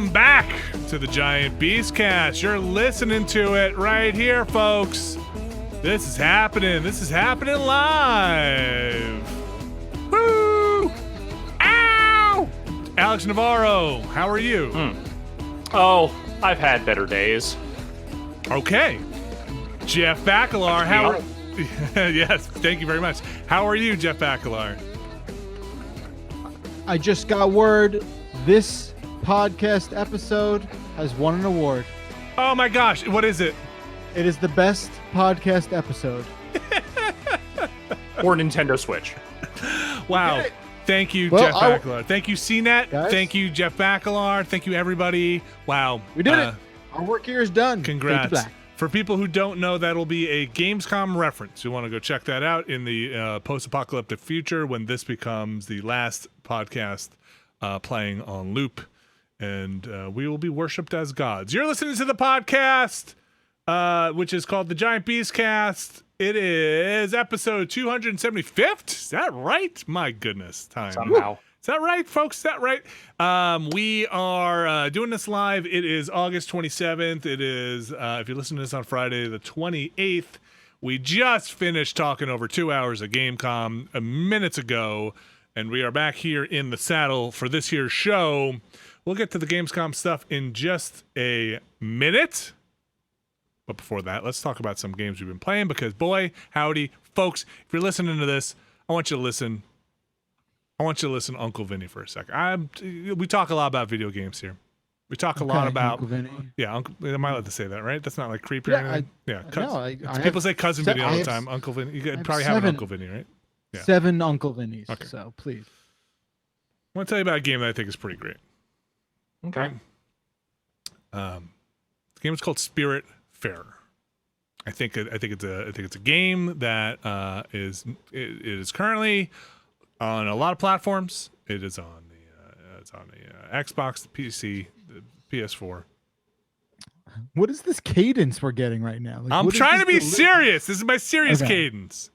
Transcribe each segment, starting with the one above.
Welcome back to the Giant Beastcast. You're listening to it right here, folks. This is happening. This is happening live. Woo! Ow! Alex Navarro, how are you? Oh, I've had better days. Okay. Jeff Bacalar, how are... Yes, thank you very much. How are you, Jeff Bacalar? I just got word this podcast episode has won an award. Oh my gosh, what is it? It is the best podcast episode. Or Nintendo Switch. Wow. Thank you, Well, Jeff Bacalar. Thank you, CNET. Guys? Thank you, Jeff Bacalar. Thank you, everybody. Wow. We did it. Our work here is done. Congrats. Take it back. For people who don't know, that'll be a Gamescom reference. You want to go check that out in the post-apocalyptic future when this becomes the last podcast playing on loop, and we will be worshipped as gods. You're listening to the podcast, which is called the Giant Beastcast. It is episode 275th. Is that right? My goodness, time. Somehow. Is that right, folks? Is that right? We are doing this live. It is August 27th. It is, if you're listening to this on Friday, the 28th. We just finished talking over 2 hours of Gamescom minutes ago, and we are back here in the saddle for this here show. We'll get to the Gamescom stuff in just a minute. But before that, let's talk about some games we've been playing, because boy, howdy, folks, if you're listening to this, I want you to listen to Uncle Vinny for a second. We talk a lot about video games here. We talk a lot about Uncle Vinny. Yeah, Uncle. Am I allowed to say that, right? That's not like creepy or anything. People say cousin Vinny all the time. Uncle Vinny. You probably have an Uncle Vinny, right? Yeah. 7 Uncle Vinnies. Okay. So please. I want to tell you about a game that I think is pretty great. Okay. The game is called Spiritfarer. I think it's a game that is currently on a lot of platforms. It is on the Xbox, the PC, the PS4. What is this cadence we're getting right now? Like, I'm trying to be serious. This is my serious cadence.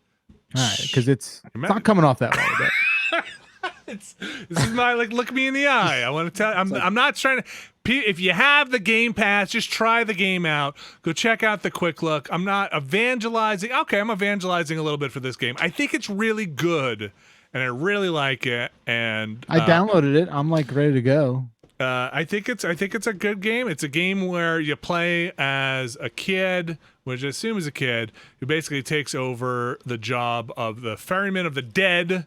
All right, because it's not coming off that way. But... This is my look me in the eye. I want to tell. I'm not trying to. If you have the Game Pass, just try the game out. Go check out the quick look. I'm not evangelizing. Okay, I'm evangelizing a little bit for this game. I think it's really good, and I really like it. And I downloaded it. I'm ready to go. I think it's a good game. It's a game where you play as a kid, which I assume is a kid, who basically takes over the job of the ferryman of the dead,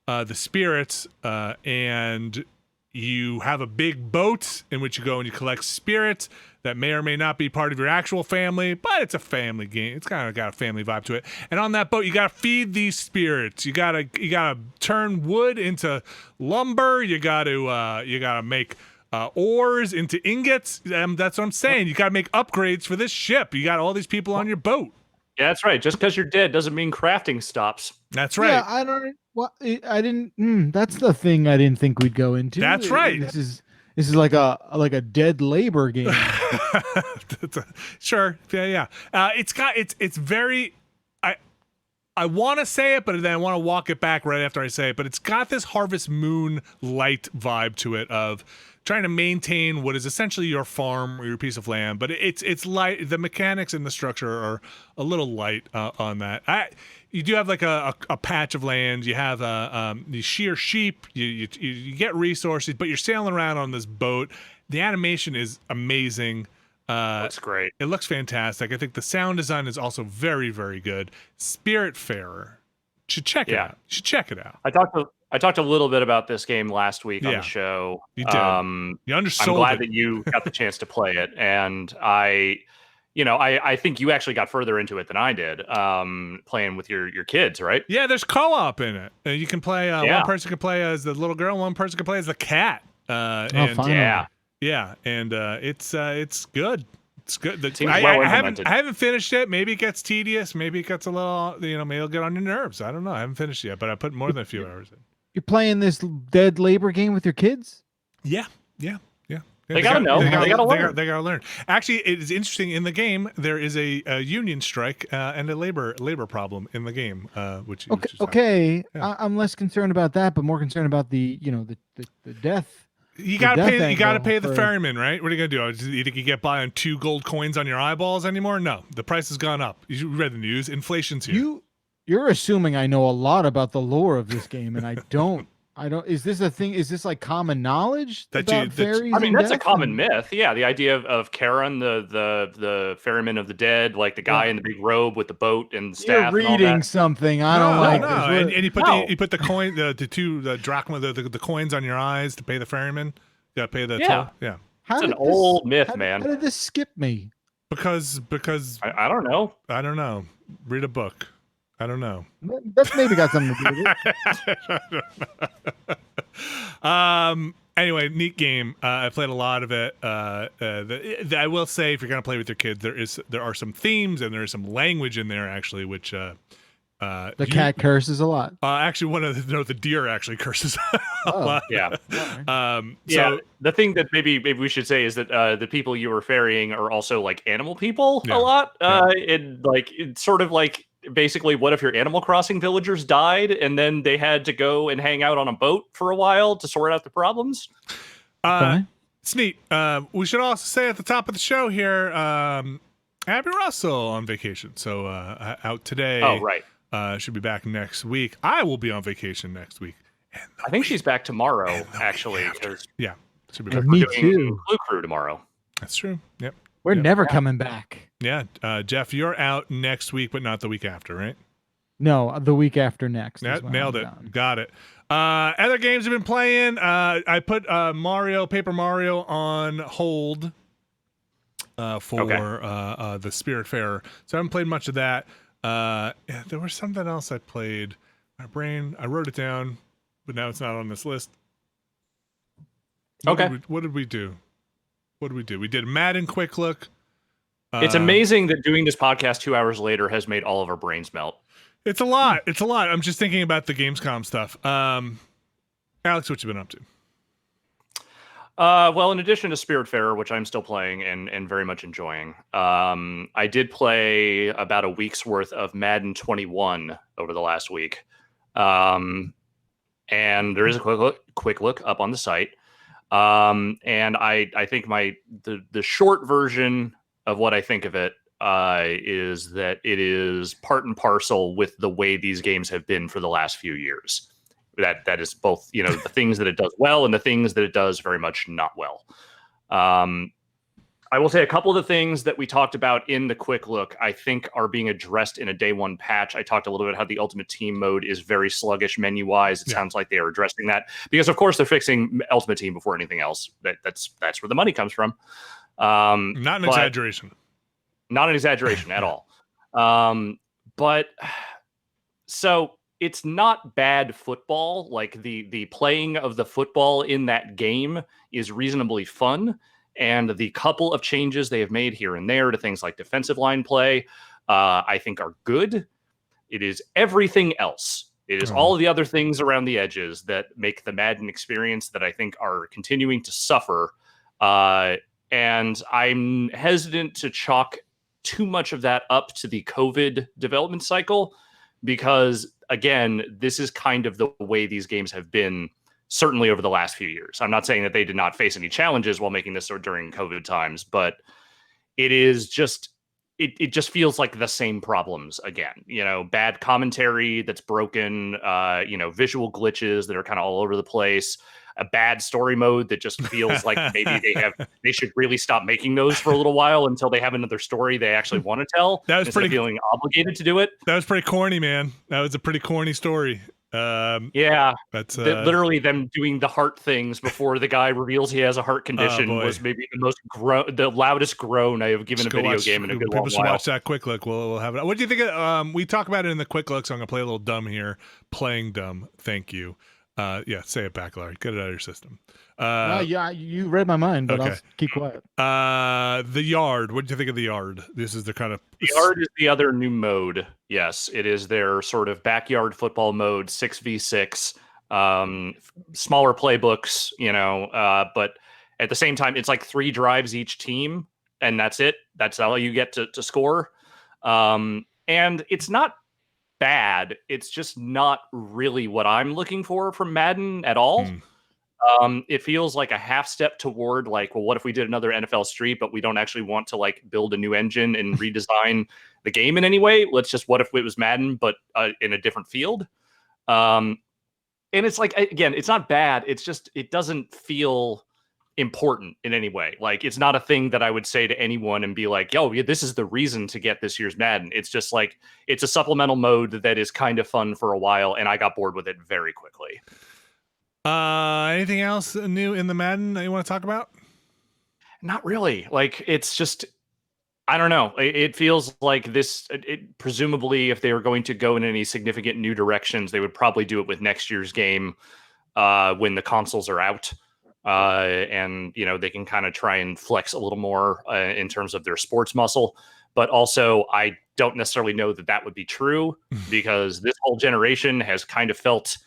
the spirits, and you have a big boat in which you go and you collect spirits that may or may not be part of your actual family, but it's a family game. It's kind of got a family vibe to it. And on that boat, you got to feed these spirits. You got to turn wood into lumber. You got to make ores into ingots. That's what I'm saying. You got to make upgrades for this ship. You got all these people on your boat. Yeah, that's right. Just because you're dead doesn't mean crafting stops. That's right. Yeah, I don't. Well, I didn't. That's the thing I didn't think we'd go into. That's right. This is like a dead labor game. Sure. Yeah. It's very. I want to say it, but then I want to walk it back right after I say it. But it's got this Harvest Moon light vibe to it of trying to maintain what is essentially your farm or your piece of land. But it's light. The mechanics and the structure are a little light on that. You do have like a patch of land. You have the shear sheep. You get resources, but you're sailing around on this boat. The animation is amazing. That's great. It looks fantastic. I think the sound design is also very, very good. Spiritfarer. Should check it out. You should check it out. I talked a little bit about this game last week on the show. You did. You undersold I'm glad it. that you got the chance to play it, and I think you actually got further into it than I did, playing with your kids, right? Yeah, there's co-op in it. You can play. One person can play as the little girl. One person can play as the cat. Finally. Yeah, and it's good. It's good. I haven't finished it. Maybe it gets tedious. Maybe it gets a little. Maybe it'll get on your nerves. I don't know. I haven't finished it yet, but I put more than a few hours in. You're playing this dead labor game with your kids? Yeah. They gotta know. They gotta learn. They gotta learn. Actually, it is interesting. In the game, there is a union strike and a labor problem in the game. Which okay. Yeah. I'm less concerned about that, but more concerned about the death. You the gotta death pay. You gotta angle pay the for- ferryman, right? What are you gonna do? You think you get by on 2 gold coins on your eyeballs anymore? No, the price has gone up. You read the news. Inflation's here. You're assuming I know a lot about the lore of this game, and I don't. Is this a thing? Is this like common knowledge That about you- that- fairies? I mean, and that's a death common and- myth. Yeah, the idea of Charon, the ferryman of the dead, like the guy Yeah. in the big robe with the boat and You're staff. And all reading that. something I don't like. No, 'cause we're- and you put No. you put the coin, the drachma, the coins on your eyes to pay the ferryman. You gotta pay the Yeah. toll. Yeah, how It's an did this- old myth, how man. did this skip me? because I don't know. I don't know. Read a book. I don't know. That's maybe got something to do with it. Anyway, neat game. I played a lot of it. I will say, if you're gonna play with your kids, there are some themes and there is some language in there actually, which The cat curses a lot. actually, one of the deer actually curses a Oh. lot. Yeah. So Yeah, the thing that maybe we should say is that the people you were ferrying are also like animal people Yeah. a lot. Yeah. It's sort of like basically, what if your Animal Crossing villagers died and then they had to go and hang out on a boat for a while to sort out the problems? Okay. it's neat. We should also say at the top of the show here, Abby Russell on vacation. So out today. Oh, right. Should be back next week. I will be on vacation next week. I think she's back tomorrow, actually, after. because Yeah, should be And back. me doing too. Clue Crew tomorrow. That's true. Yep. We're Yeah. never coming back. Yeah. Jeff, you're out next week, but not the week after, right? No, the week after next. Yeah, is when nailed I'm it. done. Got it. Other games I've been playing. I put Paper Mario on hold for the Spiritfarer. So I haven't played much of that. Yeah, there was something else I played. My brain, I wrote it down, but now it's not on this list. What did we do? We did Madden Quick Look. It's amazing that doing this podcast 2 hours later has made all of our brains melt. It's a lot. I'm just thinking about the Gamescom stuff. Alex, what you been up to? Well, in addition to Spiritfarer, which I'm still playing and very much enjoying, I did play about a week's worth of Madden 21 over the last week. And there is a quick look up on the site. And I think the short version of what I think of it is that it is part and parcel with the way these games have been for the last few years. That is both, the things that it does well and the things that it does very much not well. I will say a couple of the things that we talked about in the quick look, I think are being addressed in a day one patch. I talked a little bit about how the Ultimate Team mode is very sluggish menu wise. It sounds like they are addressing that because, of course, they're fixing Ultimate Team before anything else. That's where the money comes from. Not an exaggeration. Not an exaggeration at all. But so it's not bad football. Like the playing of the football in that game is reasonably fun. And the couple of changes they have made here and there to things like defensive line play, I think are good. It is everything else. It is all of the other things around the edges that make the Madden experience that I think are continuing to suffer. And I'm hesitant to chalk too much of that up to the COVID development cycle because, again, this is kind of the way these games have been certainly over the last few years. I'm not saying that they did not face any challenges while making this or during COVID times, but it is just, it just feels like the same problems again. Bad commentary that's broken, visual glitches that are kind of all over the place, a bad story mode that just feels like maybe they should really stop making those for a little while until they have another story they actually want to tell. That was instead of feeling obligated to do it. That was pretty corny, man. That was a pretty corny story. Yeah, that's literally them doing the heart things before the guy reveals he has a heart condition was maybe the loudest groan I have given a video game in a good long while. People should watch that quick look. We'll have it. What do you think of, we talk about it in the quick look, so I'm gonna play a little dumb here. Playing dumb. Thank you. Yeah, say it back, Larry. Get it out of your system. Yeah, you read my mind, but okay. I'll keep quiet. The Yard. What do you think of the Yard? This is the kind of The Yard is the other new mode. Yes, it is their sort of backyard football mode, 6v6, smaller playbooks, but at the same time, it's like 3 drives each team, and that's it. That's all you get to score. And it's not bad. It's just not really what I'm looking for from Madden at all. It feels like a half step toward like, well, what if we did another NFL Street, but we don't actually want to like build a new engine and redesign the game in any way? Let's just, what if it was Madden, but in a different field? And it's like, again, it's not bad. It's just, it doesn't feel important in any way. Like, it's not a thing that I would say to anyone and be like, yo, yeah, this is the reason to get this year's Madden. It's just like, it's a supplemental mode that is kind of fun for a while, and I got bored with it very quickly. Anything else new in the Madden that you want to talk about? Not really. Like, it's just, I don't know. It feels like this, presumably, if they were going to go in any significant new directions, they would probably do it with next year's game when the consoles are out. And, you know, they can kind of try and flex a little more in terms of their sports muscle. But also, I don't necessarily know that that would be true because this whole generation has kind of felt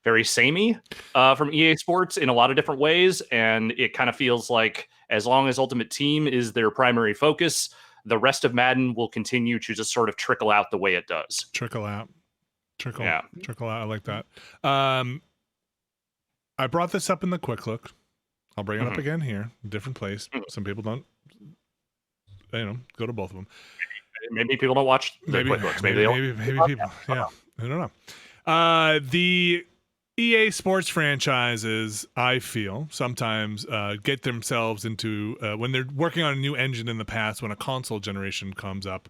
very samey from EA Sports in a lot of different ways. And it kind of feels like as long as Ultimate Team is their primary focus, the rest of Madden will continue to just sort of trickle out the way it does. Trickle out. Trickle out. I like that. I brought this up in the quick look. I'll bring it up again here. Different place. Some people don't, go to both of them. Maybe people don't watch the quick looks. Maybe people. Yeah. I don't know. The EA Sports franchises, I feel, sometimes get themselves into, when they're working on a new engine in the past, when a console generation comes up,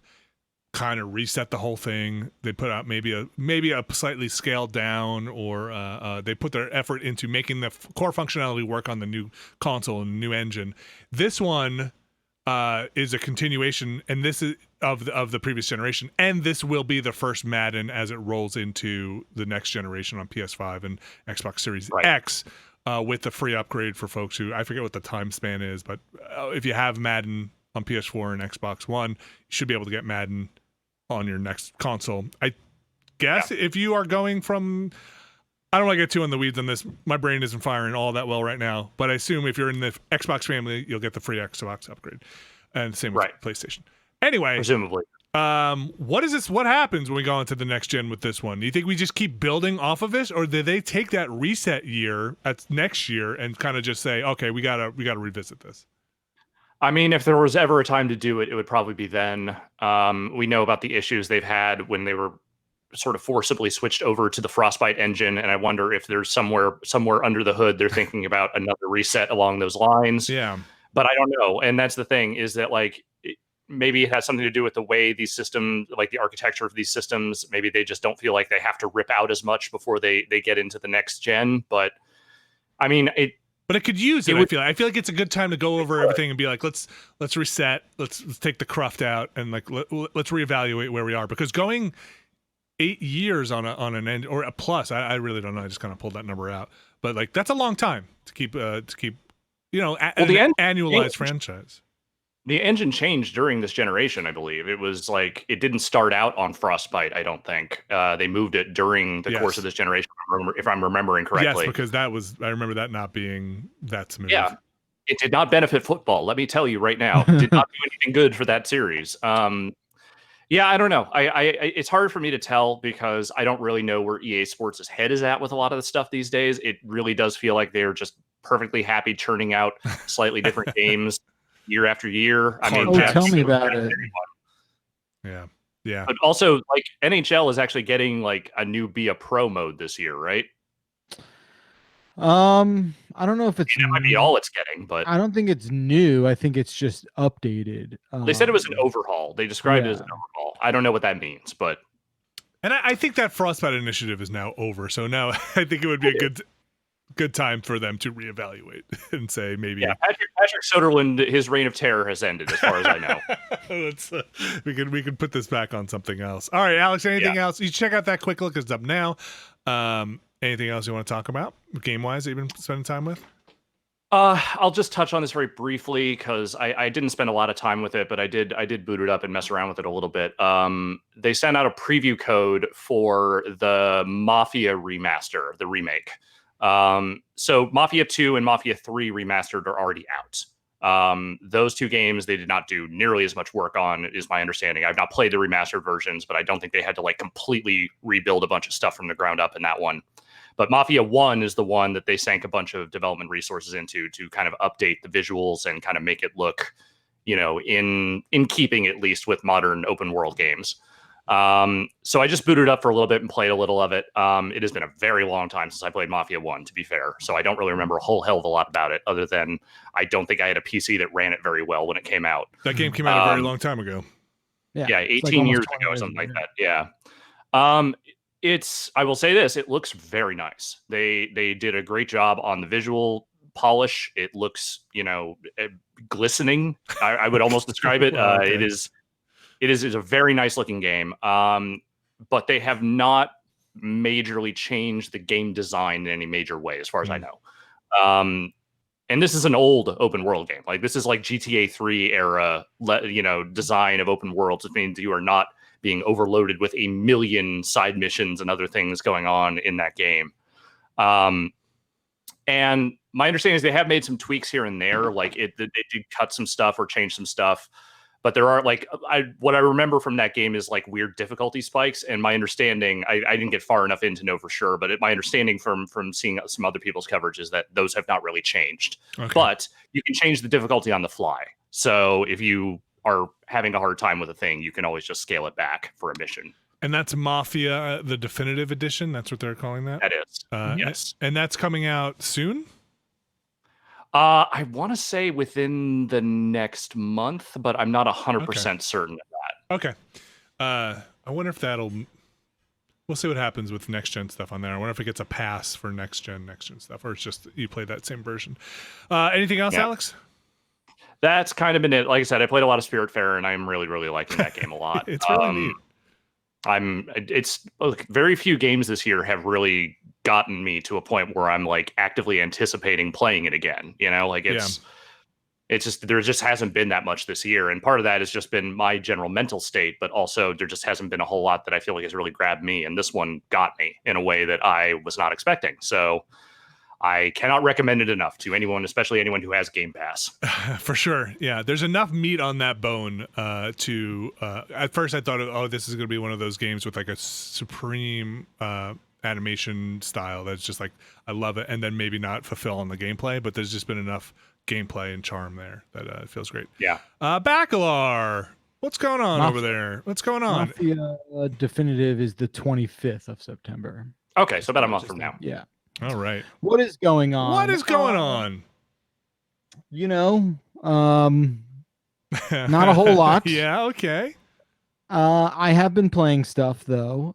kind of reset the whole thing. They put out maybe a slightly scaled down, or they put their effort into making the core functionality work on the new console and new engine. This one is a continuation, and this is of the previous generation, and this will be the first Madden as it rolls into the next generation on PS5 and Xbox Series X, with the free upgrade for folks who, I forget what the time span is, but if you have Madden on PS4 and Xbox One, you should be able to get Madden on your next console. I guess if you are going from, I don't want to get too in the weeds on this, my brain isn't firing all that well right now, but I assume if you're in the Xbox family, you'll get the free Xbox upgrade, and same with PlayStation. Anyway, presumably. What is this? What happens when we go into the next gen with this one? Do you think we just keep building off of this, or do they take that reset year at next year and kind of just say, okay, we gotta revisit this? I mean, if there was ever a time to do it, it would probably be then. We know about the issues they've had when they were sort of forcibly switched over to the Frostbite engine, and I wonder if there's somewhere under the hood they're thinking about another reset along those lines. Yeah, but I don't know. And that's the thing, is that like maybe it has something to do with the way these systems, like the architecture of these systems, maybe they just don't feel like they have to rip out as much before they get into the next gen. But I mean, but it could use it. I feel like it's a good time to go over everything and be like, let's reset, let's take the cruft out, and like let's reevaluate where we are, because going 8 years on an end, or a plus, I really don't know. I just kind of pulled that number out, but like that's a long time to keep annualized franchise. The engine changed during this generation, I believe. It was like, it didn't start out on Frostbite, I don't think. They moved it during the course of this generation, if I'm remembering correctly. Yes, because I remember that not being that smooth. Yeah, it did not benefit football, let me tell you right now. It did not do anything good for that series. Yeah, I don't know. It's hard for me to tell because I don't really know where EA Sports' head is at with a lot of the stuff these days. It really does feel like they're just perfectly happy churning out slightly different games year after year. I mean, tell me about it. Yeah. But also, like, NHL is actually getting like a new Be a Pro mode this year, right? I don't know if it's that might be all it's getting, but I don't think it's new. I think it's just updated. They said it was an overhaul. They described it as an overhaul. I don't know what that means, but I think that Frostbite initiative is now over. So now I think it would be a good time for them to reevaluate and say maybe. Yeah, Patrick Soderlund, his reign of terror has ended, as far as I know. We can put this back on something else. All right, Alex. Anything else? You check out that quick look. It's up now. Anything else you want to talk about game wise that you've been spending time with? I'll just touch on this very briefly because I didn't spend a lot of time with it, but I did boot it up and mess around with it a little bit. They sent out a preview code for the Mafia remaster, the remake. So Mafia 2 and Mafia 3 remastered are already out. Those two games they did not do nearly as much work on, is my understanding. I've not played the remastered versions, but I don't think they had to like completely rebuild a bunch of stuff from the ground up in that one. But Mafia 1 is the one that they sank a bunch of development resources into to kind of update the visuals and kind of make it look, in keeping at least with modern open world games. So I just booted up for a little bit and played a little of it. It has been a very long time since I played Mafia 1, to be fair. So I don't really remember a whole hell of a lot about it, other than I don't think I had a PC that ran it very well when it came out. That game came out a very long time ago. Yeah, 18 years ago or something like that. Yeah. I will say this, it looks very nice. They did a great job on the visual polish. It looks, glistening. I would almost describe it. Okay. It is a very nice looking game. But they have not majorly changed the game design in any major way, as far as I know. And this is an old open world game. Like, this is like GTA 3 era, design of open worlds. It means you are not being overloaded with a million side missions and other things going on in that game. And my understanding is they have made some tweaks here and there. Like, they did cut some stuff or change some stuff. But there are, like, what I remember from that game is like weird difficulty spikes. And my understanding, I didn't get far enough in to know for sure, but my understanding from seeing some other people's coverage is that those have not really changed. Okay. But you can change the difficulty on the fly. So if you are having a hard time with a thing, you can always just scale it back for a mission. And that's Mafia, the definitive edition. That's what they're calling that? That is. Yes. And that's coming out soon? I want to say within the next month, but I'm not 100% certain of that. Okay. I wonder if we'll see what happens with next gen stuff on there. I wonder if it gets a pass for next gen stuff, or it's just you play that same version. Anything else, Alex? That's kind of been it. Like I said, I played a lot of Spiritfarer, and I'm really, really liking that game a lot. It's really neat. It's very few games this year have really gotten me to a point where I'm like actively anticipating playing it again. It's just, there just hasn't been that much this year. And part of that has just been my general mental state, but also there just hasn't been a whole lot that I feel like has really grabbed me. And this one got me in a way that I was not expecting. So I cannot recommend it enough to anyone, especially anyone who has Game Pass. For sure. Yeah. There's enough meat on that bone to at first I thought, this is going to be one of those games with like a supreme animation style that's just like, I love it, and then maybe not fulfill on the gameplay, but there's just been enough gameplay and charm there that it feels great. Yeah. Bacalar, what's going on over there? What's going on? Mafia definitive is the 25th of September. Okay, so about a month from now. Yeah. All right. What is going on? What is going on? Not a whole lot. Yeah, okay. I have been playing stuff though,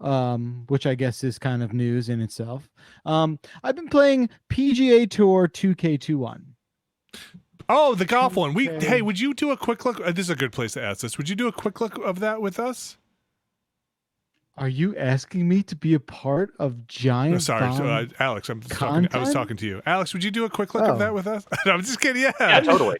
which I guess is kind of news in itself. I've been playing PGA Tour 2K21. Oh, the golf one. Hey, would you do a quick look? This is a good place to ask this. Would you do a quick look of that with us? Are you asking me to be a part of Giant? No, sorry, Alex. I was talking to you. Alex, would you do a quick look of that with us? No, I'm just kidding. Yeah, totally.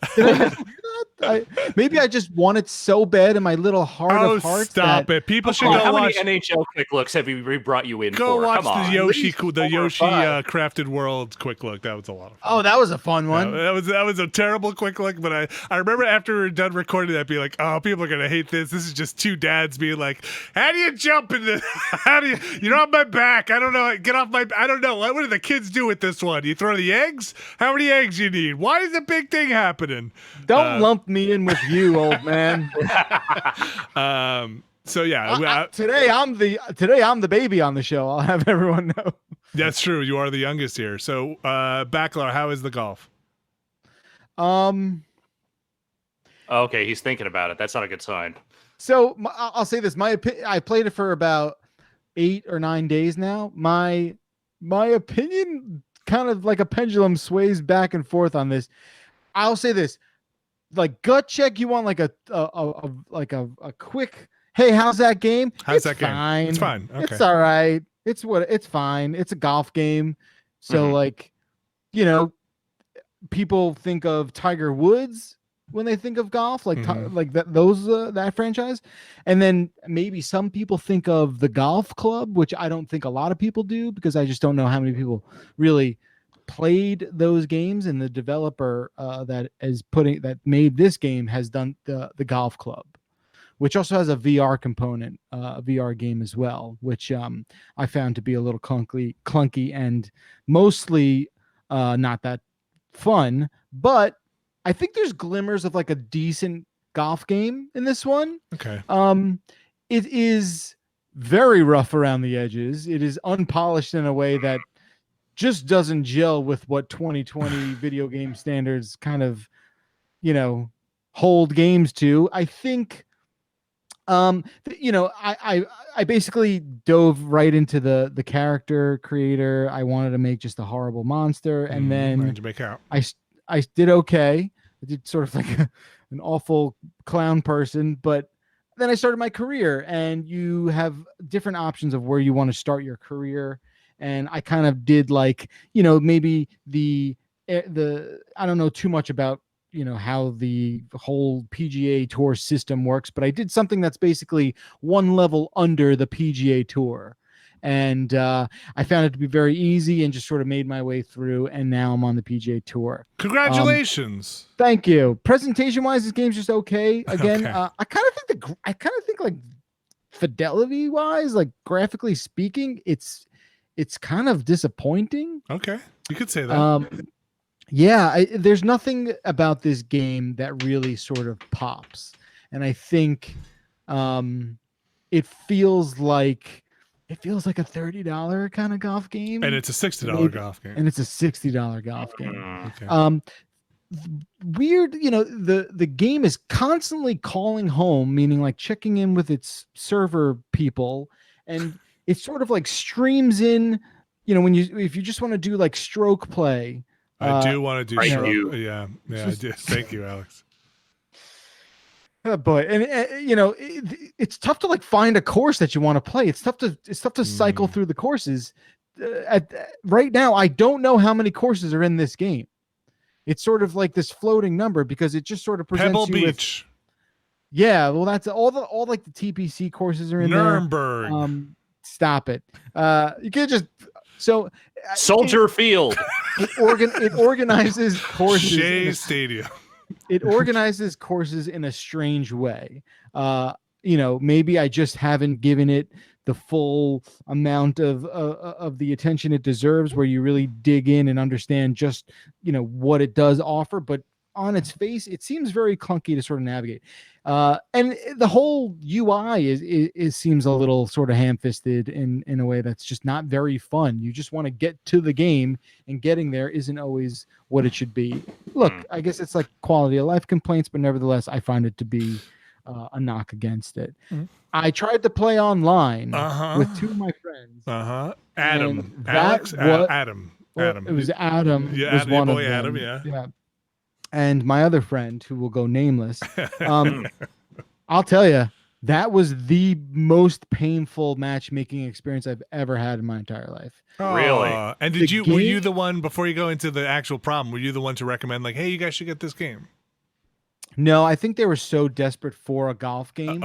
Maybe I just want it so bad in my little heart of hearts. Stop it! People should go how watch. How many NHL quick looks have we brought you in? Go for? watch Come the Yoshi Crafted World quick look. That was a lot of fun. Oh, that was a fun one. No, that was a terrible quick look. But I remember after we were done recording that, being like, oh, people are gonna hate this. This is just two dads being like, how do you jump in this? How do you? You're on my back. I don't know. Get off my. I don't know. What do the kids do with this one? You throw the eggs? How many eggs you need? Why is a big thing happening? Don't lump me in with you, old man. So yeah, today I'm the baby on the show. I'll have everyone know. That's true. You are the youngest here. So, Bacalar, how is the golf? Okay, he's thinking about it. That's not a good sign. So I'll say this: I played it for about 8 or 9 days now. My opinion, kind of like a pendulum, sways back and forth on this. I'll say this: like gut check, you want like a quick. Hey, how's that game? How's that game? It's fine. Okay. It's all right. It's fine. It's a golf game. So people think of Tiger Woods when they think of golf, like that franchise. And then maybe some people think of the golf club, which I don't think a lot of people do, because I just don't know how many people really played those games. And the developer that made this game has done the golf club, which also has a VR component, a VR game as well, which I found to be a little clunky and mostly not that fun. But I think there's glimmers of like a decent golf game in this one. Okay. It is very rough around the edges. It is unpolished in a way that just doesn't gel with what 2020 video game standards kind of, hold games to. I think, I basically dove right into the character creator. I wanted to make just a horrible monster, and then How'd you make out? I did okay. I did sort of like an awful clown person, but then I started my career, and you have different options of where you want to start your career. And I kind of did like, maybe the I don't know too much about, how the whole PGA Tour system works, but I did something that's basically one level under the PGA Tour. And I found it to be very easy and just sort of made my way through. And now I'm on the PGA Tour. Congratulations. Thank you. Presentation wise, this game's just okay. Again, Okay. I kind of think like fidelity wise, like graphically speaking, it's kind of disappointing. Okay. You could say that. There's nothing about this game that really sort of pops. And I think it feels like a $30 kind of golf game. And it's a $60 golf game. And it's a $60 golf game. Okay. Weird, the game is constantly calling home, meaning like checking in with its server people, and it sort of like streams in, if you just want to do like stroke play. I do want to do Thank stroke. you. Yeah, I do. Thank you, Alex. Oh boy, and it's tough to like find a course that you want to play. It's tough to cycle through the courses. Right now, I don't know how many courses are in this game. It's sort of like this floating number because it just sort of presents Pebble you Beach. with. Yeah, well, that's all like the TPC courses are in Nuremberg. there. Stop it. You could just Soldier Field. It organizes courses. Shea Stadium. It organizes courses in a strange way. Maybe I just haven't given it the full amount of the attention it deserves, where you really dig in and understand just, what it does offer. But on its face, it seems very clunky to sort of navigate. And the whole UI is seems a little sort of ham-fisted in a way that's just not very fun. You just want to get to the game, and getting there isn't always what it should be. Look, I guess it's like quality of life complaints, but nevertheless, I find it to be a knock against it. Mm-hmm. I tried to play online with two of my friends. Adam. Alex? Adam. It was Adam. Yeah, was Adam, one boy of them. Adam, yeah. And my other friend, who will go nameless, I'll tell you, that was the most painful matchmaking experience I've ever had in my entire life. Really? And were you the one, before you go into the actual problem, were you the one to recommend, like, hey, you guys should get this game? No, I think they were so desperate for a golf game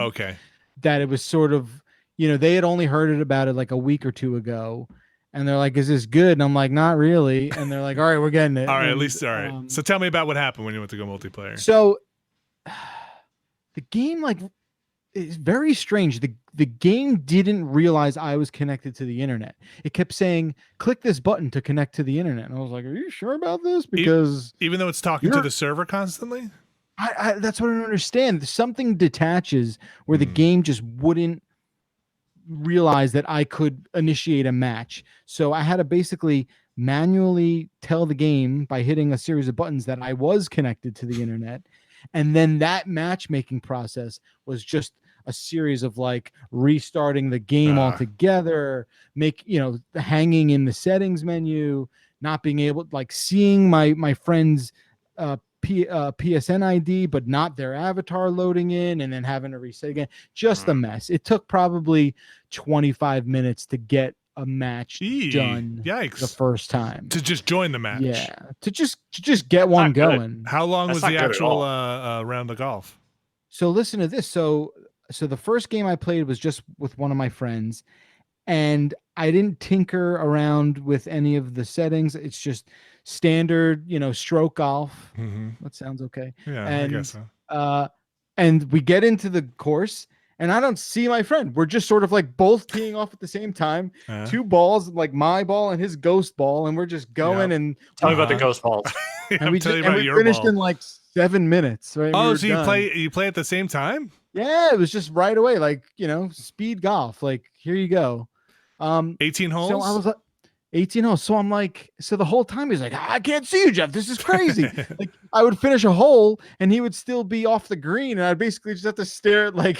that it was sort of, they had only heard about it like a week or two ago. And they're like, is this good? And I'm like, not really. And they're like, all right, we're getting it. All right, and, at least, all right. So tell me about what happened when you went to go multiplayer. So the game, is very strange. The game didn't realize I was connected to the internet. It kept saying, click this button to connect to the internet. And I was like, are you sure about this? Because even though it's talking to the server constantly? I that's what I don't understand. Something detaches where the game just wouldn't realize that I could initiate a match. So I had to basically manually tell the game by hitting a series of buttons that I was connected to the internet. And then that matchmaking process was just a series of like restarting the game altogether, hanging in the settings menu, not being able, like seeing my friend's PSN ID, but not their avatar loading in, and then having to reset again. Just a mess. It took probably 25 minutes to get a match done. Yikes. The first time. To just join the match. Yeah. To just get one going. How long was the actual round of golf? So listen to this. So the first game I played was just with one of my friends, and I didn't tinker around with any of the settings. It's just standard, stroke golf. Mm-hmm. That sounds okay. Yeah, and, I guess so. And we get into the course, and I don't see my friend. We're just sort of like both teeing off at the same time. Two balls, like my ball and his ghost ball, and we're just going. And tell me about the ghost balls. and we finished in like 7 minutes. Right? Oh, so you play at the same time? Yeah, it was just right away, like speed golf. Like here you go. 18 holes. So I was like 18 holes. So I'm like, so the whole time he's like, I can't see you, Jeff. This is crazy. Like I would finish a hole and he would still be off the green, and I'd basically just have to stare at like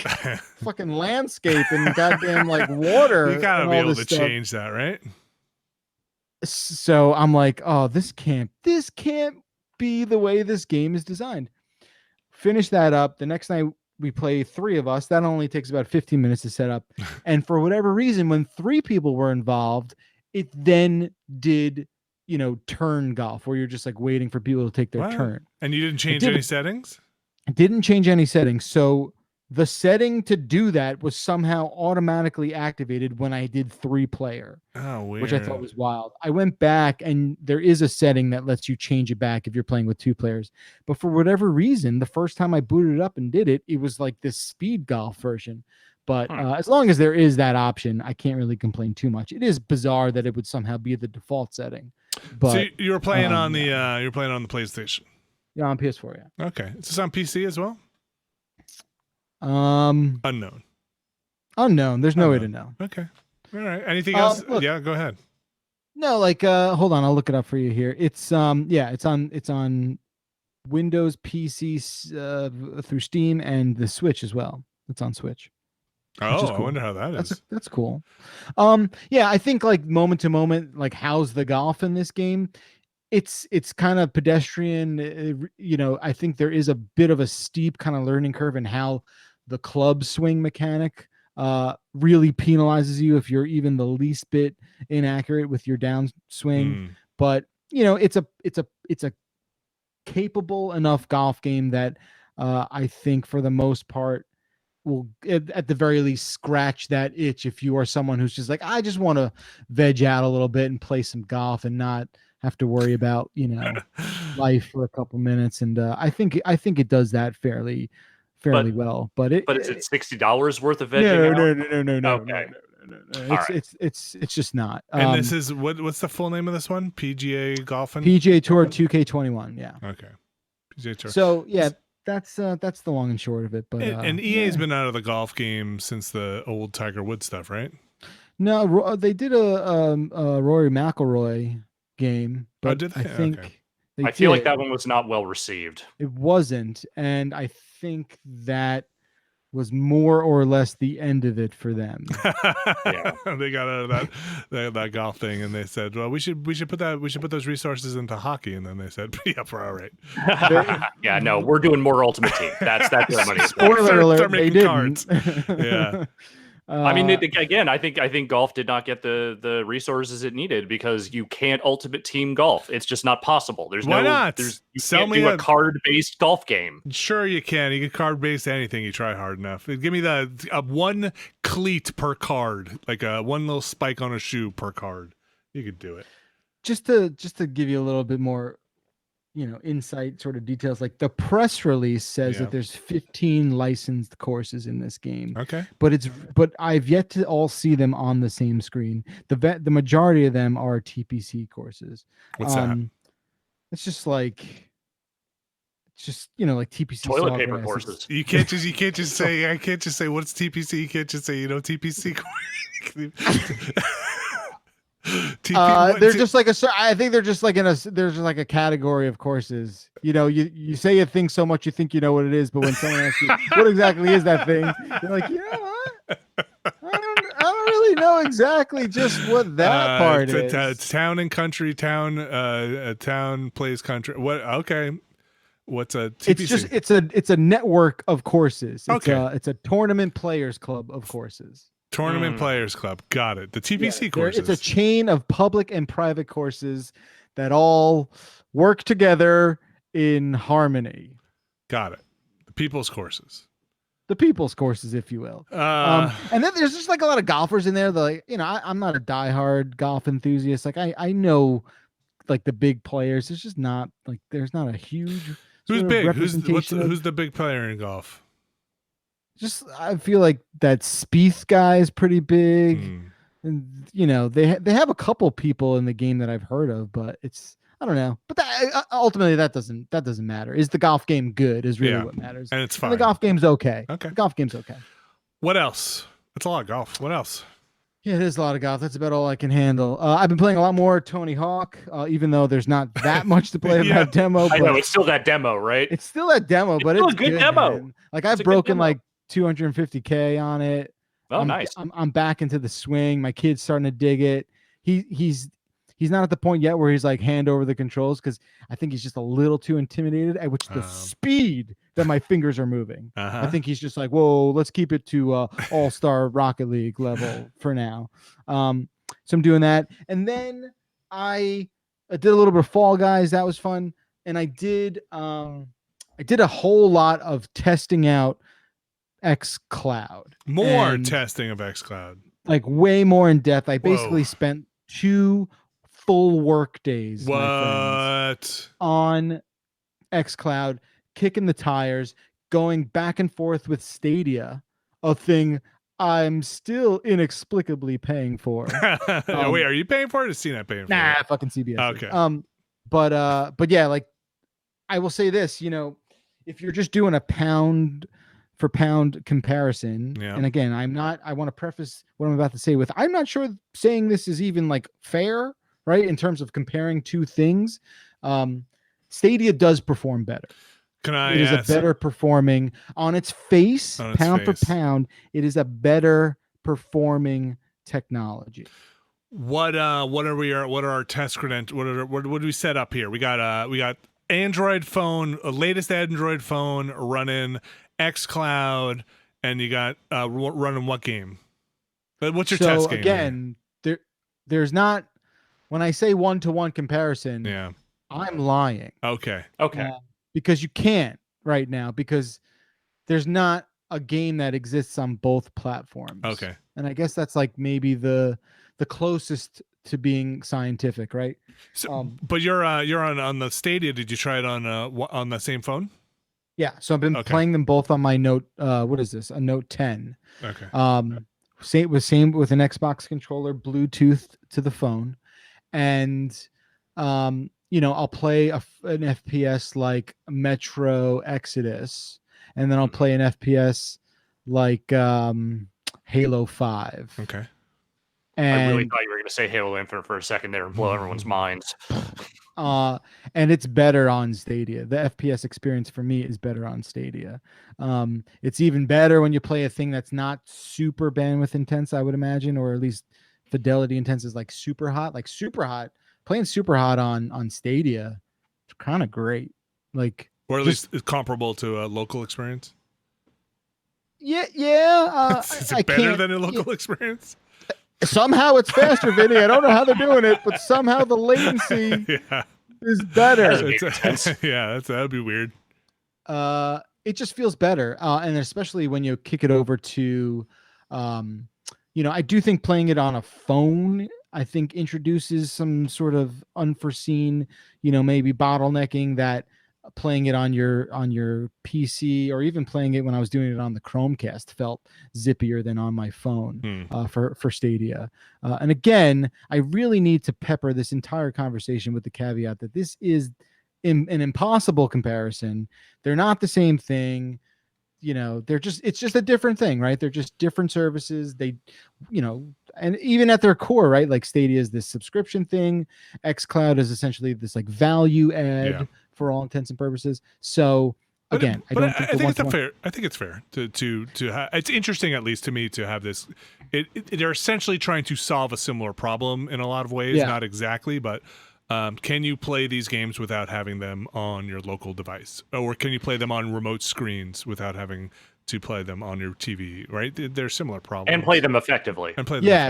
fucking landscape and goddamn like water. You gotta be able to change that, right? So I'm like, oh, this can't be the way this game is designed. Finish that up. The next night we play 3 of us. That only takes about 15 minutes to set up. And for whatever reason, when 3 people were involved, it then did, turn golf, where you're just like waiting for people to take their turn. And you didn't change any settings? It didn't change any settings. So the setting to do that was somehow automatically activated when I did 3-player. Oh, weird. Which I thought was wild. I went back, and there is a setting that lets you change it back if you're playing with 2 players. But for whatever reason, the first time I booted it up and did it, it was like this speed golf version. But as long as there is that option, I can't really complain too much. It is bizarre that it would somehow be the default setting. But so you were playing on the you were playing on the PlayStation. Yeah, on PS4. Yeah. Okay. Is this on PC as well? Unknown. There's no way to know. Okay. All right. Anything else? Look, yeah, go ahead. No, like hold on, I'll look it up for you here. It's it's on Windows, PC, through Steam, and the Switch as well. It's on Switch. Oh, cool. I wonder how that is. That's cool. Yeah, I think like moment to moment, like how's the golf in this game? It's kind of pedestrian. I think there is a bit of a steep kind of learning curve in how the club swing mechanic really penalizes you if you're even the least bit inaccurate with your downswing. But it's a capable enough golf game that I think for the most part will at the very least scratch that itch if you are someone who's just like, I just want to veg out a little bit and play some golf and not have to worry about life for a couple minutes. And I think it does that fairly well. But is it $60 worth of vegging? No. Okay. No. It's just not. And this is what's the full name of this one? PGA Golfing? PGA Tour 2K21. Yeah. Okay. PGA Tour. So yeah, that's the long and short of it. But and EA's been out of the golf game since the old Tiger Woods stuff, right? No, they did a Rory McIlroy game, but did they? I think I feel like that one was not well received. It wasn't, and I think that was more or less the end of it for them. Yeah. They got out of that golf thing, and they said, "Well, we should put those resources into hockey." And then they said, "Yep, we're all right." Yeah, no, we're doing more Ultimate Team. That's their money. Spoiler alert: they didn't. Cards. Yeah. I mean, again, I think golf did not get the resources it needed because you can't Ultimate Team golf. It's just not possible. Why not? You can't do a card-based golf game. Sure, you can. You can card-based anything. You try hard enough. Give me the one cleat per card, like one little spike on a shoe per card. You could do it. Just to give you a little bit more, insight sort of details, like the press release says that there's 15 licensed courses in this game. Okay. But I've yet to all see them on the same screen. The majority of them are TPC courses. What's that? It's just like TPC toilet paper courses. You can't just say I can't just say what's TPC. You can't just say TPC. They're just like I think they're just like there's just like a category of courses. You say a thing so much you think you know what it is, but when someone asks you what exactly is that thing, you're like, what? I don't really know exactly just what that part is. It's town and country, town plays country. What? Okay. What's a TPC? It's a network of courses. It's a tournament players club of courses. Tournament Players Club. Got it. The TPC courses. It's a chain of public and private courses that all work together in harmony. Got it. The people's courses. The people's courses, if you will. And then there's just like a lot of golfers in there. I'm not a diehard golf enthusiast. Like I know like the big players. There's just not like there's not a huge Who's big? Who's the big player in golf? just I feel like that Spieth guy is pretty big. Hmm. And they have a couple people in the game that I've heard of, but I don't know. But ultimately that doesn't matter. Is the golf game good? Is really what matters. And it's And fine. the golf game's okay. Okay. The golf game's okay. What else? That's a lot of golf. What else? Yeah, it is a lot of golf. That's about all I can handle. I've been playing a lot more Tony Hawk, even though there's not that much to play Yeah. about demo. I But know it's still that demo, right? it's still that demo, but still it's a good demo. Man. Like I've a good broken demo. like 250K on it. Oh, nice. I'm back into the swing. My kid's starting to dig it. He's not at the point yet where he's like hand over the controls because I think he's just a little too intimidated at which the speed that my fingers are moving. I think he's just like, whoa, let's keep it to all-star Rocket League level for now. So I'm doing that, and then I did a little bit of Fall Guys. That was fun, and I did a whole lot of testing out xCloud. More testing of xCloud. Like way more in depth. I basically spent 2 full work days my friends, on xCloud, kicking the tires, going back and forth with Stadia, a thing I'm still inexplicably paying for. Wait, are you paying for it or CNET paying for it? Nah, fucking CBS. Okay. But yeah, like I will say this, if you're just doing a pound for pound comparison, and again, I want to preface what I'm about to say with, I'm not sure saying this is even like fair, right? In terms of comparing two things. Stadia does perform better. It is a better performing on its face, pound for pound. It is a better performing technology. What are our test credentials? What do we set up here? We got Android phone, latest Android phone running xCloud, and you got running what game? But what's your test game? Again, there's not, when I say 1-to-1 comparison, I'm lying. Okay. Because you can't right now, because there's not a game that exists on both platforms. Okay. And I guess that's like maybe the closest to being scientific, right? So, but you're on the Stadia. Did you try it on the same phone? Yeah. So I've been playing them both on my Note. What is this? A Note 10. Okay. Same with an Xbox controller, Bluetooth to the phone, and I'll play an FPS like Metro Exodus, and then I'll play an FPS like Halo 5. Okay. And I really thought you were going to say Halo Infinite for a second there and blow everyone's minds. And it's better on Stadia. The FPS experience for me is better on Stadia. It's even better when you play a thing that's not super bandwidth intense, I would imagine, or at least fidelity intense is like super hot. Like super hot. Playing super hot on Stadia, it's kind of great. Like, or at least it's comparable to a local experience. Yeah. Is it better than a local experience? Somehow it's faster, Vinny. I don't know how they're doing it, but somehow the latency is better. That would be weird. It just feels better, and especially when you kick it over to, I do think playing it on a phone, I think introduces some sort of unforeseen, maybe bottlenecking that playing it on your PC, or even playing it when I was doing it on the Chromecast, felt zippier than on my phone for Stadia. And again, I really need to pepper this entire conversation with the caveat that this is an impossible comparison. They're not the same thing. It's just a different thing, right? They're just different services. They, and even at their core, right? Like Stadia is this subscription thing. xCloud is essentially this like value add for all intents and purposes. So again, I think it's fair to it's interesting, at least to me, to have this. They're essentially trying to solve a similar problem in a lot of ways, not exactly, but can you play these games without having them on your local device, or can you play them on remote screens without having to play them on your TV? Right, they're similar problems, and play them effectively.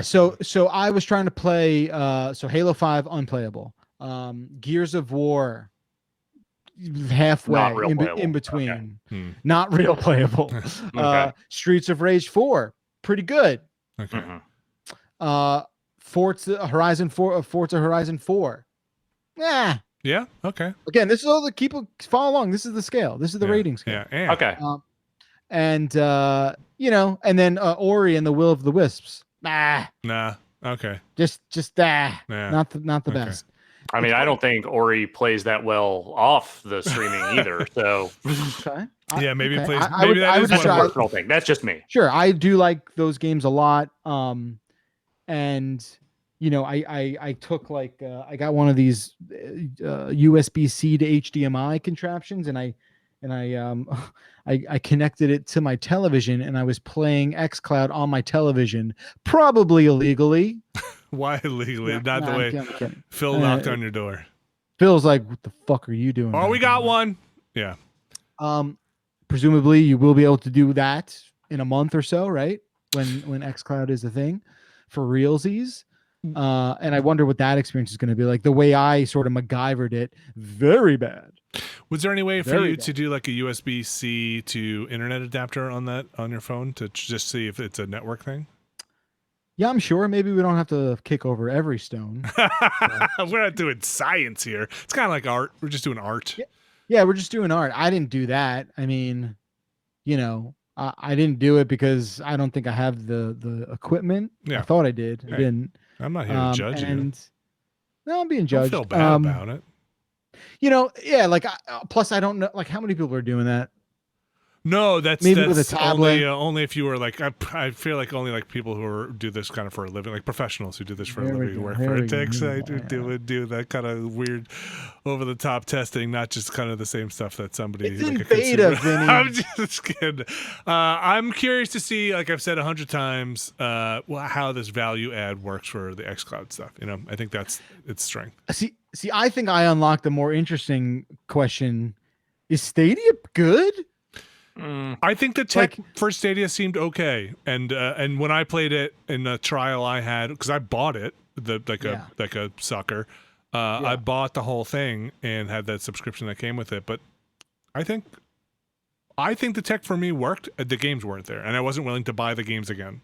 So I was trying to play. So Halo 5 unplayable. Gears of War halfway in between. Okay. Not real playable. Streets of Rage 4 pretty good. Forza Horizon 4. Yeah. Okay. Again, this is all the people follow along. This is the scale. This is the rating scale. Okay. and and then Ori and the Will of the Wisps. Nah. Okay. Just Yeah. not the Okay. best. I mean, I don't think Ori plays that well off the streaming either. So Okay. Yeah, maybe it plays. I Maybe would- that I is would one that's a try- of personal thing. That's just me. Sure, I do like those games a lot. And I took like I got one of these USB-C to HDMI contraptions, and I I connected it to my television, and I was playing xCloud on my television, probably illegally. Why illegally? Not the I'm way kidding. Phil knocked on your door. Phil's like, "What the fuck are you doing?" Oh, back we there?" got one. Yeah. Presumably you will be able to do that in a month or so, right? When xCloud is a thing for realsies. And I wonder what that experience is going to be like. The way I sort of MacGyvered it, very bad. Was there any way for Very you bad. to do like a USB-C to internet adapter on your phone to just see if it's a network thing? Yeah, I'm sure. Maybe we don't have to kick over every stone. We're not doing science here. It's kind of like art. We're just doing art. Yeah, we're just doing art. I didn't do that. I mean, I didn't do it because I don't think I have the equipment. Yeah. I thought I did. I Hey, didn't. I'm not here to judge you. and no, I'm being Don't judged. feel bad about it. Yeah. Like, plus, I don't know. Like, how many people are doing that? No, that's Maybe with a tablet. only if you were like I feel like only like people who do this kind of for a living, like professionals who do this for a There we living, who go, work there for we a go, tech site, yeah. would do that kind of weird, over the top testing, not just kind of the same stuff that somebody. It's like in a beta, consumer- Vinny. I'm just kidding. I'm curious to see, like I've said 100 times, how this value add works for the xCloud stuff. I think that's its strength. See, I think I unlocked a more interesting question. Is Stadia good? I think the tech Like- for Stadia seemed okay, and when I played it in a trial I had, because I bought it, like a sucker, I bought the whole thing and had that subscription that came with it. But I think the tech for me worked. The games weren't there, and I wasn't willing to buy the games again.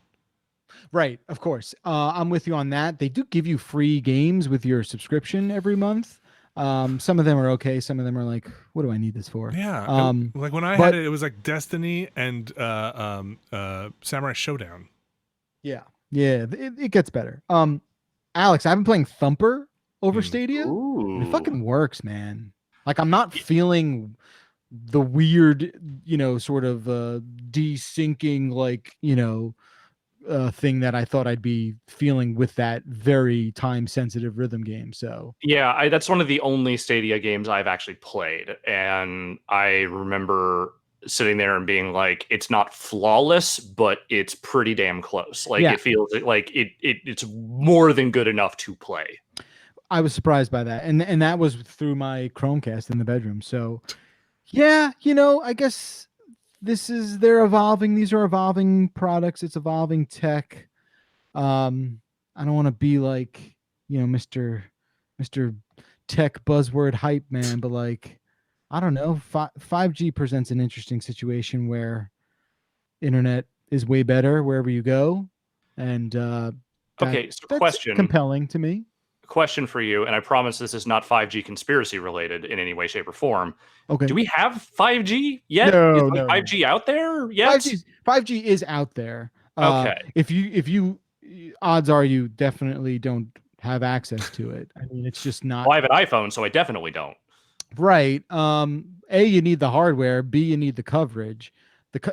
Right, of course. I'm with you on that. They do give you free games with your subscription every month. Some of them are okay. Some of them are like, what do I need this for? Yeah, like when I but- had it was like Destiny and Samurai Showdown. Yeah, it gets better. Alex, I've been playing Thumper over Stadia. And it fucking works, man. Like, I'm not feeling the weird, sort of desyncing, like, thing that I thought I'd be feeling with that very time sensitive rhythm game. So Yeah, that's one of the only Stadia games I've actually played, and I remember sitting there and being like, "It's not flawless, but it's pretty damn close. Like, Yeah. it feels like it's more than good enough to play." I was surprised by that, and that was through my Chromecast in the bedroom. So yeah, I guess they're evolving. These are evolving products. It's evolving tech. I don't want to be like, Mr. Tech buzzword hype man, but like, I don't know. 5G presents an interesting situation where internet is way better wherever you go. And Okay, so that's question. compelling to me. Question for you, and I promise this is not 5G conspiracy related in any way, shape, or form. Okay. Do we have 5G yet? No, Is no, 5G out there yet? 5G is out there. Okay. If you odds are you definitely don't have access to it. I mean, it's just not Well, I have an iPhone, so I definitely don't. right. A, you need the hardware. B, you need the coverage.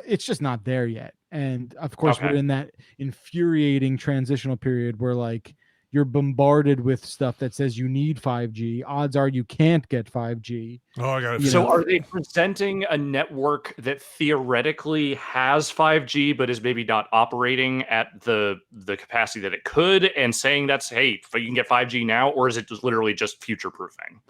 It's just not there yet. And of course, Okay. we're in that infuriating transitional period where like you're bombarded with stuff that says you need 5G. Odds are you can't get 5G. Oh, I got it. So are they presenting a network that theoretically has 5G but is maybe not operating at the capacity that it could, and saying that's, hey, you can get 5G now, or is it just literally just future proofing?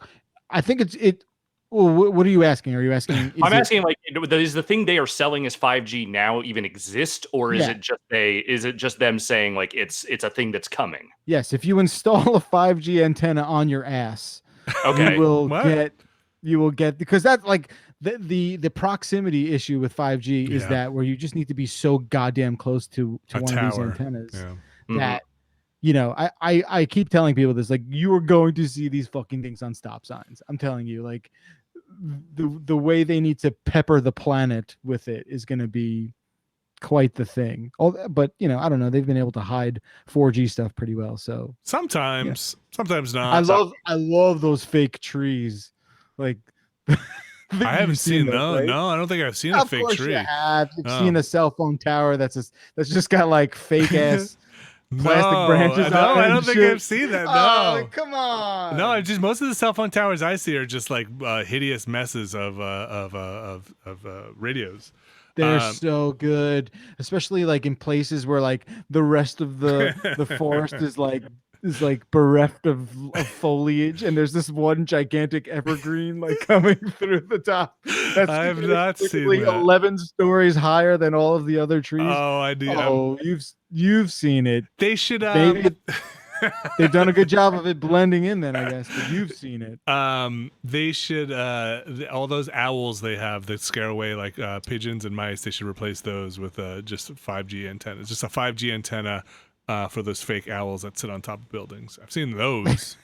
I think it. Well, what are you asking? Are you asking? I'm asking, like, is the thing they are selling as 5G now even exist, or is Yeah. it just them saying like it's a thing that's coming? Yes, if you install a 5G antenna on your ass, Okay. you will get because that's like the proximity issue with 5G is Yeah. that where you just need to be so goddamn close to A one of these tower. antennas Yeah. Mhm. that I keep telling people this, like, you are going to see these fucking things on stop signs. I'm telling you, like, the way they need to pepper the planet with it is going to be quite the thing. But I don't know. They've been able to hide 4G stuff pretty well. So sometimes not. I love those fake trees. Like I haven't seen those. Right? No, I don't think I've seen a fake tree. You have. You've seen a cell phone tower that's just got like fake ass plastic branches. No, I don't think I've seen that. No, oh, come on. No, just most of the cell phone towers I see are just like hideous messes of radios. They're so good, especially like in places where like the rest of the forest is like bereft of foliage, and there's this one gigantic evergreen like coming through the top. That's I have not seen that. 11 stories higher than all of the other trees. Oh, I do. Oh, you've seen it. They should. They've done a good job of it blending in. Then I guess, but you've seen it. They should. All those owls they have that scare away like pigeons and mice. They should replace those with just 5G antennas. Just a 5G antenna. For those fake owls that sit on top of buildings. I've seen those.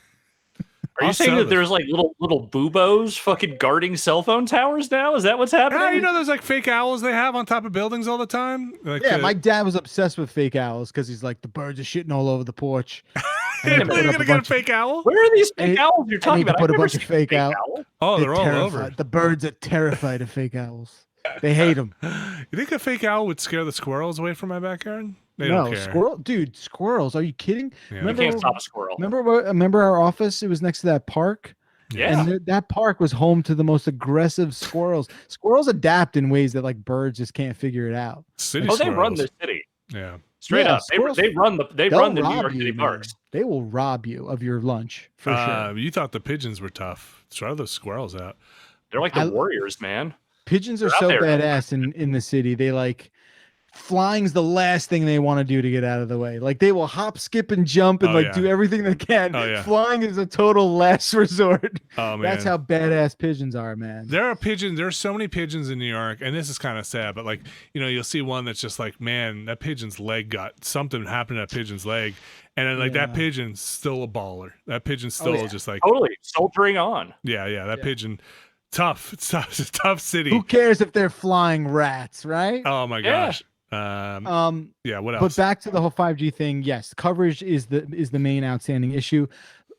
Are you saying that there's like little boobos fucking guarding cell phone towers now? Is that what's happening? Yeah, you know those like fake owls they have on top of buildings all the time? Like, yeah, my dad was obsessed with fake owls because he's like, the birds are shitting all over the porch. You're gonna get a fake owl? Where are these fake owls you're talking about? Put a bunch of fake owls. Oh, they're all over. The birds are terrified of fake owls. They hate them. You think a fake owl would scare the squirrels away from my backyard? They no, don't care. Squirrels. Are you kidding? Yeah. You can't stop a squirrel. Remember our office? It was next to that park. Yeah. And that park was home to the most aggressive squirrels. Squirrels adapt in ways that like birds just can't figure it out. They run the city. Yeah. Straight up. They run the New York City parks. They will rob you of your lunch for sure. You thought the pigeons were tough. Try those squirrels out. They're like the warriors, man. Pigeons are so badass in the city. They like flying's the last thing they want to do to get out of the way. Like they will hop, skip, and jump and do everything they can. Oh, yeah. Flying is a total last resort. Oh man, that's how badass pigeons are, man. There are pigeons. There are so many pigeons in New York, and this is kind of sad. But like you'll see one that's just like, man, that pigeon's leg got something happened to that pigeon's leg, and then like that pigeon's still a baller. That pigeon's still just like totally soldiering on. Yeah. That pigeon. Tough. It's a tough city. Who cares if they're flying rats, right? Oh my gosh. What else? But back to the whole 5G thing. Yes, coverage is the main outstanding issue.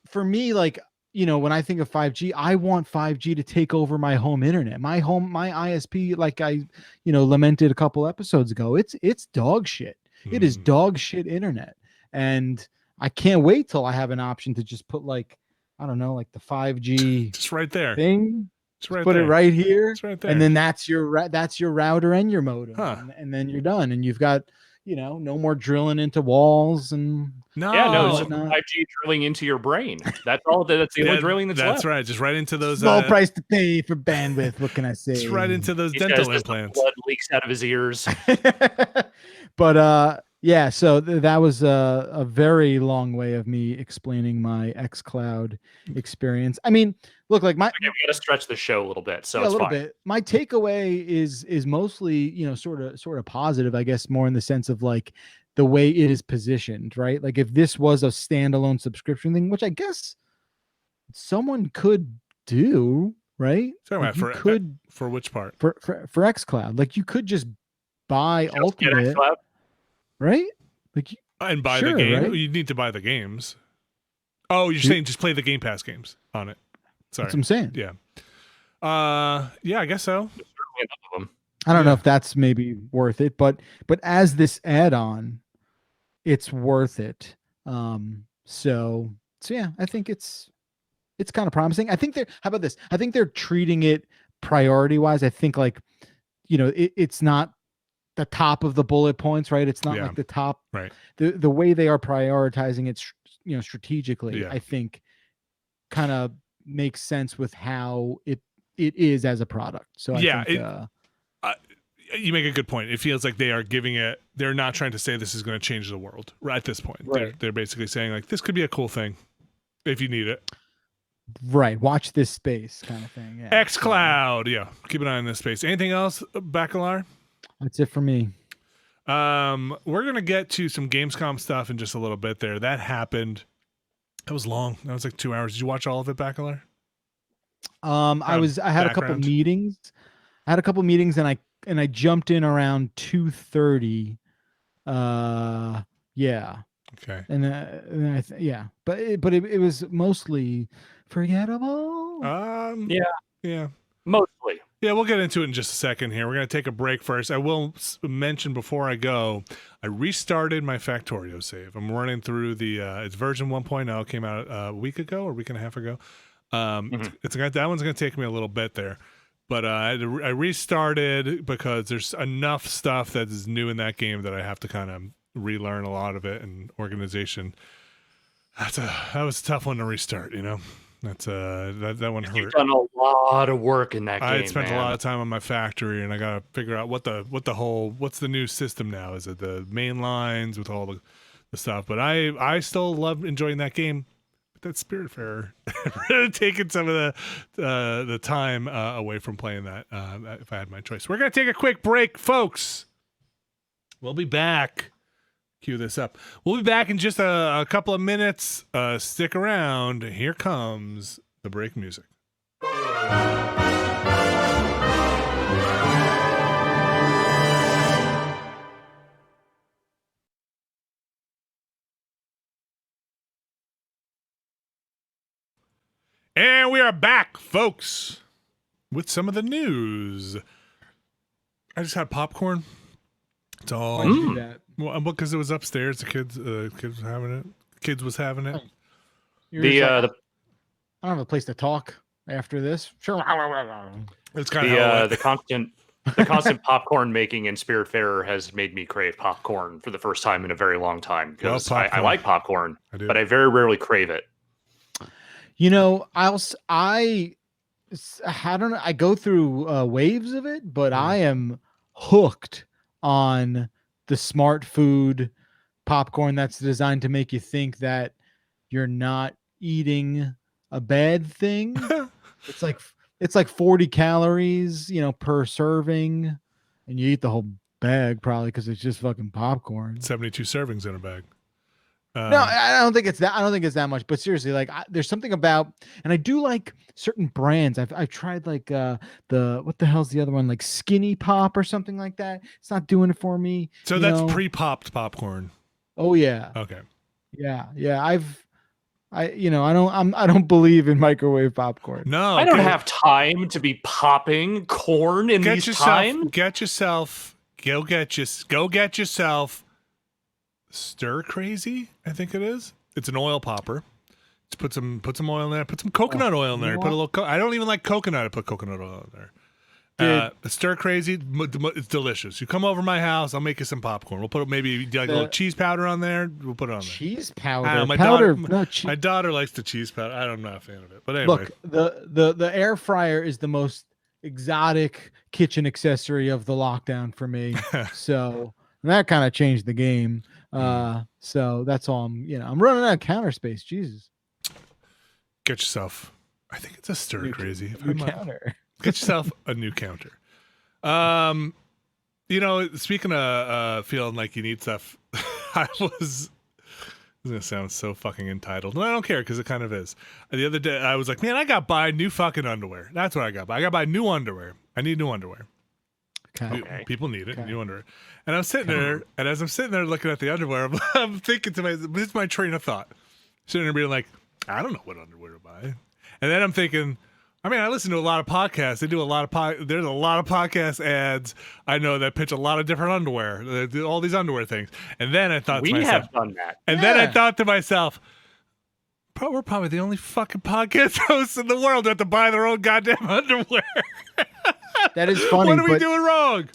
For me, like, when I think of 5G, I want 5G to take over my home internet. My ISP, like I, lamented a couple episodes ago. It's dog shit. It is dog shit internet. And I can't wait till I have an option to just put like, I don't know, like the 5G just right there thing. Put it right here, it's right there. and then that's your router and your modem, and then you're done, and you've got no more drilling into walls and it's just 5G drilling into your brain. That's all. That's the only drilling that's left. Right, just right into those. Small price to pay for bandwidth. What can I say? Just right into those dental implants. Blood leaks out of his ears. But yeah, so that was a very long way of me explaining my xCloud experience. I mean, look, like we got to stretch the show a little bit, so it's a little bit. My takeaway is mostly sort of positive, I guess, more in the sense of like the way it is positioned, right? Like if this was a standalone subscription thing, which I guess someone could do, right? Like for which part? For xCloud, like you could just buy Ultimate. Right? Like and buy the game. Right? You need to buy the games. Oh, you're saying just play the Game Pass games on it. Sorry. That's what I'm saying. Yeah. Yeah, I guess so. I don't know if that's maybe worth it, but as this add-on, it's worth it. So yeah, I think it's kind of promising. I think how about this? I think they're treating it priority-wise. I think like, it's not the top of the bullet points, right? It's not like the top, right? The way they are prioritizing it, strategically, I think kind of makes sense with how it is as a product. So I think, you make a good point. It feels like they are giving it. They're not trying to say this is going to change the world right at this point. Right. They're basically saying like this could be a cool thing if you need it. Right. Watch this space kind of thing. Yeah. xCloud. Yeah. Keep an eye on this space. Anything else, Bacalar? That's it for me. We're gonna get to some Gamescom stuff in just a little bit. That happened. That was long. That was like 2 hours. Did you watch all of it, Bacalar? I had a couple background? meetings. And I jumped in around 2:30. Yeah. Okay. Yeah, but it was mostly forgettable. Yeah. Mostly. Yeah, we'll get into it in just a second here. We're going to take a break first. I will mention before I go, I restarted my Factorio save. I'm running through the it's version 1.0, came out a week ago or a week and a half ago. That one's going to take me a little bit there. But I restarted because there's enough stuff that is new in that game that I have to kind of relearn a lot of it, and organization. That was a tough one to restart, you know. That's that one hurt. You've done a lot of work in that game. I spent a lot of time on my factory, and I gotta figure out what's the new system now. Is it the main lines with all the stuff? But I still love enjoying that game. But that Spiritfarer really taking some of the time away from playing that. If I had my choice, we're gonna take a quick break, folks. We'll be back. Cue this up. We'll be back in just a couple of minutes. Stick around. Here comes the break music. And we are back, folks, with some of the news. I just had popcorn. It's all. Why'd you do that? Well, because it was upstairs. The kids was having it. Kids was having it. The I don't have a place to talk after this. Sure. It's kind of the constant popcorn making in Spiritfarer has made me crave popcorn for the first time in a very long time, because I like popcorn, but I very rarely crave it. You know, I don't know. I go through waves of it, but I am hooked on the smart food popcorn that's designed to make you think that you're not eating a bad thing. It's like 40 calories, per serving, and you eat the whole bag probably because it's just fucking popcorn. 72 servings in a bag. No, I don't think it's that. I don't think it's that much. But seriously, there's something about, and I do like certain brands. I've tried what the hell's the other one, like Skinny Pop or something like that. It's not doing it for me. So that's pre-popped popcorn. Oh yeah. Okay. Yeah. I don't believe in microwave popcorn. No, I don't have time to be popping corn in these times. Go get yourself Stir Crazy, I think it is. It's an oil popper. Just put some oil in there. Put some coconut oil in there. Put a little. I don't even like coconut. I put coconut oil in there. Stir Crazy, it's delicious. You come over my house, I'll make you some popcorn. We'll put maybe a little cheese powder on there. We'll put it on there. Cheese powder. My daughter likes the cheese powder. I'm not a fan of it. But anyway, look, the air fryer is the most exotic kitchen accessory of the lockdown for me. So that kind of changed the game. So that's all I'm running out of counter space. Jesus. Get yourself, I think it's a Stir Crazy. Counter. Get yourself a new counter. Speaking of feeling like you need stuff, it's gonna sound so fucking entitled. And I don't care because it kind of is. The other day I was like, man, I got to buy new fucking underwear. That's what I got. I got to buy new underwear. I need new underwear. Okay. People need it. New underwear. And I'm sitting there, and as I'm sitting there looking at the underwear, I'm thinking to myself, this is my train of thought. Sitting there being like, I don't know what underwear to buy. And then I'm thinking, I listen to a lot of podcasts. They do a lot of there's a lot of podcast ads I know that pitch a lot of different underwear. They do all these underwear things. And then I thought to myself, we have done that. And then I thought to myself, we're probably the only fucking podcast hosts in the world that have to buy their own goddamn underwear. That is funny. What are we doing wrong?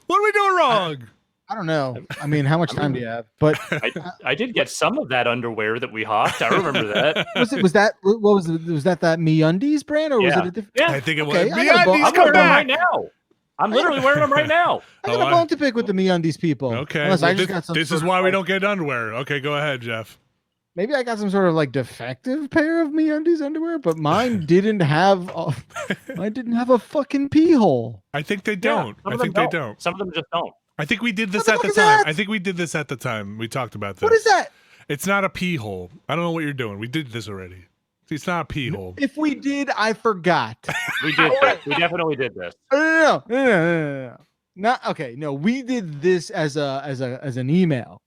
I don't know. How much time do you have? But I did get some of that underwear that we hawked. I remember that. Was that MeUndies brand, or was it a different? Yeah, I think it was. Okay, MeUndies, I'm wearing them right now. I'm literally wearing them right now. I got a bone to pick with the MeUndies people. Okay, this is why we don't get underwear. Okay, go ahead, Jeff. Maybe I got some sort of defective pair of MeUndies underwear, but mine didn't have a fucking pee hole. I think they don't. I think they don't. Some of them just don't. I think we did this at the time. We talked about this. What is that? It's not a pee hole. I don't know what you're doing. We did this already. It's not a pee hole. If we did, I forgot. We did this. We definitely did this. No. Not okay. No, we did this as an email.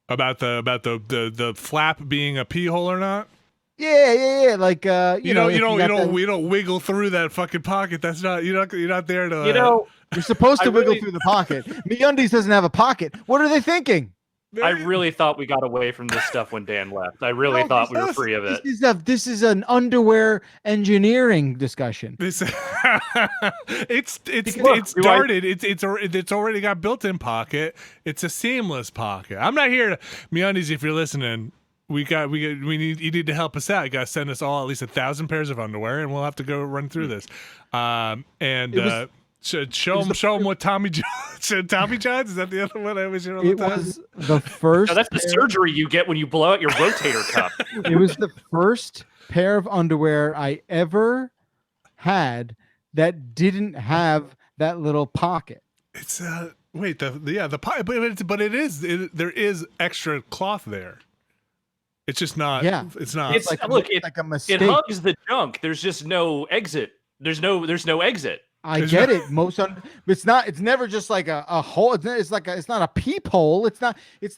About the flap being a pee hole or not? Yeah. Like you don't wiggle through that fucking pocket. That's not you're not there to. You're supposed to wiggle through the pocket. MeUndies doesn't have a pocket. What are they thinking? I really thought we got away from this stuff when Dan left. I really thought we were free of it. This is an underwear engineering discussion. It's started. It's already got built-in pocket. It's a seamless pocket. I'm not here to MeUndies. If you're listening, you need to help us out. You got to send us all at least 1,000 pairs of underwear, and we'll have to go run through this. Show them what Tommy John. Tommy John's, is that the other one I was hearing all the time? It was the first. No, that's the surgery you get when you blow out your rotator cuff. It was the first pair of underwear I ever had that didn't have that little pocket. It's the pocket, but there is extra cloth there. It's just not. Yeah, it's not. It's like a mistake. It hugs the junk. There's just no exit. There's no exit. I get it. It's not. It's never just like a hole. It's not a peephole. It's not. It's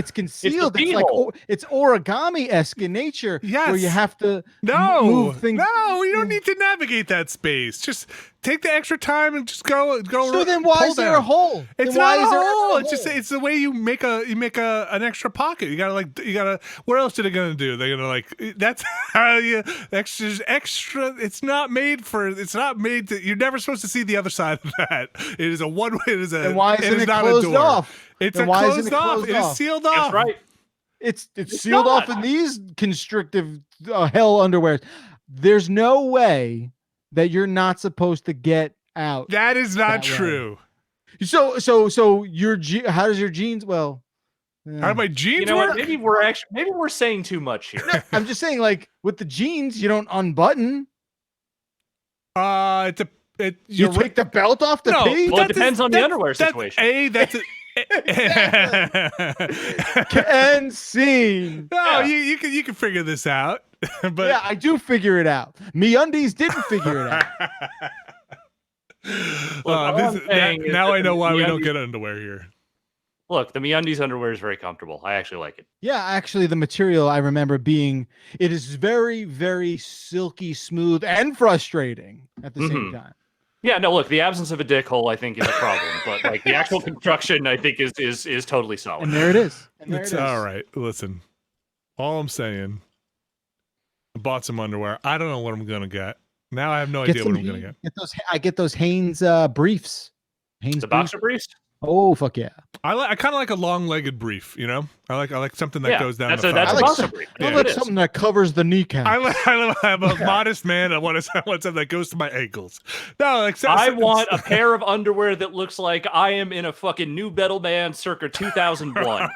concealed. It's like it's origami-esque in nature. Yes. Where you have to move things. No, you don't need to navigate that space. Just take the extra time and just go. So then why is there a hole? It's not a hole. It's the way you make an extra pocket. You gotta. What else are they gonna do? They're gonna that's how you extra. It's not made to. You're never supposed to see the other side of that. It is a one way. It is a. And why isn't it not closed a door. off? It's a closed off. It is sealed off. That's right. It's sealed off in these constrictive hell underwears. There's no way that you're not supposed to get out. That is not true. So how does your jeans? Well, how do my jeans work? What? Maybe we're saying too much here. No, I'm just saying, like with the jeans, you don't unbutton. You take the belt off the pee? Well, it depends on the underwear situation. That's and scene. No, you can figure this out. But yeah, I do figure it out. MeUndies didn't figure it out. Now I know why we don't get underwear here. Look, the MeUndies underwear is very comfortable. I actually like it. Yeah, actually, the material I remember it is very, very silky smooth and frustrating at the same time. Yeah, no, look, the absence of a dick hole, I think, is a problem, but like the actual construction, I think, is totally solid. And there it is. All right. Listen, all I'm saying, I bought some underwear. I don't know what I'm gonna get. Now I have no idea what I'm gonna get. I get those Hanes briefs. The boxer briefs. Oh fuck yeah! I kind of like a long-legged brief. I like something that goes down. That's a boxer brief. I like something that covers the kneecap. I'm a modest man. I want something that goes to my ankles. No, I want a pair of underwear that looks like I am in a fucking New Metal Band circa 2001.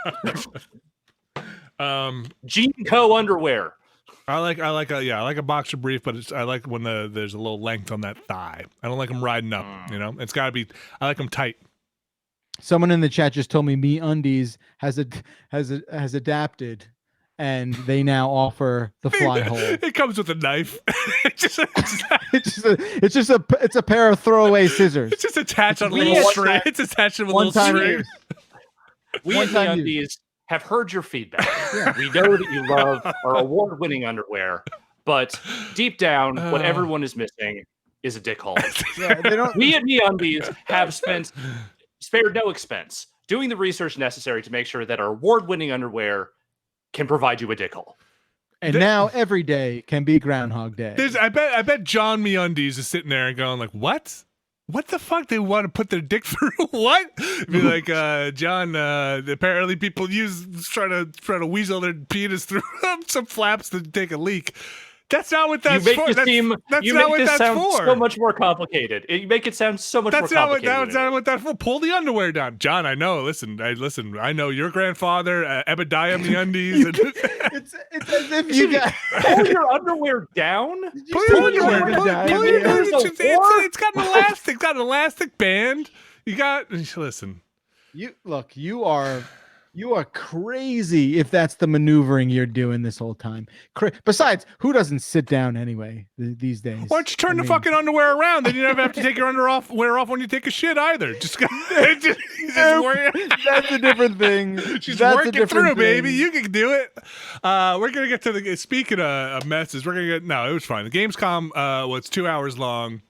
Jean Co underwear. I like a boxer brief, but I like when there's a little length on that thigh. I don't like them riding up. It's got to be. I like them tight. Someone in the chat just told me MeUndies has adapted, and they now offer the fly hole. It comes with a knife. It's a pair of throwaway scissors. It's just attached on a little string. It's attached with a little string. We at MeUndies have heard your feedback. Yeah. We know that you love our award-winning underwear, but deep down, what everyone is missing is a dick hole. Yeah, we at MeUndies have spared no expense doing the research necessary to make sure that our award-winning underwear can provide you a dick hole. And now every day can be Groundhog Day. I bet John MeUndies is sitting there and going like, what? What the fuck? They want to put their dick through what? Be like, John. Apparently, people try to weasel their penis through some flaps to take a leak. That's not what that's for. You make this sound so much more complicated. You make it sound so much more complicated. That's not what that's for. Pull the underwear down, John. I know. Listen. I know your grandfather, Ebediah MeUndies. It's as if you got pull your underwear down. Pull your underwear down. It's got an elastic. It's got an elastic band. You got. Listen. You are You are crazy if that's the maneuvering you're doing this whole time. Besides, who doesn't sit down anyway these days? Why don't you turn the fucking underwear around? Then you never have to take your underwear off when you take a shit either. Just worry. That's a different thing. She's That's working through, baby. You can do it. We're gonna get to the. Speaking of messes, we're gonna get. No, it was fine. The Gamescom was 2 hours long.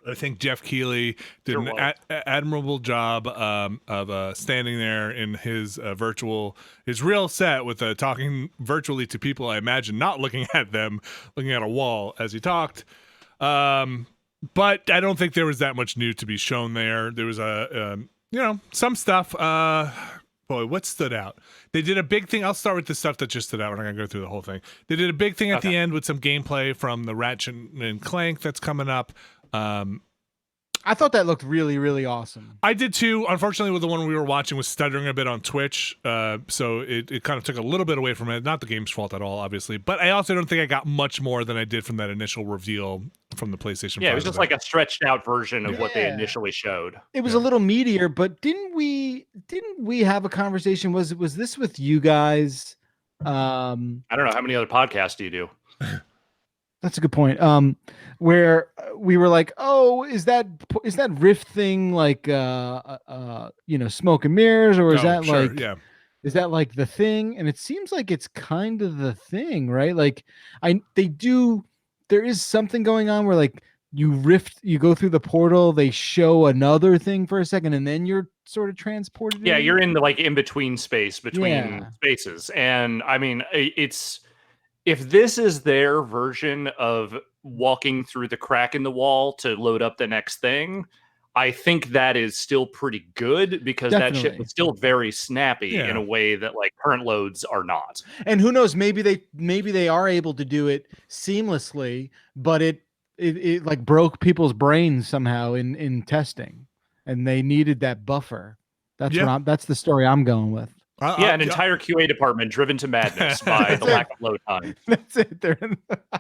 I think Jeff Keighley did an admirable job of standing there in his real set with talking virtually to people. I imagine not looking at them, looking at a wall as he talked. But I don't think there was that much new to be shown there. There was some stuff. Boy, what stood out? They did a big thing. I'll start with the stuff that just stood out. We're not going to go through the whole thing. They did a big thing at the end with some gameplay from the Ratchet and Clank that's coming up. I thought that looked really, really awesome. I did too. Unfortunately, with the one we were watching was stuttering a bit on Twitch, so it kind of took a little bit away from it. Not the game's fault at all, obviously, but I also don't think I got much more than I did from that initial reveal from the PlayStation 5. Yeah, it was just like a stretched out version of what they initially showed. It was a little meatier, but didn't we have a conversation? Was this with you guys? I don't know. How many other podcasts do you do? That's a good point. Where we were like, "Oh, is that Rift thing like smoke and mirrors, or is is that like the thing?" And it seems like it's kind of the thing, right? Like there is something going on where like you go through the portal, they show another thing for a second, and then you're sort of transported. Yeah, you're in the like in between space between spaces, and I mean it's. If this is their version of walking through the crack in the wall to load up the next thing, I think that is still pretty good because that shit is still very snappy in a way that like current loads are not. And who knows, maybe they are able to do it seamlessly, but it like broke people's brains somehow in testing, and they needed that buffer. That's the story I'm going with. An entire QA department driven to madness by the lack of load time. That's it.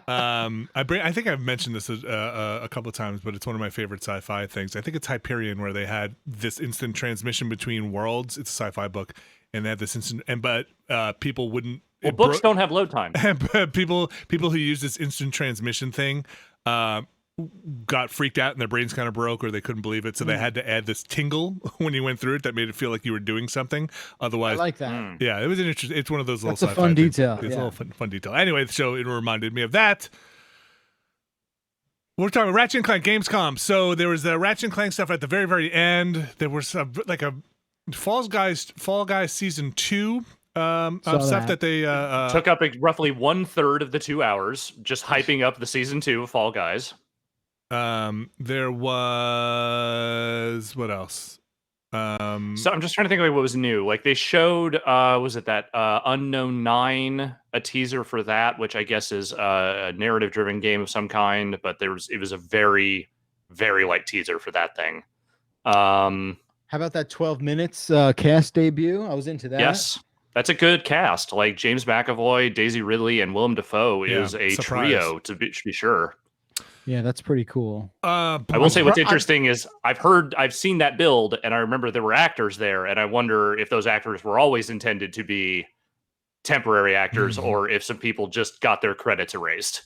I think I've mentioned this a couple of times, but it's one of my favorite sci-fi things. I think it's Hyperion, where they had this instant transmission between worlds. It's a sci-fi book, and they had this instant. But people wouldn't. Well, books don't have load time. people who use this instant transmission thing got freaked out and their brains kind of broke, or they couldn't believe it, so they had to add this tingle when you went through it that made it feel like you were doing something. Otherwise, I like that. Yeah, it was an interesting. It's one of those little. That's a fun detail. It's a little fun detail. Anyway, the show, it reminded me of that. We're talking Ratchet and Clank Gamescom. So there was the Ratchet and Clank stuff at the very, very end. There was like a Fall Guys season 2. Stuff that they took up roughly 1/3 of the 2 hours, just hyping up the season 2 of Fall Guys. There was what else? So I'm just trying to think of what was new. Like they showed, was it that Unknown 9, a teaser for that, which I guess is a narrative-driven game of some kind, but it was a very, very light teaser for that thing. How about that 12 minutes cast debut? I was into that. Yes. That's a good cast. Like James McAvoy, Daisy Ridley, and Willem Dafoe is a trio to be sure. Yeah, that's pretty cool. I will say what's interesting is I've seen that build, and I remember there were actors there, and I wonder if those actors were always intended to be temporary actors, or if some people just got their credits erased.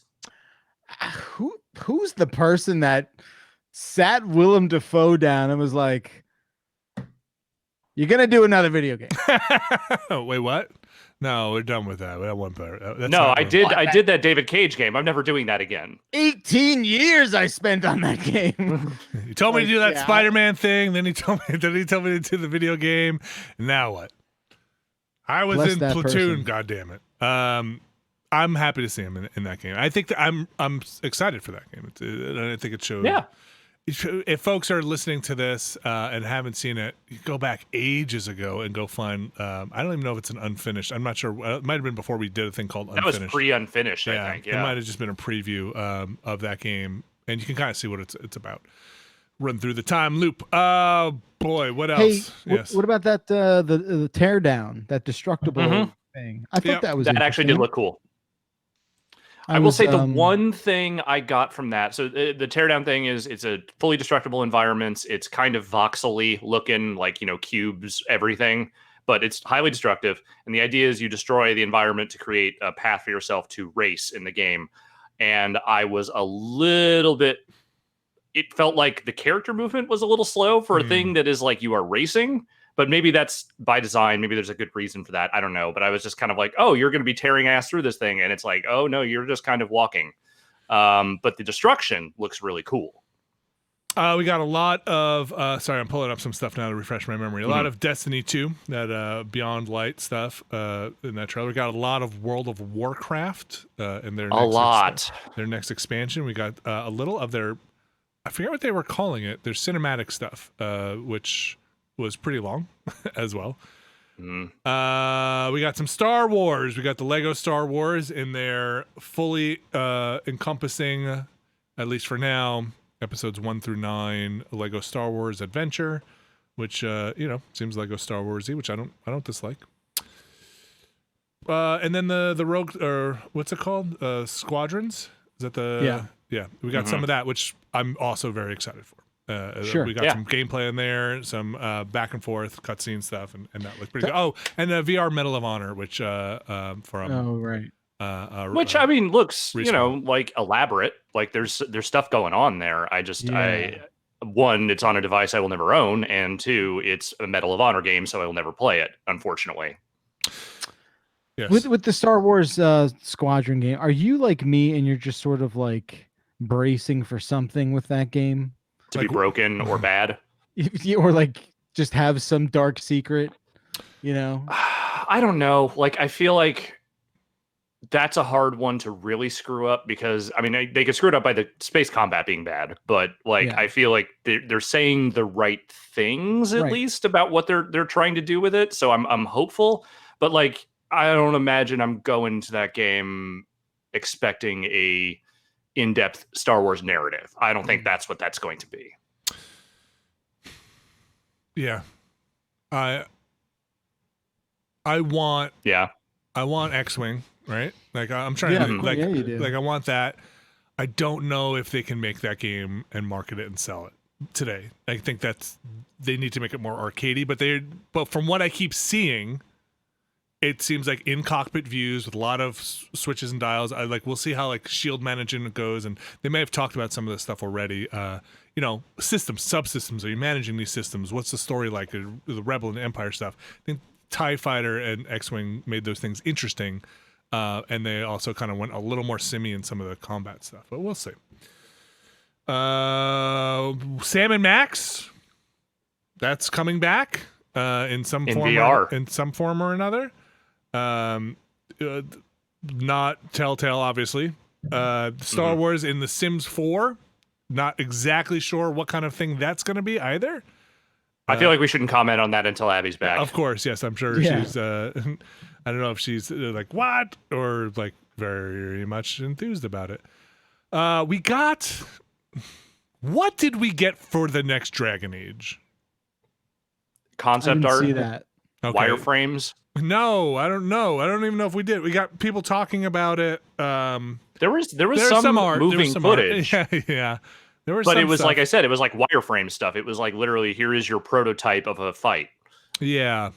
Who's the person that sat Willem Dafoe down and was like, "You're gonna do another video game"? Wait, what? No, we're done with that. That one part. I did that David Cage game. I'm never doing that again. 18 years I spent on that game. You told me to do that Spider-Man thing. Then he told me to do the video game. Now what? I was in Platoon. God damn it. I'm happy to see him in that game. I think that I'm excited for that game. I think it showed. Yeah. If folks are listening to this and haven't seen it, you go back ages ago and go find. I don't even know if it's an unfinished. I'm not sure. It might have been before we did a thing called Unfinished. That was pre-unfinished, I think. Yeah, it might have just been a preview of that game, and you can kind of see what it's about. Run through the time loop. Oh boy, what else? Hey, what about that the teardown, that destructible thing? I thought that was that actually did look cool. I will say the one thing I got from that, so the teardown thing is it's a fully destructible environment. It's kind of voxely looking, like, cubes, everything. but it's highly destructive. And the idea is you destroy the environment to create a path for yourself to race in the game. And I was a little bit, it felt like the character movement was a little slow for a thing that is like you are racing, but maybe that's by design. Maybe there's a good reason for that. I don't know. But I was just kind of like, oh, you're going to be tearing ass through this thing. And it's like, oh, no, you're just kind of walking. But the destruction looks really cool. We got a lot of, sorry, I'm pulling up some stuff now to refresh my memory. A lot of Destiny 2, that Beyond Light stuff in that trailer. We got a lot of World of Warcraft in their their next expansion. We got a little of their, I forget what they were calling it, their cinematic stuff, which was pretty long as well. We got some Star Wars. We got the Lego Star Wars in their fully encompassing, at least for now, episodes 1 through 9, Lego Star Wars Adventure, which seems Lego Star Wars-y, which I don't dislike. And then the Rogue, or what's it called? Squadrons? Is that the yeah? We got some of that, which I'm also very excited for. Sure. We got some gameplay in there, some back and forth cutscene stuff, and that looks pretty good. Oh, and VR Medal of Honor, which which I mean looks Respawn. like elaborate. Like there's stuff going on there. One, it's on a device I will never own, and two, it's a Medal of Honor game, so I will never play it, unfortunately. Yes. With the Star Wars Squadron game, are you like me and you're just sort of like bracing for something with that game? To be broken or bad? Or like just have some dark secret, I don't know. Like, I feel like that's a hard one to really screw up because, I mean, they could screw it up by the space combat being bad, but I feel like they're saying the right things at least about what they're trying to do with it. So I'm hopeful, but like, I don't imagine I'm going to that game expecting a in-depth Star Wars narrative. I don't think that's what that's going to be. Yeah. I want X-Wing, right? Like I'm trying to you do. like I want that. I don't know if they can make that game and market it and sell it today. I think they need to make it more arcadey, but from what I keep seeing, it seems like in cockpit views with a lot of switches and dials. We'll see how like shield management goes, and they may have talked about some of this stuff already. Systems, subsystems. Are you managing these systems? What's the story like? The Rebel and the Empire stuff. I think TIE Fighter and X-Wing made those things interesting, and they also kind of went a little more simmy in some of the combat stuff. But we'll see. Sam and Max, that's coming back in some form VR. In some form or another. Not Telltale, obviously. Star Wars in The Sims 4. Not exactly sure what kind of thing that's going to be either. I feel like we shouldn't comment on that until Abby's back. Of course, yes. I'm sure she's. I don't know if she's like what or like very much enthused about it. We got. What did we get for the next Dragon Age? Concept art. See that? Okay. Wireframes. No, I don't know. I don't even know if we did. We got people talking about it. There was some art. moving footage. Yeah. There was, but it was stuff. like I said, it was like wireframe stuff. It was like literally, here is your prototype of a fight. Yeah.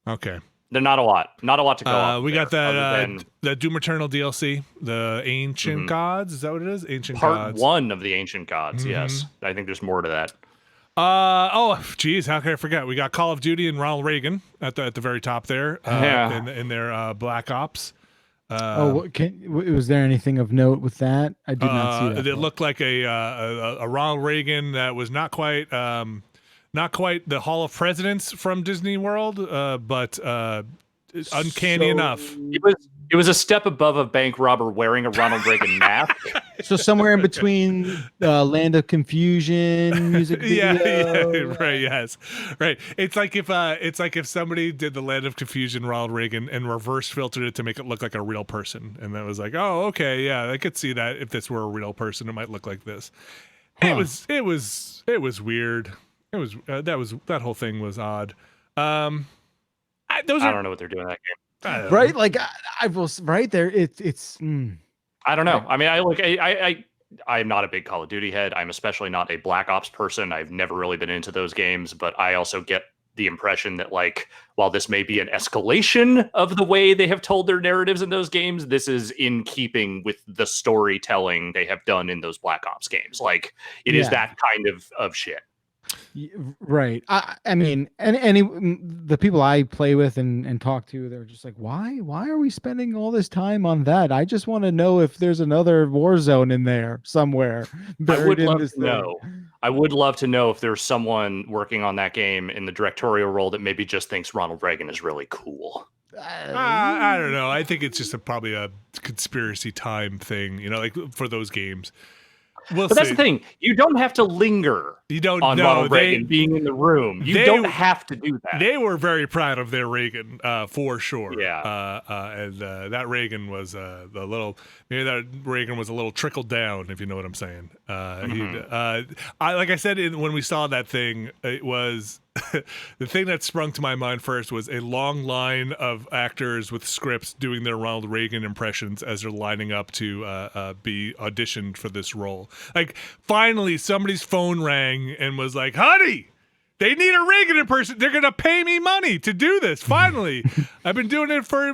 Okay. They're not a lot to go off. We got that Doom Eternal DLC, the Ancient Gods. Is that what it is? Ancient Part Gods. 1 of the Ancient Gods. Yes, I think there's more to that. Geez, how can I forget? We got Call of Duty and Ronald Reagan at the very top there. In their Black Ops. Was there anything of note with that? I did not see that. It looked like a Ronald Reagan that was not quite the Hall of Presidents from Disney World, but uncanny enough. It was a step above a bank robber wearing a Ronald Reagan mask. So somewhere in between Land of Confusion music video. Right, yes, right. It's like if somebody did the Land of Confusion Ronald Reagan and reverse filtered it to make it look like a real person, and that was like, oh, okay, yeah, I could see that if this were a real person, it might look like this. Huh. It was weird. It was that whole thing was odd. I don't know what they're doing in that game. Right, like I was right there. It's. I don't know. I mean, I am not a big Call of Duty head. I'm especially not a Black Ops person. I've never really been into those games, but I also get the impression that, like, while this may be an escalation of the way they have told their narratives in those games, this is in keeping with the storytelling they have done in those Black Ops games. Like, it is that kind of shit. Right. I mean, the people I play with and talk to, they're just like, why are we spending all this time on that? I just want to know if there's another war zone in there somewhere. I would love to know. I would love to know if there's someone working on that game in the directorial role that maybe just thinks Ronald Reagan is really cool. I don't know. I think it's just probably a conspiracy time thing, like for those games. But that's the thing. You don't have to linger on Ronald Reagan being in the room. You don't have to do that. They were very proud of their Reagan, for sure. Yeah. And that Reagan was maybe that Reagan was a little trickled down, if you know what I'm saying. Like I said, when we saw that thing, it was the thing that sprung to my mind first was a long line of actors with scripts doing their Ronald Reagan impressions as they're lining up to be auditioned for this role. Like, finally, somebody's phone rang and was like, honey, they need a Reagan impression. They're going to pay me money to do this. Finally. I've been doing it for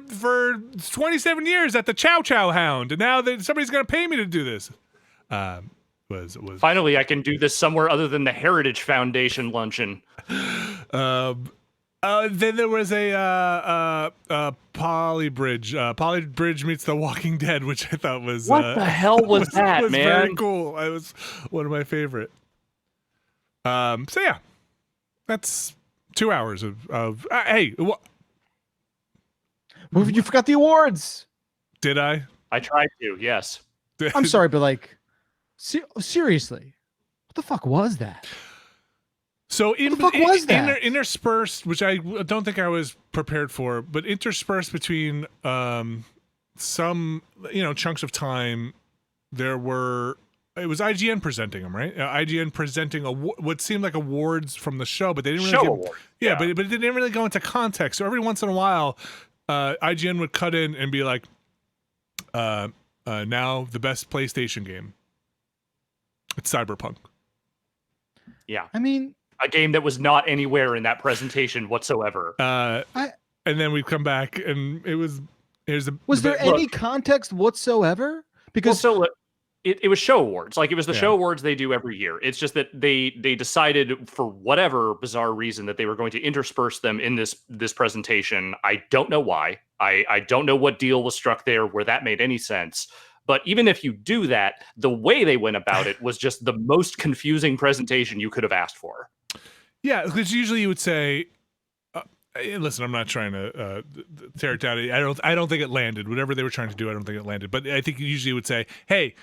27 years at the Chow Chow Hound, and now somebody's going to pay me to do this. Was Finally, I can do this somewhere other than the Heritage Foundation luncheon. Then there was a Poly Bridge. Poly Bridge meets The Walking Dead, which I thought was what the hell was that, was man? Very cool. It was one of my favorite. So yeah, that's 2 hours of hey. You forgot the awards. Did I? I tried to. Yes. I'm sorry, but like. Seriously, what the fuck was that? So what the fuck was that? Interspersed, which I don't think I was prepared for, but interspersed between some chunks of time, it was IGN presenting them, right? IGN presenting what seemed like awards from the show, but they didn't really awards. Yeah, but it didn't really go into context. So every once in a while, IGN would cut in and be like, now the best PlayStation game. It's Cyberpunk. Yeah. I mean, a game that was not anywhere in that presentation whatsoever. And then we come back and was there any context whatsoever? Because it was show awards. Like, it was the show awards they do every year. It's just that they decided for whatever bizarre reason that they were going to intersperse them in this presentation. I don't know why. I don't know what deal was struck there where that made any sense. But even if you do that, the way they went about it was just the most confusing presentation you could have asked for. Yeah, because usually you would say, listen, I'm not trying to tear it down. I don't think it landed. Whatever they were trying to do, I don't think it landed. But I think you usually would say, hey,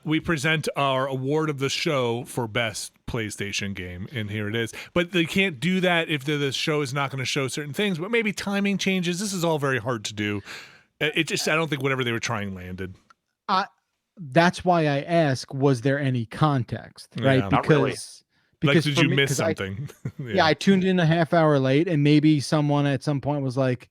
we present our award of the show for best PlayStation game, and here it is. But they can't do that if the show is not going to show certain things. But maybe timing changes. This is all very hard to do. I don't think whatever they were trying landed. That's why I ask, was there any context, right? Yeah, because did you miss something? Yeah, I tuned in a half hour late, and maybe someone at some point was like,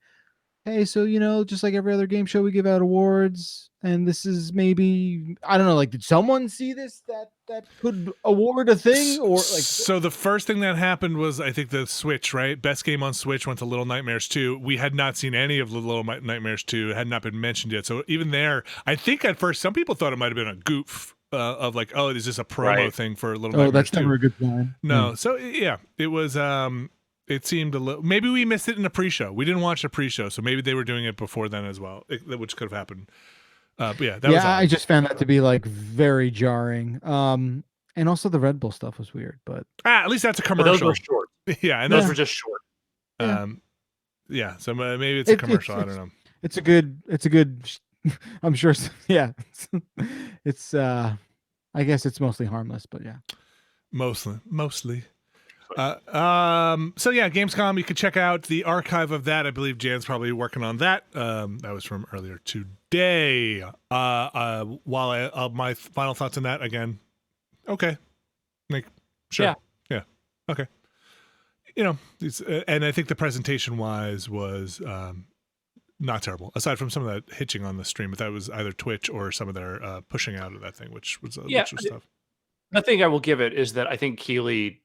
hey, so just like every other game show, we give out awards, and this is maybe, I don't know, like, did someone see this that could award a thing? Or like, so the first thing that happened was, I think, the Switch, right? Best game on Switch went to Little Nightmares 2. We had not seen any of the Little Nightmares 2. It had not been mentioned yet. So even there, I think at first some people thought it might have been a goof of like, oh, is this a promo thing for Little Nightmares 2? That's never a good sign. No. So yeah, it was it seemed a little, maybe we missed it in the pre-show. We didn't watch the pre-show, so maybe they were doing it before then as well, which could have happened. But yeah, that was odd. I just found that to be like very jarring. And also the Red Bull stuff was weird, but at least that's a commercial. But those were short. Yeah, and those were just short. Yeah, so maybe it's a commercial. I don't know. It's a good. I'm sure. Yeah, it's. I guess it's mostly harmless, but yeah. Mostly. So yeah, Gamescom. You can check out the archive of that. I believe Jan's probably working on that. That was from earlier today. While my final thoughts on that again. Okay, like sure, yeah. Okay. And I think the presentation wise was not terrible. Aside from some of that hitching on the stream, but that was either Twitch or some of their pushing out of that thing, which was tough. The thing I will give it is that I think Keeley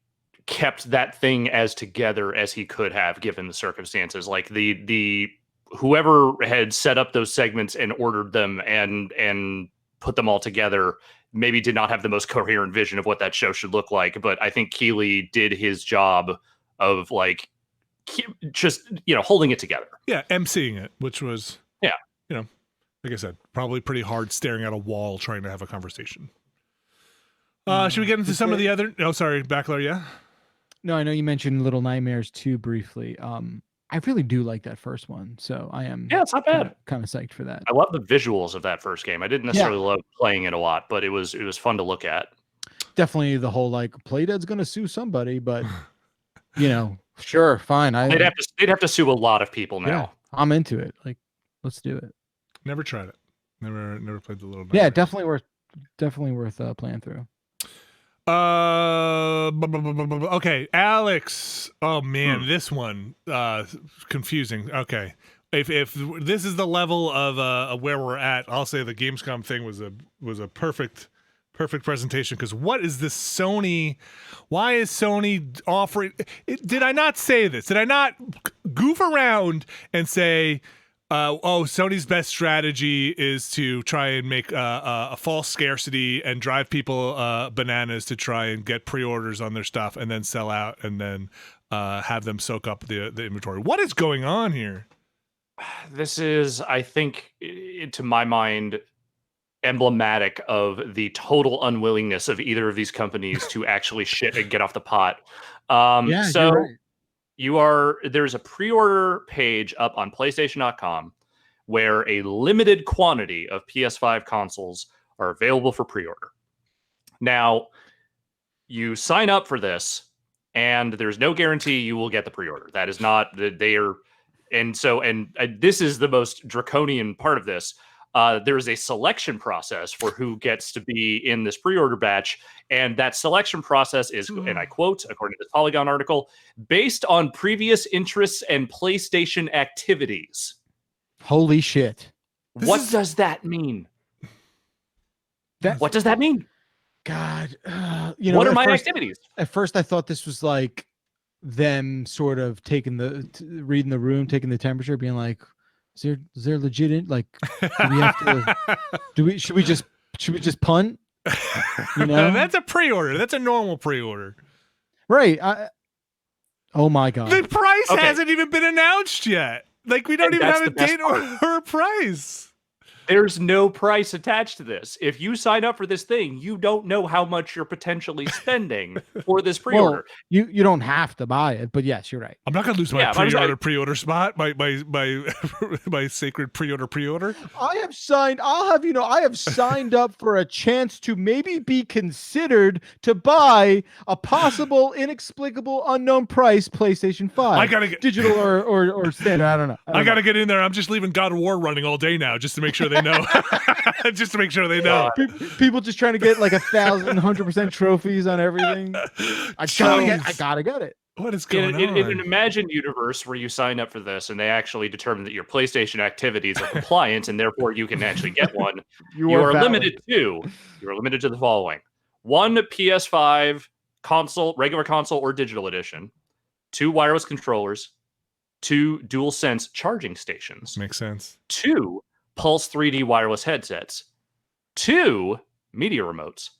kept that thing as together as he could have given the circumstances. Like the whoever had set up those segments and ordered them and put them all together maybe did not have the most coherent vision of what that show should look like. But I think Keeley did his job of like just, holding it together. Yeah, emceeing it, which was, yeah, like I said, probably pretty hard staring at a wall trying to have a conversation. Should we get into some of the other? Oh, sorry, Backler, yeah? No, I know you mentioned Little Nightmares 2 briefly. I really do like that first one, so I am. Yeah, it's not bad. Kind of psyched for that. I love the visuals of that first game. I didn't necessarily love playing it a lot, but it was fun to look at. Definitely the whole like Playdead's gonna sue somebody, but sure, fine. They'd have to sue a lot of people now. Yeah, I'm into it. Like, let's do it. Never tried it. Never played the Little Nightmares. Yeah, definitely worth playing through. Okay, Alex. Oh man, this one confusing. Okay, if this is the level of where we're at, I'll say the Gamescom thing was a perfect presentation. Because what is this Sony? Why is Sony offering? Did I not say this? Did I not goof around and say? Sony's best strategy is to try and make a false scarcity and drive people bananas to try and get pre-orders on their stuff and then sell out and then have them soak up the inventory. What is going on here? This is, I think, to my mind, emblematic of the total unwillingness of either of these companies to actually shit and get off the pot. So. Right. There's a pre-order page up on PlayStation.com where a limited quantity of PS5 consoles are available for pre-order. Now, you sign up for this, and there's no guarantee you will get the pre-order. That is not this is the most draconian part of this. There is a selection process for who gets to be in this pre-order batch. And that selection process is, and I quote, according to this Polygon article, based on previous interests and PlayStation activities. Holy shit. What does that mean? What does that mean? God. What are my activities? At first, I thought this was like them sort of reading the room, taking the temperature, being like, is there legit like should we just punt? That's a pre-order. That's a normal pre-order. Right. Oh my god. The price hasn't even been announced yet. Like we don't even have a date or a price. There's no price attached to this. If you sign up for this thing, you don't know how much you're potentially spending for this pre-order. Well, you don't have to buy it, but yes, you're right. I'm not gonna lose my pre-order spot, my sacred pre-order. I have signed up for a chance to maybe be considered to buy a possible inexplicable unknown price PlayStation 5. I gotta get digital or standard. I don't know. I gotta get in there. I'm just leaving God of War running all day now just to make sure they know. Just to make sure they know. People just trying to get like 100% trophies on everything. I gotta get it. What is going on? In an imagined universe where you sign up for this and they actually determine that your PlayStation activities are compliant and therefore you can actually get one, you are limited to the following: 1 PS5 console, regular console or digital edition, 2 wireless controllers, 2 DualSense charging stations. Makes sense. 2 Pulse 3D wireless headsets, 2 media remotes,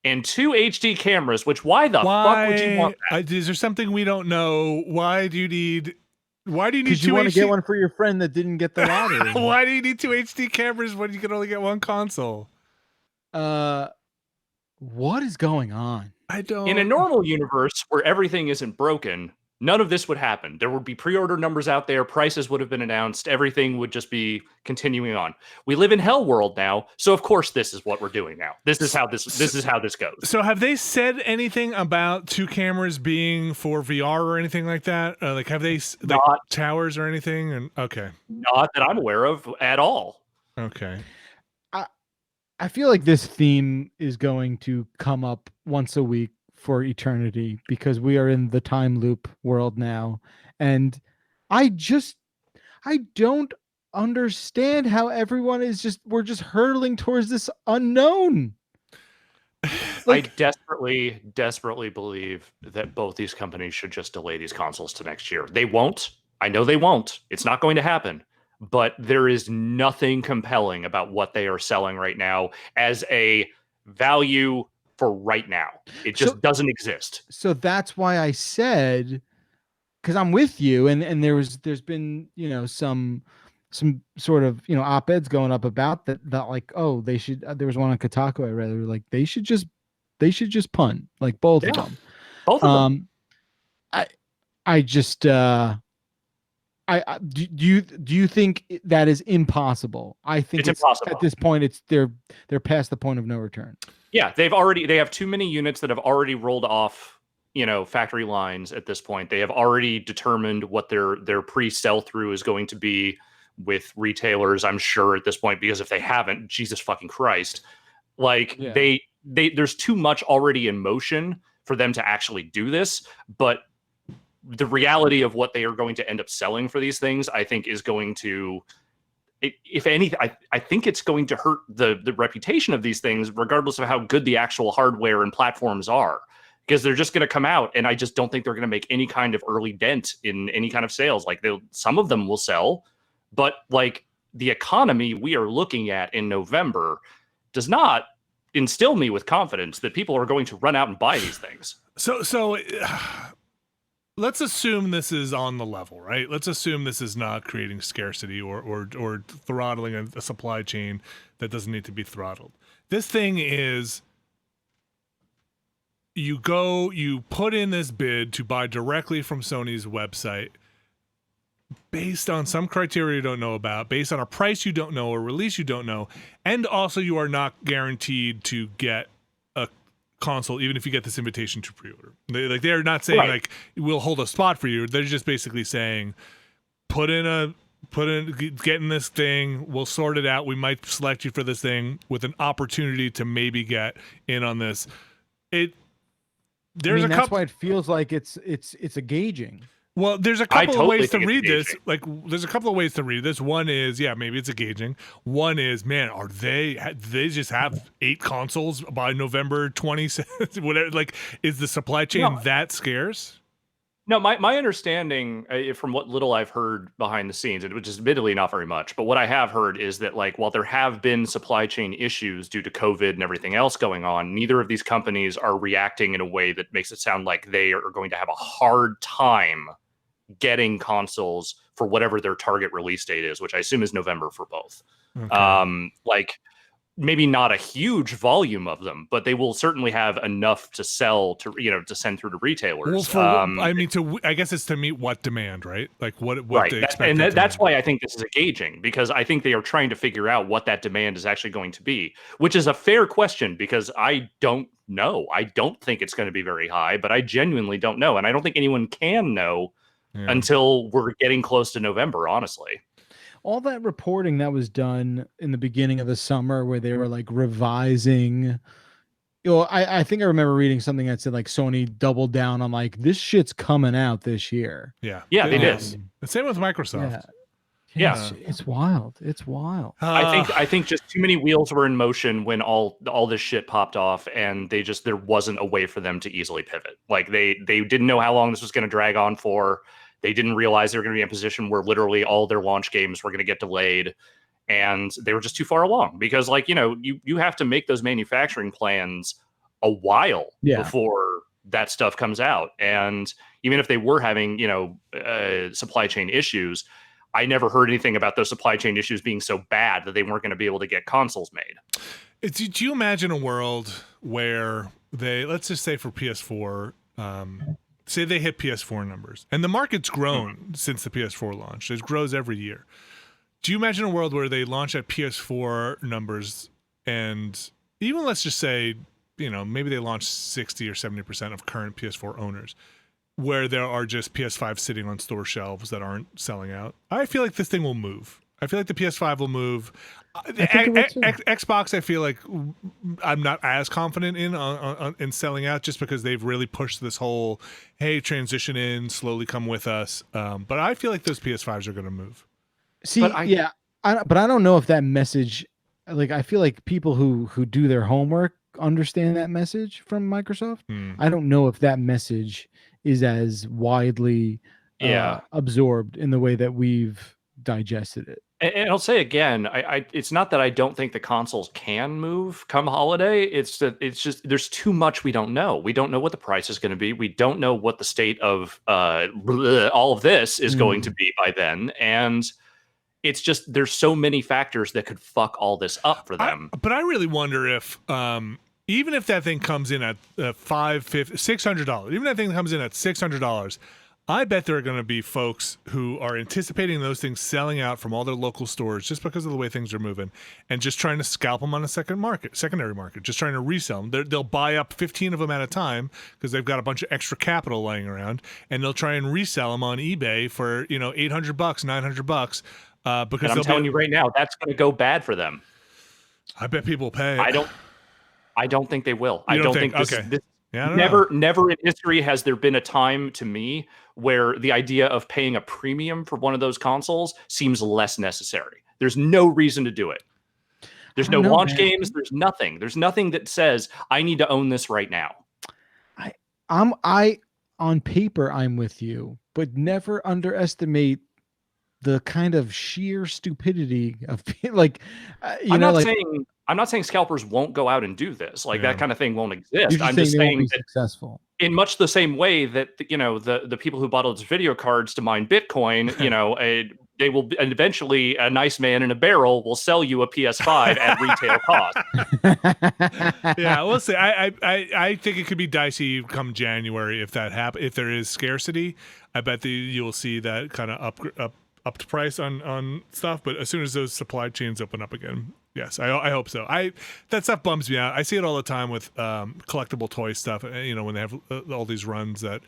and 2 HD cameras. Why the fuck would you want that? Is there something we don't know? Why do you need? Because you want to get one for your friend that didn't get the lottery. Why do you need 2 HD cameras when you can only get 1 console? What is going on? I don't. In a normal universe where everything isn't broken, none of this would happen. There would be pre-order numbers out there. Prices would have been announced. Everything would just be continuing on. We live in hell world now, so of course this is what we're doing now. This is how this goes. So have they said anything about 2 cameras being for VR or anything like that? Like have they towers or anything? And okay, not that I'm aware of at all. Okay. I feel like this theme is going to come up once a week for eternity because we are in the time loop world now, and I don't understand how everyone is we're just hurtling towards this unknown. I desperately believe that both these companies should just delay these consoles to next year. They won't. I know they won't. It's not going to happen. But there is nothing compelling about what they are selling right now as a value for right now. It just doesn't exist. So that's why I said, because I'm with you, and there's been, you know, some sort of, you know, op-eds going up about that like, oh, they should, there was one on Kotaku I read, like they should just punt, like both of them. Both of them. I just do you think that is impossible? I think it's impossible. At this point, they're past the point of no return. Yeah, they have too many units that have already rolled off, you know, factory lines at this point. They have already determined what their pre-sell through is going to be with retailers, I'm sure, at this point, because if they haven't, Jesus fucking Christ, like there's too much already in motion for them to actually do this. But the reality of what they are going to end up selling for these things, I think, is going to, if anything, I think it's going to hurt the reputation of these things, regardless of how good the actual hardware and platforms are, because they're just going to come out, and I just don't think they're going to make any kind of early dent in any kind of sales. Like, some of them will sell, but like the economy we are looking at in November does not instill me with confidence that people are going to run out and buy these things. So let's assume this is on the level, right? Let's assume this is not creating scarcity or throttling a supply chain that doesn't need to be throttled. This thing is, you put in this bid to buy directly from Sony's website based on some criteria you don't know about, based on a price you don't know, or release you don't know, and also you are not guaranteed to get a console even if you get this invitation to pre-order. They're not saying like we'll hold a spot for you. They're just basically saying get in this thing, we'll sort it out, we might select you for this thing with an opportunity to maybe get in on this. That's why it feels like it's a gauging. Well, there's a couple of ways to read this. Like, there's a couple of ways to read this. One is, maybe it's engaging. One is, man, they just have 8 consoles by November 20th? Whatever. Like, is the supply chain that scarce? No, my understanding, from what little I've heard behind the scenes, which is admittedly not very much, but what I have heard is that, like, while there have been supply chain issues due to COVID and everything else going on, neither of these companies are reacting in a way that makes it sound like they are going to have a hard time getting consoles for whatever their target release date is, which I assume is November for both. Okay. Like, maybe not a huge volume of them, but they will certainly have enough to sell to send through to retailers. Well, I guess it's to meet what demand, right? Like what they expect. And that's why I think this is engaging, because I think they are trying to figure out what that demand is actually going to be, which is a fair question, because I don't know. I don't think it's going to be very high, but I genuinely don't know. And I don't think anyone can know until we're getting close to November, honestly. All that reporting that was done in the beginning of the summer where they were like revising, I think I remember reading something that said like Sony doubled down on like, this shit's coming out this year. Yeah, they did. The same with Microsoft. Yeah. It's wild. I think just too many wheels were in motion when all this shit popped off, and there wasn't a way for them to easily pivot. Like they didn't know how long this was going to drag on for. They didn't realize they were going to be in a position where literally all their launch games were going to get delayed, and they were just too far along, because you have to make those manufacturing plans a while before that stuff comes out. And even if they were having, supply chain issues, I never heard anything about those supply chain issues being so bad that they weren't going to be able to get consoles made. Do you imagine a world where let's just say for PS4, say they hit PS4 numbers, and the market's grown since the PS4 launch. It grows every year. Do you imagine a world where they launch at PS4 numbers, and even let's just say, maybe they launch 60 or 70% of current PS4 owners, where there are just PS5 sitting on store shelves that aren't selling out? I feel like this thing will move. I feel like the PS5 will move. Xbox, I feel like I'm not as confident in selling out, just because they've really pushed this whole, hey, transition in, slowly come with us. But I feel like those PS5s are going to move. See, but I don't know if that message, like, I feel like people who do their homework understand that message from Microsoft. I don't know if that message is as widely absorbed in the way that we've digested it. And I'll say again, it's not that I don't think the consoles can move come holiday. It's just there's too much we don't know. We don't know what the price is going to be. We don't know what the state of all of this is going to be by then. And it's just there's so many factors that could fuck all this up for them. But I really wonder if even if that thing comes in at $600, even if that thing comes in at $600, I bet there are going to be folks who are anticipating those things selling out from all their local stores just because of the way things are moving, and just trying to scalp them on a secondary market, just trying to resell them. They'll buy up 15 of them at a time because they've got a bunch of extra capital laying around, and they'll try and resell them on eBay for $800, $900. Because and I'm telling you right now, that's going to go bad for them. I bet people pay. I don't think they will. You I don't think this. Okay. Yeah, Never in history has there been a time to me where the idea of paying a premium for one of those consoles seems less necessary. There's no reason to do it. There's no launch games. There's nothing. There's nothing that says I need to own this right now. I on paper I'm with you, but never underestimate the kind of sheer stupidity of like I'm not saying scalpers won't go out and do this. Like that kind of thing won't exist. I'm just saying that successful. In much the same way that the people who bought those video cards to mine Bitcoin, they will eventually a nice man in a barrel will sell you a PS5 at retail cost. Yeah, we'll see. I think it could be dicey come January if that happens. If there is scarcity, I bet you will see that kind of up to price on stuff. But as soon as those supply chains open up again. Yes, I hope so. That stuff bums me out. I see it all the time with collectible toy stuff. When they have all these runs that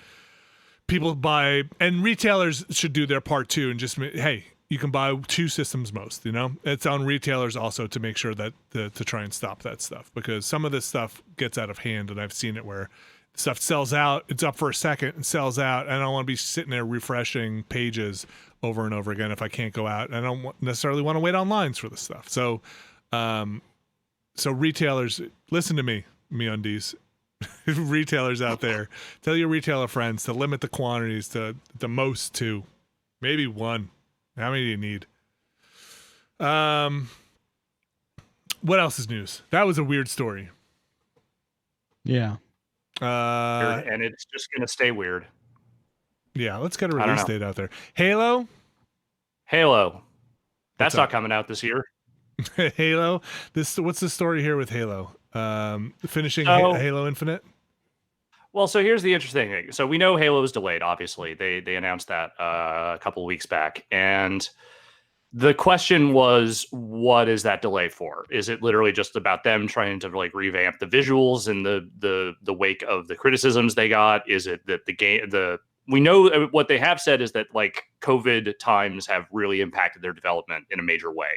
people buy, and retailers should do their part too. And just hey, you can buy 2 systems most. It's on retailers also to make sure that to try and stop that stuff, because some of this stuff gets out of hand, and I've seen it where stuff sells out. It's up for a second and sells out, and I don't want to be sitting there refreshing pages over and over again if I can't go out. And I don't necessarily want to wait on lines for this stuff. So retailers, listen to me, MeUndies. Retailers out there, tell your retailer friends to limit the quantities to the most 2, maybe 1. How many do you need? What else is news? That was a weird story. Yeah. And it's just going to stay weird. Yeah, let's get a release date out there. Halo. That's not coming out this year. Halo. What's the story here with Halo? Finishing Halo Infinite. Well, so here's the interesting thing. So we know Halo is delayed. Obviously, they announced that a couple of weeks back, and the question was, what is that delay for? Is it literally just about them trying to revamp the visuals in the wake of the criticisms they got? Is it that we know what they have said is that COVID times have really impacted their development in a major way.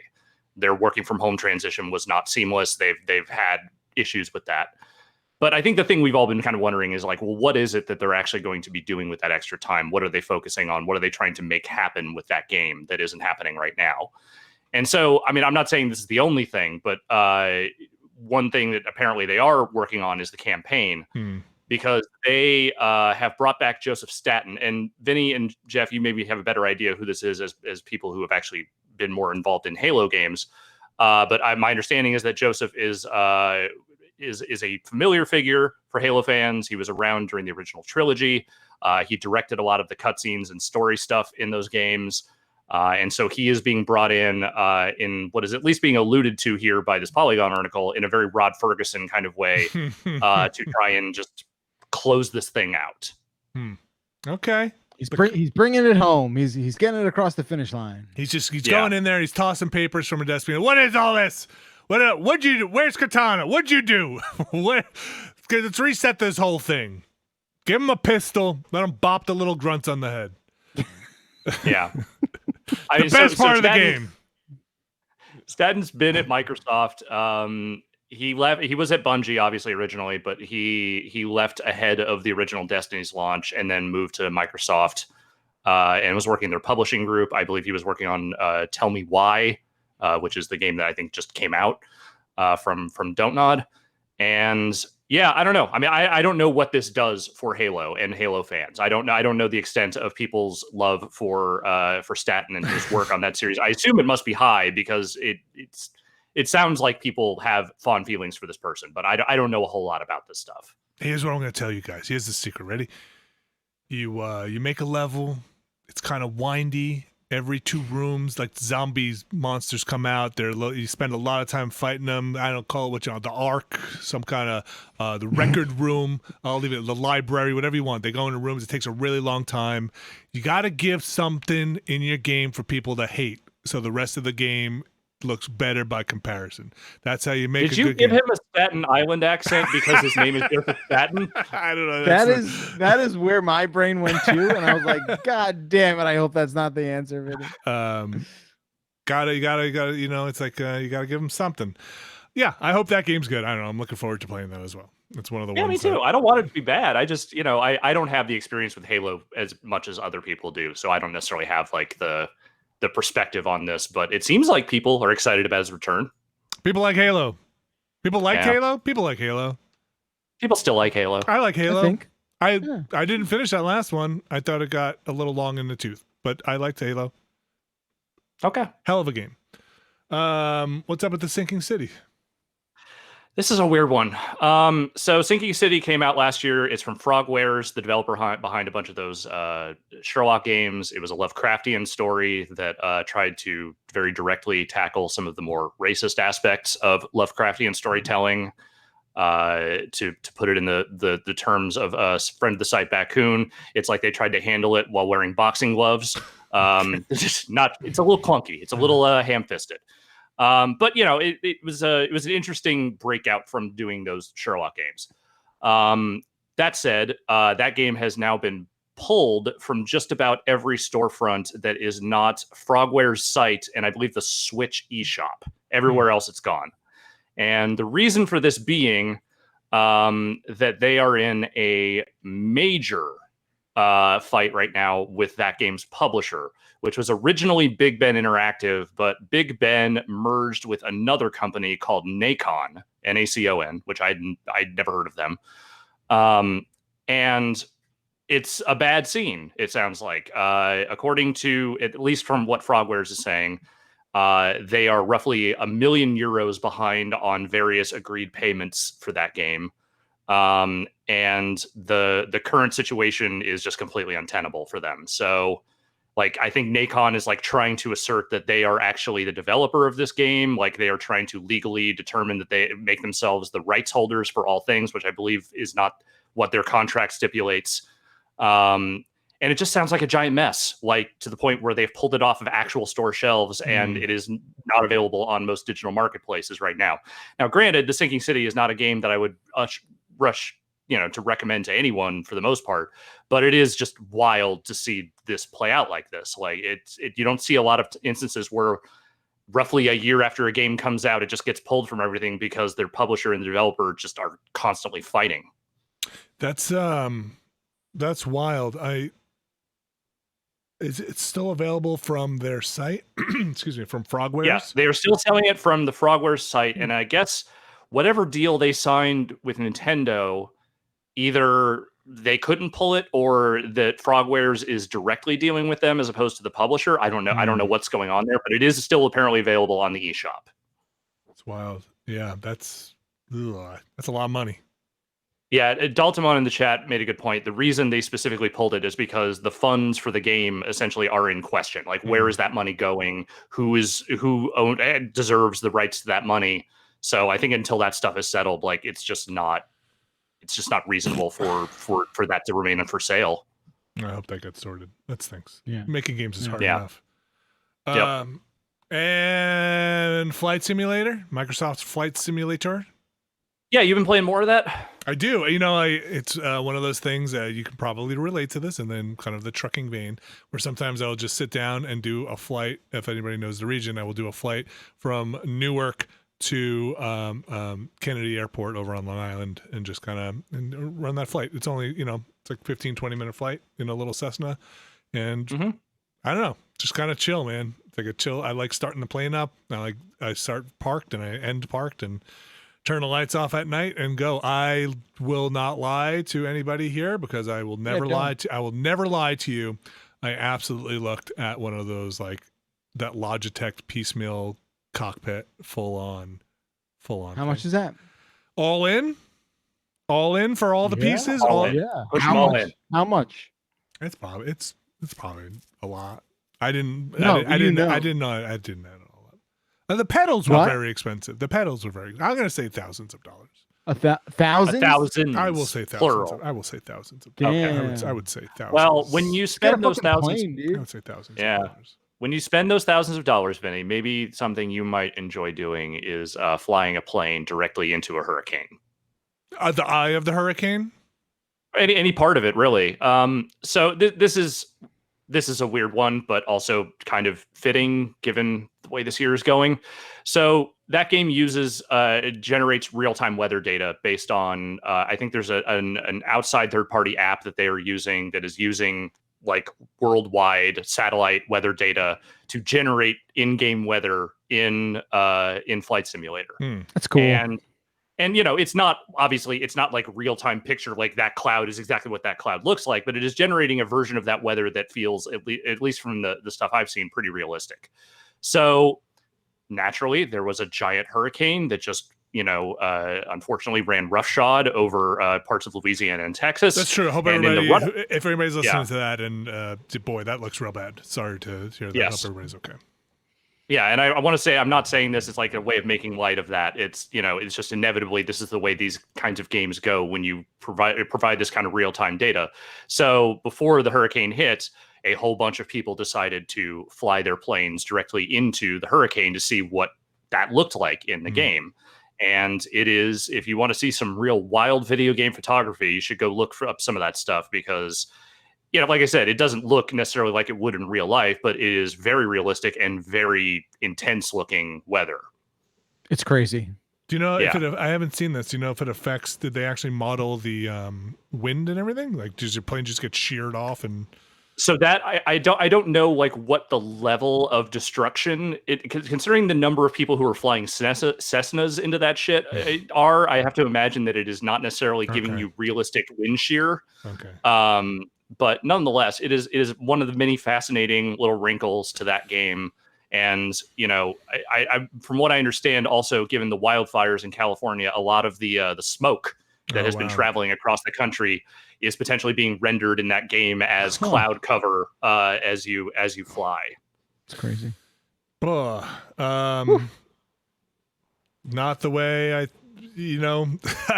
Their working from home transition was not seamless. They've had issues with that. But I think the thing we've all been kind of wondering is what is it that they're actually going to be doing with that extra time? What are they focusing on? What are they trying to make happen with that game that isn't happening right now? And so, I mean, I'm not saying this is the only thing, but one thing that apparently they are working on is the campaign. Because they have brought back Joseph Staten. And Vinny and Jeff, you maybe have a better idea who this is as people who have actually been more involved in Halo games. But my understanding is that Joseph is a familiar figure for Halo fans. He was around during the original trilogy. He directed a lot of the cutscenes and story stuff in those games. And so he is being brought in what is at least being alluded to here by this Polygon article in a very Rod Ferguson kind of way to try and just close this thing out. Okay. He's bringing it home. He's getting it across the finish line. He's going in there. He's tossing papers from a desk. What is all this? What'd you do? Where's Katana? What'd you do? Let's reset this whole thing. Give him a pistol. Let him bop the little grunts on the head. Yeah. The best part of the game. Staten's been at Microsoft. He left. He was at Bungie, obviously, originally, but he left ahead of the original Destiny's launch and then moved to Microsoft and was working their publishing group. I believe he was working on Tell Me Why, which is the game that I think just came out from Don't Nod. And yeah, I don't know. I mean, I don't know what this does for Halo and Halo fans. I don't know the extent of people's love for Staten and his work on that series. I assume it must be high because it sounds like people have fond feelings for this person, but I don't know a whole lot about this stuff. Here's what I'm going to tell you guys. Here's the secret. Ready? You make a level. It's kind of windy. Every 2 rooms, like zombies, monsters come out. You spend a lot of time fighting them. I don't call it what the Ark, some kind of the record room. I'll leave it the library, whatever you want. They go into rooms. It takes a really long time. You got to give something in your game for people to hate, so the rest of the game looks better by comparison. That's how you make. Did you give him a Staten Island accent because his name is Joseph Staten? I don't know. That is where my brain went to, and I was like, God damn it! I hope that's not the answer. Really. You gotta. It's like you gotta give him something. Yeah, I hope that game's good. I don't know. I'm looking forward to playing that as well. It's one of the ones. Yeah, me too. I don't want it to be bad. I just, I don't have the experience with Halo as much as other people do, so I don't necessarily have like the perspective on this, but it seems like people are excited about his return. People like Halo. People like Halo. People like Halo. People still like Halo. I like Halo. I think. I didn't finish that last one. I thought it got a little long in the tooth, but I liked Halo. Okay. Hell of a game. What's up with the Sinking City? This is a weird one. So Sinking City came out last year. It's from Frogwares, the developer behind a bunch of those Sherlock games. It was a Lovecraftian story that tried to very directly tackle some of the more racist aspects of Lovecraftian storytelling. To put it in the terms of a friend of the site, Bakun, it's like they tried to handle it while wearing boxing gloves. It's a little clunky. It's a little ham-fisted. But it was an interesting breakout from doing those Sherlock games. That said, that game has now been pulled from just about every storefront that is not Frogware's site, and I believe the Switch eShop. Everywhere else, it's gone. And the reason for this being that they are in a major fight right now with that game's publisher, which was originally Big Ben Interactive, but Big Ben merged with another company called Nacon, Nacon, which I'd never heard of them. And it's a bad scene, it sounds like. According to, at least from what Frogwares is saying, they are roughly €1 million behind on various agreed payments for that game. And the current situation is just completely untenable for them. So, like, I think Nacon is like trying to assert that they are actually the developer of this game. Like, they are trying to legally determine that they make themselves the rights holders for all things, which I believe is not what their contract stipulates. And it just sounds like a giant mess, like to the point where they've pulled it off of actual store shelves and it is not available on most digital marketplaces right now. Now, granted, The Sinking City is not a game that I would rush to recommend to anyone for the most part, but it is just wild to see this play out like this. Like you don't see a lot of instances where roughly a year after a game comes out, it just gets pulled from everything because their publisher and the developer just are constantly fighting. That's wild. It's still available from their site? Excuse me, from Frogwares? Yes, they are still selling it from the Frogwares site, and I guess whatever deal they signed with Nintendo, either they couldn't pull it or that Frogwares is directly dealing with them as opposed to the publisher. I don't know. I don't know what's going on there, but it is still apparently available on the eShop. That's wild. Yeah, that's a lot of money. Yeah, Daltamon in the chat made a good point. The reason they specifically pulled it is because the funds for the game essentially are in question. Like, where is that money going? Who deserves the rights to that money? So I think until that stuff is settled, like it's just not reasonable for that to remain for sale. I hope that gets sorted. That stinks. Yeah. Making games is hard enough. And Flight Simulator, Microsoft's Flight Simulator. Yeah, you've been playing more of that? I do. It's one of those things you can probably relate to this, and then kind of the trucking vein, where sometimes I'll just sit down and do a flight. If anybody knows the region, I will do a flight from Newark to Kennedy Airport over on Long Island and just kind of run that flight. It's only, it's like 15-20 minute flight in a little Cessna. And I don't know, just kind of chill, man. It's like a chill. I like starting the plane up. I start parked and I end parked and turn the lights off at night and go. I will not lie to anybody here because I will never lie to. I will never lie to you. I absolutely looked at one of those like that Logitech piecemeal cockpit, full on. How much is that? All in for all the pieces. All in. Yeah. Push them all in. How much? It's probably a lot. I didn't No, know. I didn't know all that. And the pedals were very expensive. I'm going to say thousands of dollars. Thousands? Thousands. I will say thousands. Plural. I will say thousands of Damn. dollars. I would say thousands. Well, when you spend those thousands, I would say thousands. Yeah. Of dollars. When you spend those thousands of dollars, Vinny, maybe something you might enjoy doing is flying a plane directly into a hurricane. The eye of the hurricane? Any part of it, really. So this is a weird one, but also kind of fitting given the way this year is going. So that game generates real-time weather data based on, I think there's an outside third-party app that they are using that is using like worldwide satellite weather data to generate in-game weather in Flight Simulator. That's cool. And it's not like real-time picture, like that cloud is exactly what that cloud looks like, but it is generating a version of that weather that feels, at least from the stuff I've seen, pretty realistic. So naturally, there was a giant hurricane that just, unfortunately ran roughshod over parts of Louisiana and Texas. That's true. I hope if everybody's listening to that, and boy, that looks real bad. Sorry to hear that. I hope everybody's okay. Yeah, and I want to say I'm not saying this is like a way of making light of that. It's it's just inevitably this is the way these kinds of games go when you provide this kind of real-time data. So before the hurricane hit, a whole bunch of people decided to fly their planes directly into the hurricane to see what that looked like in the game. And it is, if you want to see some real wild video game photography, you should go look up some of that stuff because, like I said, it doesn't look necessarily like it would in real life, but it is very realistic and very intense looking weather. It's crazy. Do you know if I haven't seen this? Do you know if it affects? Did they actually model the wind and everything? Like, does your plane just get sheared off and? So that I don't know like what the level of destruction considering the number of people who are flying Cessnas into that shit I have to imagine that it is not necessarily giving you realistic wind shear. Okay. But nonetheless, it is one of the many fascinating little wrinkles to that game. And I from what I understand, also given the wildfires in California, a lot of the smoke that has been traveling across the country is potentially being rendered in that game as cloud cover as you fly. It's crazy. Not the way I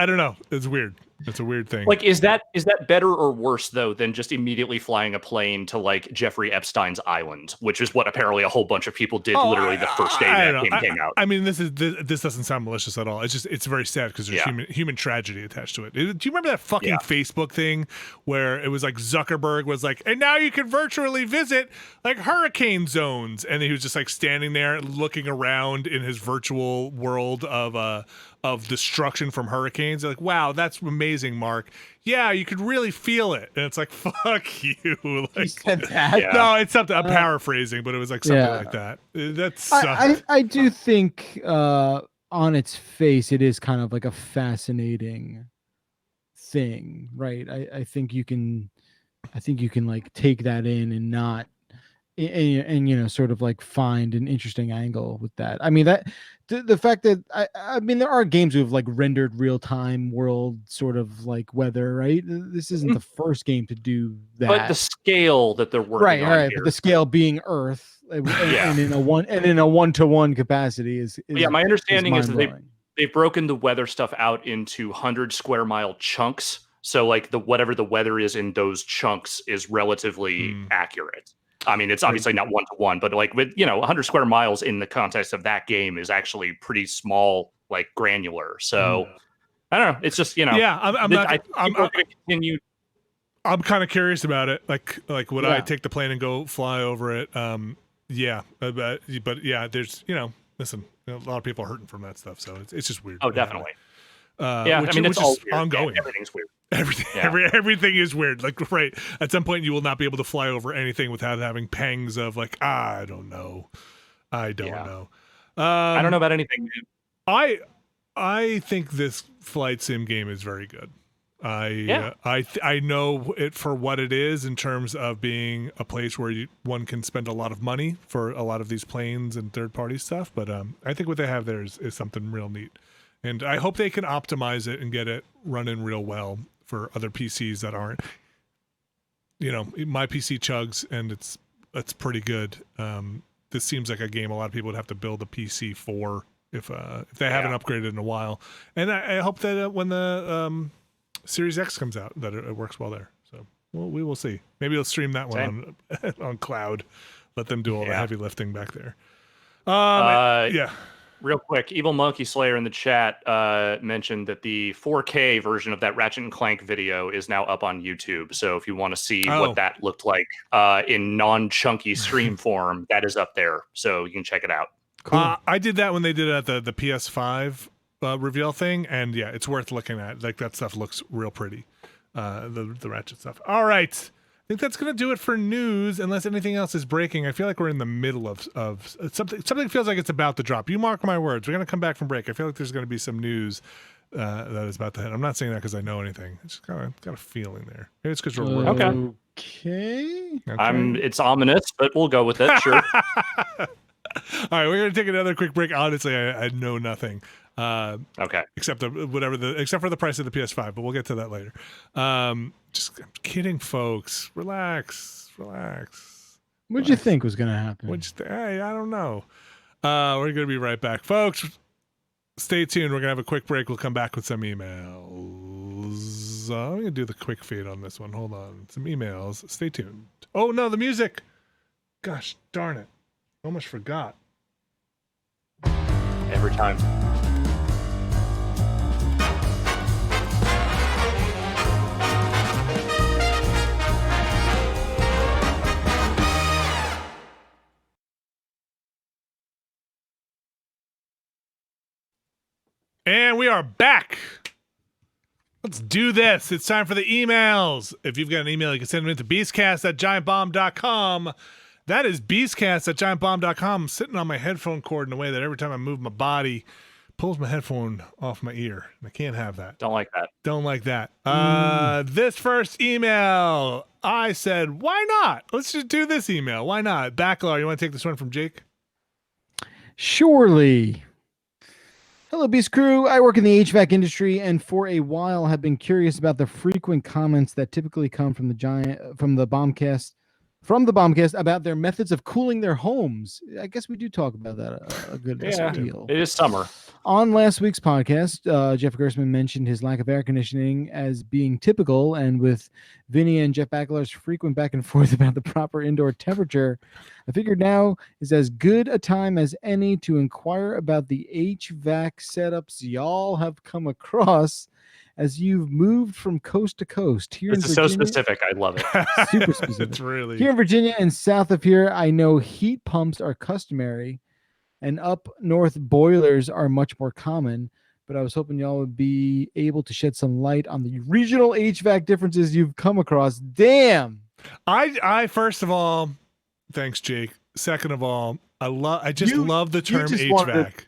don't know. It's weird. It's a weird thing. Like, is that better or worse though than just immediately flying a plane to like Jeffrey Epstein's island, which is what apparently a whole bunch of people did literally the first day that game came out. I mean, this doesn't sound malicious at all. It's very sad because there's human tragedy attached to it. Do you remember that fucking Facebook thing where it was like Zuckerberg was like, and now you can virtually visit like hurricane zones, and he was just like standing there looking around in his virtual world of destruction from hurricanes. They're like, wow, that's amazing, Mark. Yeah, you could really feel it. And it's like, fuck you. Like, he said that? Yeah. No, it's something, I'm paraphrasing, but it was like something like that. That sucked. I do think on its face, it is kind of like a fascinating thing, right? I think you can like take that in and not, and sort of like find an interesting angle with that. I mean, that the fact that I mean there are games who have like rendered real-time world sort of like weather, right? This isn't the first game to do that, but the scale that they're working on here. But the scale being Earth and in a one-to-one capacity is my understanding is that they've broken the weather stuff out into 100 square mile chunks, so like whatever the weather is in those chunks is relatively accurate. I mean, it's obviously not one-to-one, but like with 100 square miles in the context of that game is actually pretty small, like granular. So I don't know. It's just I'm going to continue. I'm kind of curious about it. Like would I take the plane and go fly over it? But yeah, there's listen, a lot of people are hurting from that stuff, so it's just weird. Oh, definitely. Which it's all weird. ongoing. Everything's weird. Everything is weird. Like, right at some point, you will not be able to fly over anything without having pangs of like, I don't know. I don't know. I don't know about anything. I think this flight sim game is very good. I know it for what it is in terms of being a place where one can spend a lot of money for a lot of these planes and third-party stuff. But I think what they have there is something real neat. And I hope they can optimize it and get it running real well for other PCs that aren't, my PC chugs and it's pretty good. This seems like a game a lot of people would have to build a PC for if they haven't upgraded in a while. And I hope that when the Series X comes out, that it works well there. So we will see. Maybe they'll stream that one on cloud. Let them do all the heavy lifting back there. Real quick, Evil Monkey Slayer in the chat mentioned that the 4K version of that Ratchet and Clank video is now up on YouTube. So if you want to see what that looked like in non-chunky stream form, that is up there. So you can check it out. Cool. I did that when they did it at the PS5 reveal thing, and it's worth looking at. Like, that stuff looks real pretty. The Ratchet stuff. All right. I think that's going to do it for news, unless anything else is breaking. I feel like we're in the middle of something. Something feels like it's about to drop. You mark my words. We're going to come back from break. I feel like there's going to be some news that is about to hit. I'm not saying that because I know anything. It's just kind of got a feeling there. Maybe it's because we're okay. It's ominous, but we'll go with it. Sure. All right, we're going to take another quick break. Honestly, I know nothing. Okay. Except for the price of the PS5, but we'll get to that later. I'm kidding, folks. Relax. What'd you think was gonna happen? Hey, I don't know. We're gonna be right back, folks. Stay tuned. We're gonna have a quick break. We'll come back with some emails. I'm gonna do the quick feed on this one. Hold on. Some emails. Stay tuned. Oh no, the music. Gosh darn it. Almost forgot. Every time. And we are back. Let's do this. It's time for the emails. If you've got an email, you can send them into beastcast@giantbomb.com. That is beastcast@giantbomb.com. I'm sitting on my headphone cord in a way that every time I move my body, pulls my headphone off my ear. I can't have that. Don't like that. This first email, I said, why not? Let's just do this email. Why not? Baclar, you want to take this one from Jake? Surely. Hello, Beast Crew. I work in the HVAC industry and for a while have been curious about the frequent comments that typically come from the Bombcast about their methods of cooling their homes. I guess we do talk about that a good deal. It is summer. On last week's podcast, Jeff Gersman mentioned his lack of air conditioning as being typical, and with Vinny and Jeff Backelar's frequent back and forth about the proper indoor temperature, I figured now is as good a time as any to inquire about the HVAC setups y'all have come across as you've moved from coast to coast. Here this is Virginia, so specific. I love it. Super specific. It's really... Here in Virginia and south of here, I know heat pumps are customary, and up north, boilers are much more common. But I was hoping y'all would be able to shed some light on the regional HVAC differences you've come across. Damn. I first of all, thanks, Jake. Second of all, I love the term HVAC.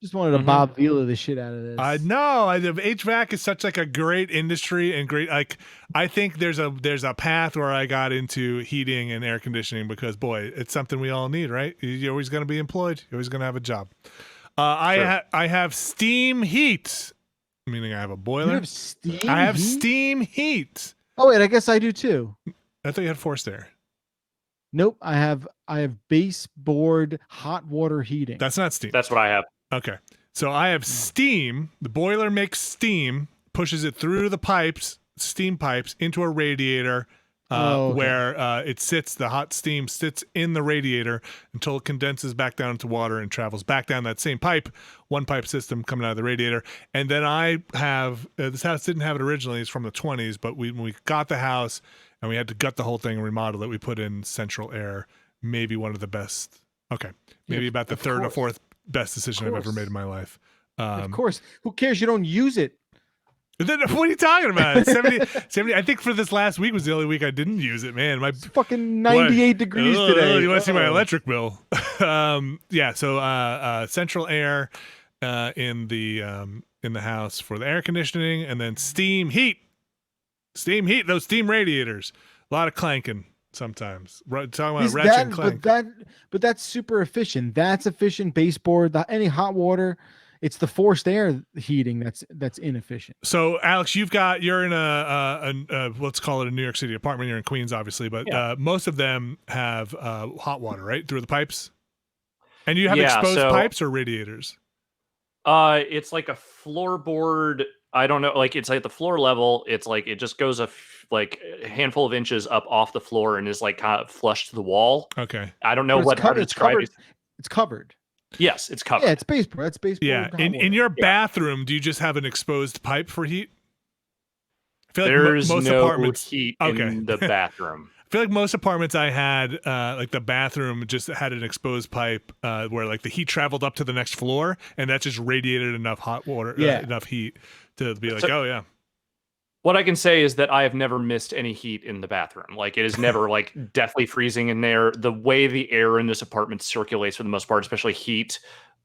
Just wanted to Bob Vila the shit out of this. I know. HVAC is such like a great industry and great. Like, I think there's a path where I got into heating and air conditioning because, boy, it's something we all need, right? You're always going to be employed. You're always going to have a job. Sure. I have steam heat, meaning I have a boiler. You have steam I have heat? steam heat. Oh wait, I guess I do too. I thought you had forced air. Nope, I have baseboard hot water heating. That's not steam. That's what I have. Okay. So I have steam. The boiler makes steam, pushes it through the pipes, steam pipes, into a radiator where it sits, the hot steam sits in the radiator until it condenses back down into water and travels back down that same pipe, one pipe system coming out of the radiator. And then I have, this house didn't have it originally, it's from the 20s, but when we got the house and we had to gut the whole thing and remodel it, we put in central air, maybe one of the best, maybe about the third or fourth best decision I've ever made in my life. Of course. Who cares? You don't use it. Then, what are you talking about? 70. I think for this last week was the only week I didn't use it, man. It's fucking 98 degrees today. You want to see my electric bill? Yeah. So central air in the house for the air conditioning, and then steam heat. Those steam radiators. A lot of clanking sometimes. Talking about ratchet and clank. But that's super efficient. That's efficient baseboard. Any hot water. It's the forced air heating that's inefficient. So, Alex, you're in a let's call it a New York City apartment. You're in Queens, obviously, but most of them have hot water, right, through the pipes. And you have exposed pipes or radiators? It's like a floorboard. I don't know. Like it's like the floor level. It's like it just goes a handful of inches up off the floor and is like kind of flush to the wall. Okay. I don't know how to describe it. It's covered. Yes, it's covered. Yeah, it's baseboard. That's baseboard. Yeah. In your bathroom, do you just have an exposed pipe for heat? I feel like there's most apartments heat in the bathroom. I feel like most apartments I had, like the bathroom just had an exposed pipe where like the heat traveled up to the next floor, and that just radiated enough hot water, enough heat to be like, oh yeah. What I can say is that I have never missed any heat in the bathroom. Like it is never like deathly freezing in there. The way the air in this apartment circulates for the most part, especially heat,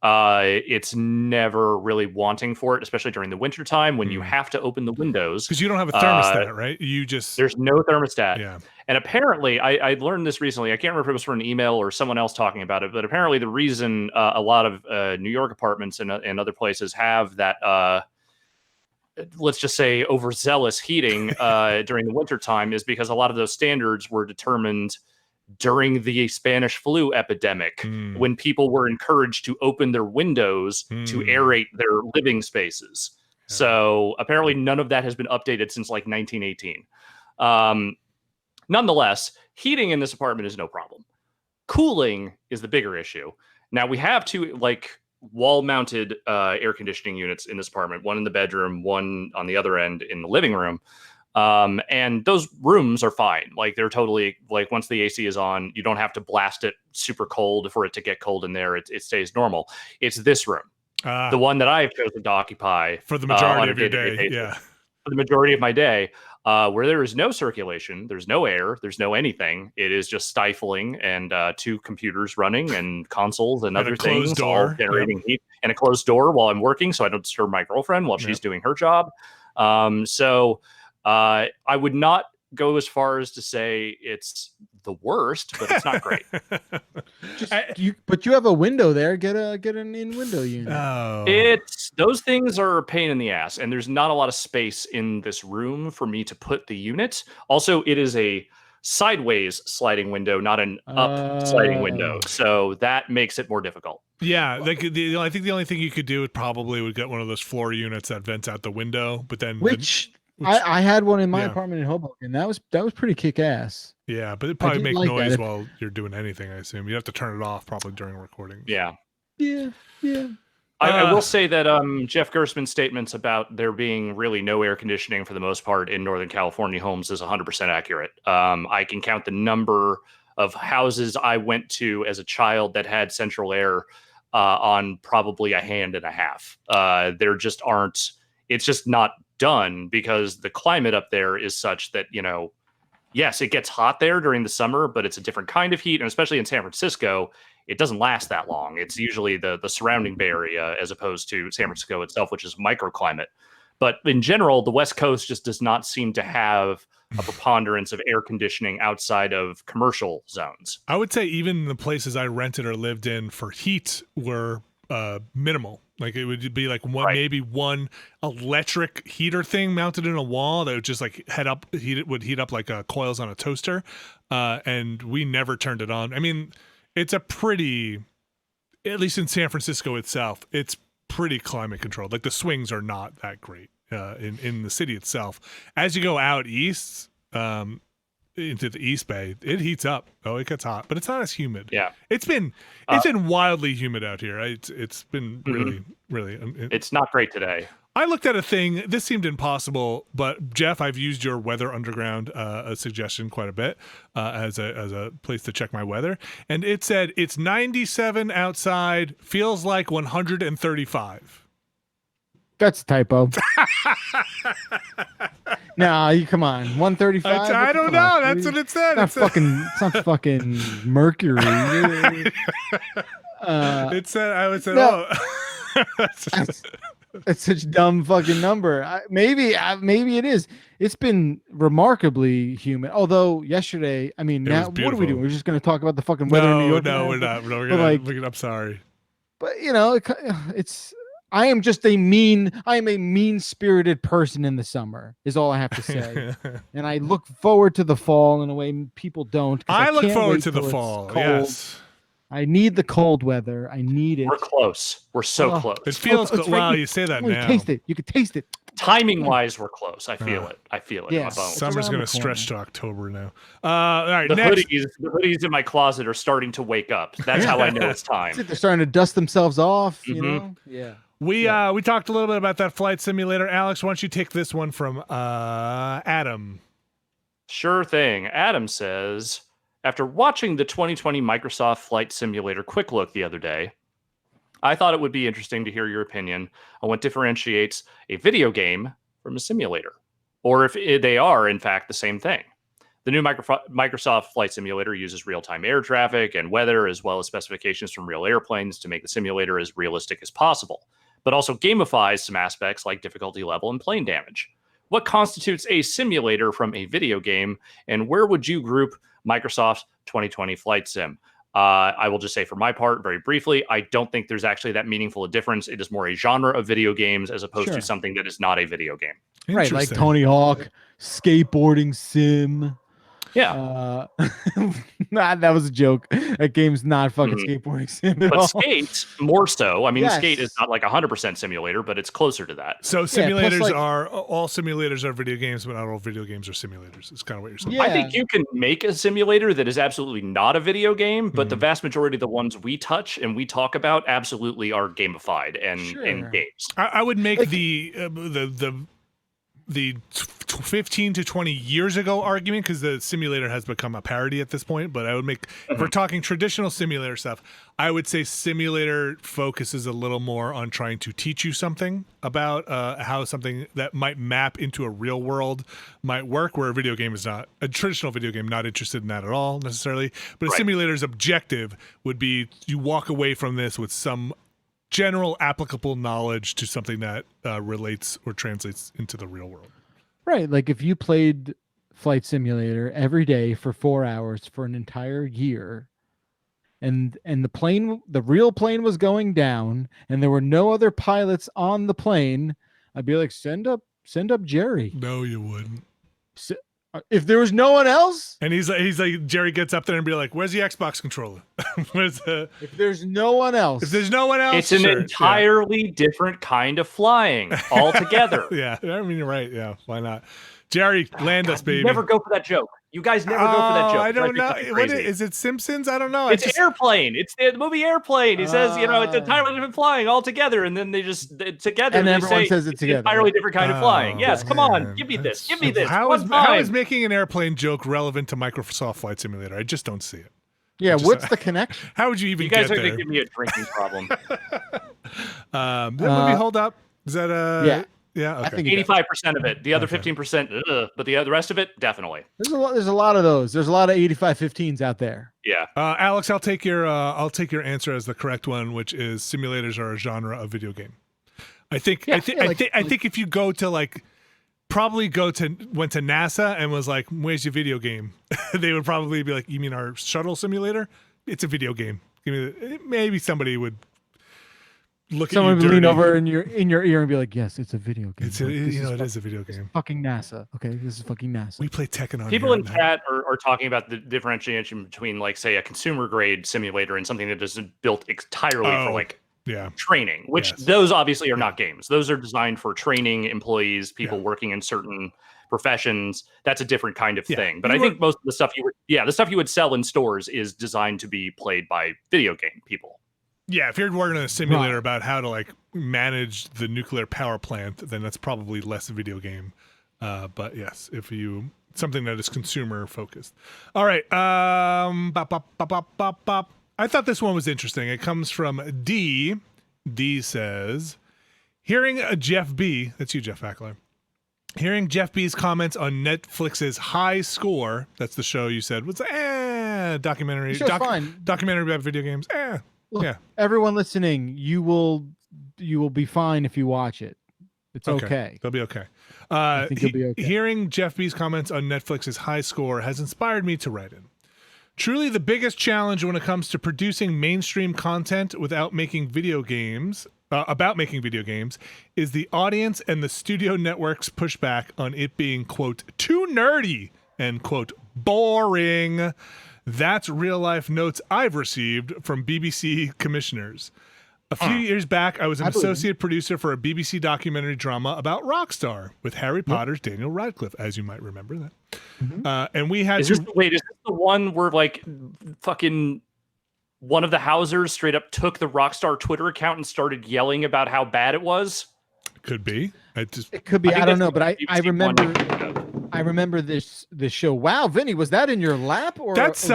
it's never really wanting for it, especially during the wintertime when you have to open the windows. Because you don't have a thermostat, right? There's no thermostat. Yeah. And apparently, I learned this recently. I can't remember if it was from an email or someone else talking about it, but apparently the reason a lot of New York apartments and other places have that let's just say overzealous heating during the wintertime is because a lot of those standards were determined during the Spanish flu epidemic when people were encouraged to open their windows to aerate their living spaces. Yeah. So apparently none of that has been updated since like 1918. Nonetheless, heating in this apartment is no problem. Cooling is the bigger issue. Now we have two wall-mounted air conditioning units in this apartment, one in the bedroom, one on the other end in the living room. And those rooms are fine. Like they're totally like once the AC is on, you don't have to blast it super cold for it to get cold in there. It stays normal. It's this room, the one that I've chosen to occupy for the majority of your day. Yeah, for the majority of my day, where there is no circulation, there's no air, there's no anything. It is just stifling and two computers running and consoles and other things all generating heat and a closed door while I'm working, so I don't disturb my girlfriend while she's doing her job. I would not go as far as to say it's the worst, but it's not great. But you have a window there. Get an in-window unit. Oh. Those things are a pain in the ass, and there's not a lot of space in this room for me to put the unit. Also, it is a sideways sliding window, not an up sliding window, so that makes it more difficult. Yeah, like I think the only thing you could do would get one of those floor units that vents out the window, but then I had one in my apartment in Hoboken. That was pretty kick-ass. Yeah, but it probably make noise while you're doing anything, I assume. You have to turn it off probably during recording. Yeah. Yeah. I will say that Jeff Gerstmann's statements about there being really no air conditioning for the most part in Northern California homes is 100% accurate. I can count the number of houses I went to as a child that had central air on probably a hand and a half. There just aren't. It's just not done because the climate up there is such that, yes, it gets hot there during the summer, but it's a different kind of heat. And especially in San Francisco, it doesn't last that long. It's usually the surrounding Bay Area as opposed to San Francisco itself, which is microclimate. But in general, the West Coast just does not seem to have a preponderance of air conditioning outside of commercial zones. I would say even the places I rented or lived in for heat were minimal. Like it would be like maybe one electric heater thing mounted in a wall that would just like heat up like coils on a toaster. And we never turned it on. I mean, it's at least in San Francisco itself, it's pretty climate controlled. Like the swings are not that great in the city itself. As you go out east, into the East Bay, it heats up. Oh, it gets hot, but it's not as humid. Yeah, it's been wildly humid out here. It's been really. It's not great today. I looked at a thing. This seemed impossible, but Jeff, I've used your Weather Underground a suggestion quite a bit as a place to check my weather, and it said it's 97 outside, feels like 135. That's a typo. No, you come on. 135. I don't know. That's what it said. It's not fucking Mercury. It said. I would say. No. Oh. It's such a dumb fucking number. Maybe it is. It's been remarkably humid. Although yesterday, I mean, now what are we doing? We're just going to talk about the fucking weather in New York. No, we're not. No, we're gonna. I'm sorry. But you know, it's. I am a mean-spirited person in the summer, is all I have to say. And I look forward to the fall in a way people don't. I look forward to the fall. Yes. I need the cold weather. I need it. We're close. We're so close. It feels good. Wow, you say that now. You taste it. You can taste it. Timing-wise, we're close. I feel it. I feel it in my bones. Summer's going to stretch to October now. All right, the next. hoodies in my closet are starting to wake up. That's how I know it's time. They're starting to dust themselves off, you know? Yeah. We talked a little bit about that flight simulator. Alex, why don't you take this one from Adam? Sure thing. Adam says, after watching the 2020 Microsoft Flight Simulator Quick Look the other day, I thought it would be interesting to hear your opinion on what differentiates a video game from a simulator, or if they are, in fact, the same thing. The new Microsoft Flight Simulator uses real-time air traffic and weather, as well as specifications from real airplanes to make the simulator as realistic as possible, but also gamifies some aspects like difficulty level and plane damage. What constitutes a simulator from a video game, and where would you group Microsoft's 2020 Flight Sim? I will just say for my part, very briefly, I don't think there's actually that meaningful a difference. It is more a genre of video games as opposed to something that is not a video game. Right, like Tony Hawk, skateboarding sim. Yeah. That was a joke. That game's not fucking skateboarding sim at all. Skate, more so. I mean, Skate is not like 100% simulator, but it's closer to that. So simulators all simulators are video games, but not all video games are simulators. It's kind of what you're saying. I think you can make a simulator that is absolutely not a video game, but the vast majority of the ones we touch and we talk about absolutely are gamified and games. I would make the 15 to 20 years ago argument, because the simulator has become a parody at this point, but I would make, if we're talking traditional simulator stuff, I would say simulator focuses a little more on trying to teach you something about how something that might map into a real world might work, where a video game is not, a traditional video game not interested in that at all necessarily, but a simulator's objective would be you walk away from this with some general applicable knowledge to something that relates or translates into the real world. Right. Like if you played Flight Simulator every day for 4 hours for an entire year, and the real plane was going down and there were no other pilots on the plane, I'd be like, send up Jerry. No, you wouldn't. If there was no one else, and he's like Jerry gets up there and be like, "Where's the Xbox controller?" If there's no one else, it's an entirely different kind of flying altogether. Yeah, I mean you're right. Yeah, why not? Jerry, land us, baby. You never go for that joke. You guys never go for that joke. I don't know. What is it? Simpsons? I don't know. It's Airplane. It's the movie Airplane. He says, it's entirely different flying altogether, and then they just together. And everyone says it's together. Entirely different kind of flying. Yes, come on, give me this. Give me this. How is making an airplane joke relevant to Microsoft Flight Simulator? I just don't see it. Yeah, what's the connection? How would you even get there? You guys are going to give me a drinking problem. That movie hold up? Is that yeah. Yeah, okay. I think 85% of it. The other 15%, but the rest of it, definitely. There's a lot of those. There's a lot of 85-15s out there. Yeah. Alex, I'll take your answer as the correct one, which is simulators are a genre of video game. I think if you go to went to NASA and was like, "Where's your video game?" They would probably be like, "You mean our shuttle simulator? It's a video game." Maybe somebody would. Someone would lean over in your ear and be like, "Yes, it's a video game. It is a video game. Fucking NASA. Okay, this is fucking NASA." We play Tekken on people in chat are talking about the differentiation between, like, say, a consumer grade simulator and something that is built entirely for training. Which those obviously are not games. Those are designed for training employees, people working in certain professions. That's a different kind of thing. But I think most of the stuff you would sell in stores is designed to be played by video game people. Yeah, if you're working on a simulator about how to manage the nuclear power plant, then that's probably less a video game. But yes, something that is consumer focused. All right. I thought this one was interesting. It comes from D. D says, Hearing Jeff B, that's you, Jeff Fackler. Hearing Jeff B's comments on Netflix's High Score, that's the show you said was documentary, fine. documentary about video games. Look, Yeah. Everyone listening, you will be fine if you watch it. It's okay. They'll be okay. I think you'll be okay. Hearing Jeff B's comments on Netflix's High Score has inspired me to write in. Truly the biggest challenge when it comes to producing mainstream content without making video games about making video games is the audience and the studio network's pushback on it being, quote, too nerdy and, quote, boring. That's real life notes I've received from BBC commissioners. A few years back, I was an associate producer for a BBC documentary drama about Rockstar with Harry Potter's Daniel Radcliffe, as you might remember that. Mm-hmm. And we had is this the one where like fucking one of the Housers straight up took the Rockstar Twitter account and started yelling about how bad it was? Could be. It could be. I don't know, but I remember this show. Wow, Vinny, was that in your lap? Or that's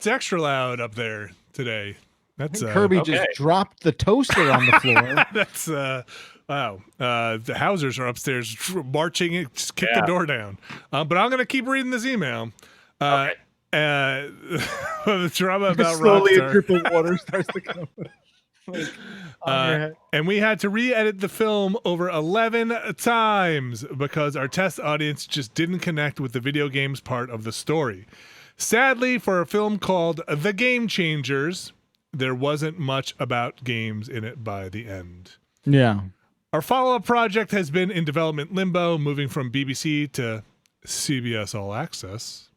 extra loud up there today. That's Kirby just dropped the toaster on the floor. That's wow. The Housers are upstairs marching. Just kick the door down. But I'm gonna keep reading this email. Okay. The drama about slowly Rockstar. A drip of water starts to come. And we had to re-edit the film over 11 times because our test audience just didn't connect with the video games part of the story. Sadly, for a film called The Game Changers, there wasn't much about games in it by the end. Yeah. Our follow-up project has been in development limbo, moving from BBC to CBS All Access.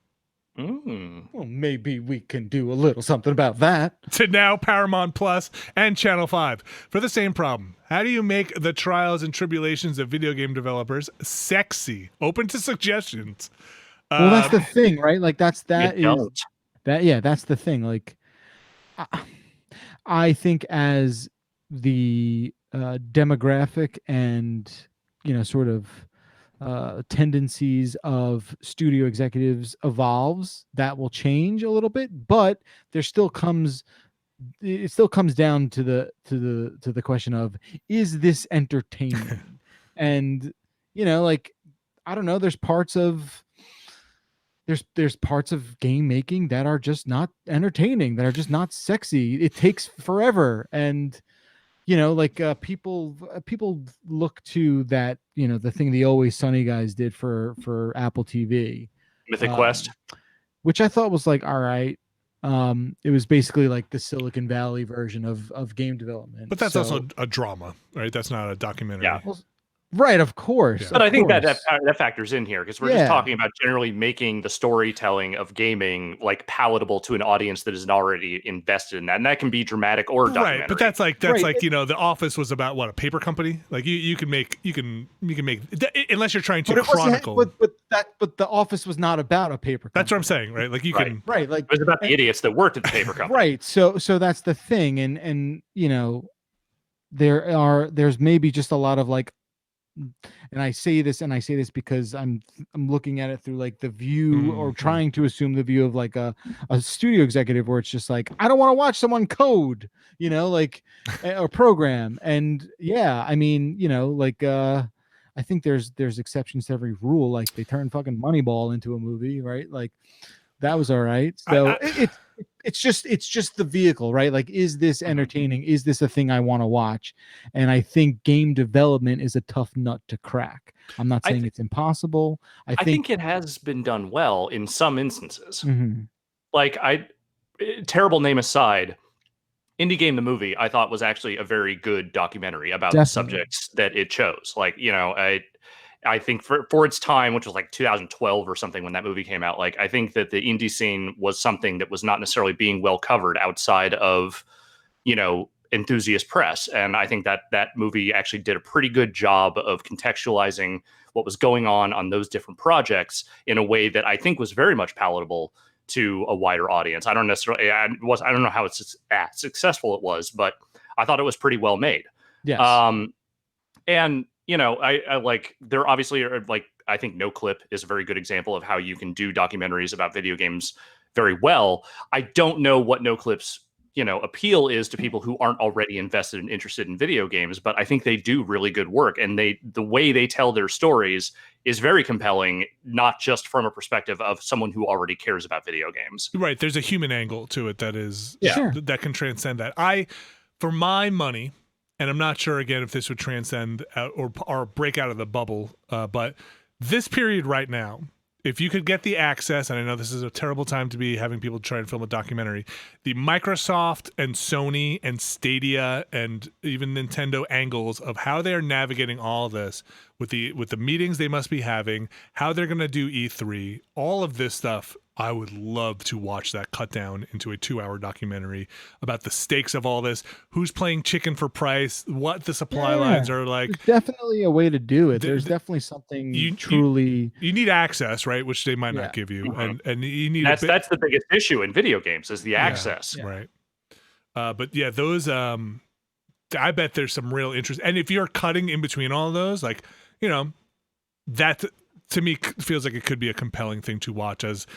Well, maybe we can do a little something about that. To now Paramount Plus and Channel 5 for the same problem. How do you make the trials and tribulations of video game developers sexy? Open to suggestions. Well, that's the thing, right? Like that's the thing. Like I think as the demographic and sort of tendencies of studio executives evolves, that will change a little bit, but it still comes down to the question of, is this entertaining? And like, I don't know, there's parts of game making that are just not entertaining, that are just not sexy. It takes forever, and like people look to that, the thing the Always Sunny guys did for Apple TV, Mythic Quest, which I thought was like, all right. It was basically like the Silicon Valley version of game development. But that's also a drama, right? That's not a documentary. Yeah. Well, right, of course. Yeah. But I think that factors in here, because we're Yeah. just talking about generally making the storytelling of gaming like palatable to an audience that isn't already invested in that, and that can be dramatic or documentary. Right, but that's like Right. The Office was about what, a paper company? Like you can make unless you're trying to But it wasn't- chronicle. but the Office was not about a paper company. That's what I'm saying, right? Like you Right. can. Right, like It was about the idiots that worked at the paper company. right. So that's the thing, and there's maybe just a lot of like, and I say this because I'm looking at it through like the view, or trying to assume the view of like a studio executive, where it's just like, I don't want to watch someone code, like or program. And yeah, I mean, like I think there's exceptions to every rule. Like they turned fucking Moneyball into a movie, right? Like that was all right. So it's just the vehicle, right? Like, is this entertaining? Is this a thing I want to watch? And I think game development is a tough nut to crack. I'm not saying it's impossible. I think it has been done well in some instances. Mhm. Like, terrible name aside, Indie Game the movie I thought was actually a very good documentary about the subjects that it chose. Like, I think for its time, which was like 2012 or something when that movie came out, like I think that the indie scene was something that was not necessarily being well covered outside of, enthusiast press. And I think that movie actually did a pretty good job of contextualizing what was going on those different projects in a way that I think was very much palatable to a wider audience. I don't know how successful it was, but I thought it was pretty well made. Yes. And I like, there obviously are like, I think No Clip is a very good example of how you can do documentaries about video games very well. I don't know what No Clip's appeal is to people who aren't already invested and interested in video games, but I think they do really good work, and the way they tell their stories is very compelling, not just from a perspective of someone who already cares about video games. Right. There's a human angle to it that is Sure. that can transcend that. For my money, and I'm not sure again if this would transcend or break out of the bubble, but this period right now, if you could get the access, and I know this is a terrible time to be having people try and film a documentary, the Microsoft and Sony and Stadia and even Nintendo angles of how they are navigating all this with the meetings they must be having, how they're going to do E3, all of this stuff. I would love to watch that cut down into a 2-hour documentary about the stakes of all this, who's playing chicken for price, what the supply lines are like. There's definitely a way to do it. There's definitely something truly. You need access, right? Which they might not give you, and you need. That's the biggest issue in video games is the access, right? But yeah, those. I bet there's some real interest, and if you're cutting in between all of those, like that to me feels like it could be a compelling thing to watch as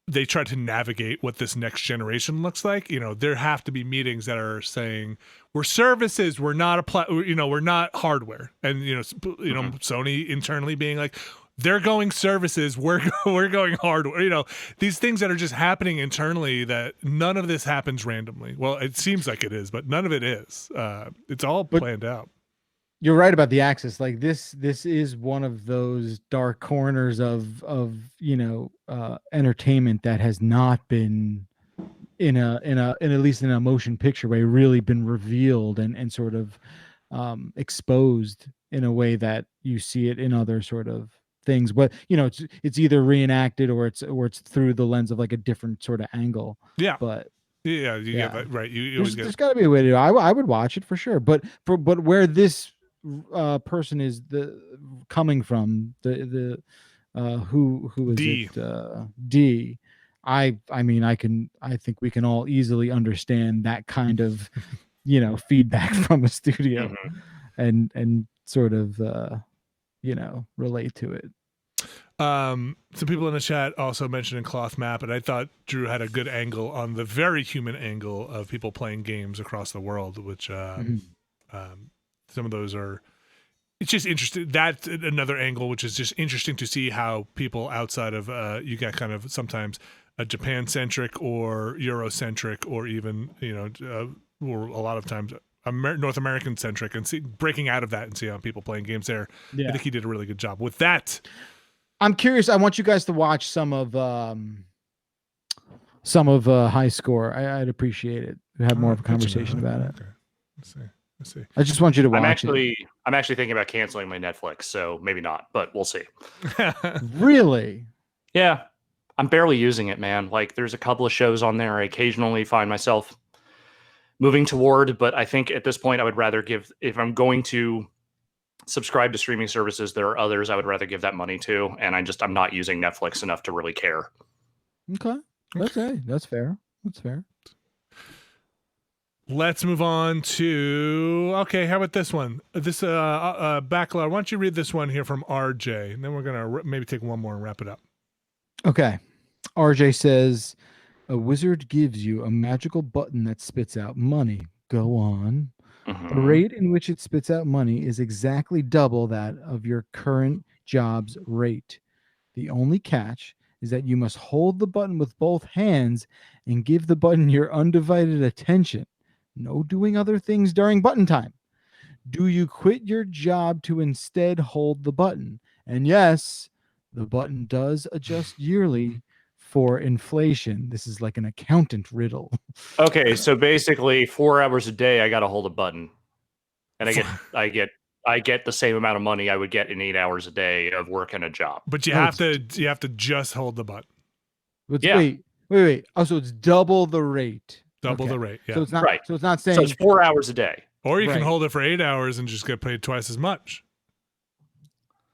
they try to navigate what this next generation looks like. There have to be meetings that are saying we're services, we're not we're not hardware, and Sony internally being like they're going services, we're going hardware. These things that are just happening internally, that none of this happens randomly. Well, it seems like it is, but none of it is. It's all planned out. You're right about the access. Like this is one of those dark corners of entertainment that has not been in at least in a motion picture way really been revealed and sort of exposed in a way that you see it in other sort of things. But it's either reenacted or it's through the lens of like a different sort of angle. Yeah. But yeah, right. There's got to be a way to do it. I would watch it for sure. But where this person is coming from, the who is D. it? D. I think we can all easily understand that kind of feedback from a studio and sort of relate to it. Some people in the chat also mentioned Cloth Map, and I thought Drew had a good angle on the very human angle of people playing games across the world, which some of those are. It's just interesting. That's another angle, which is just interesting to see how people outside of you got kind of sometimes a Japan-centric or Euro-centric or even or a lot of times North American-centric, and breaking out of that and see how people playing games there. Yeah. I think he did a really good job with that. I'm curious. I want you guys to watch some of High Score. I'd appreciate it. We have more of a conversation about it. Okay. Let's see. I just want you to watch it. I'm actually thinking about canceling my Netflix, so maybe not, but we'll see. Really? Yeah. I'm barely using it, man. Like, there's a couple of shows on there I occasionally find myself moving toward, but I think at this point I would rather if I'm going to subscribe to streaming services, there are others I would rather give that money to, and I'm not using Netflix enough to really care. Okay. That's fair. That's fair. Let's move on to how about this one? This backlog. Why don't you read this one here from RJ, and then we're gonna maybe take one more and wrap it up. Okay. RJ says, a wizard gives you a magical button that spits out money. Go on. The rate in which it spits out money is exactly double that of your current job's rate. The only catch is that you must hold the button with both hands and give the button your undivided attention. No doing other things during button time. Do you quit your job to instead hold the button? And yes, the button does adjust yearly for inflation. This is like an accountant riddle. Okay, so basically 4 hours a day I got to hold a button. And I get the same amount of money I would get in 8 hours a day of work and a job. But you have to just hold the button. Wait. Oh, so it's double the rate. Double the rate. Yeah. So it's not right. So it's not saying. So it's 4 hours a day. Or you can hold it for 8 hours and just get paid twice as much.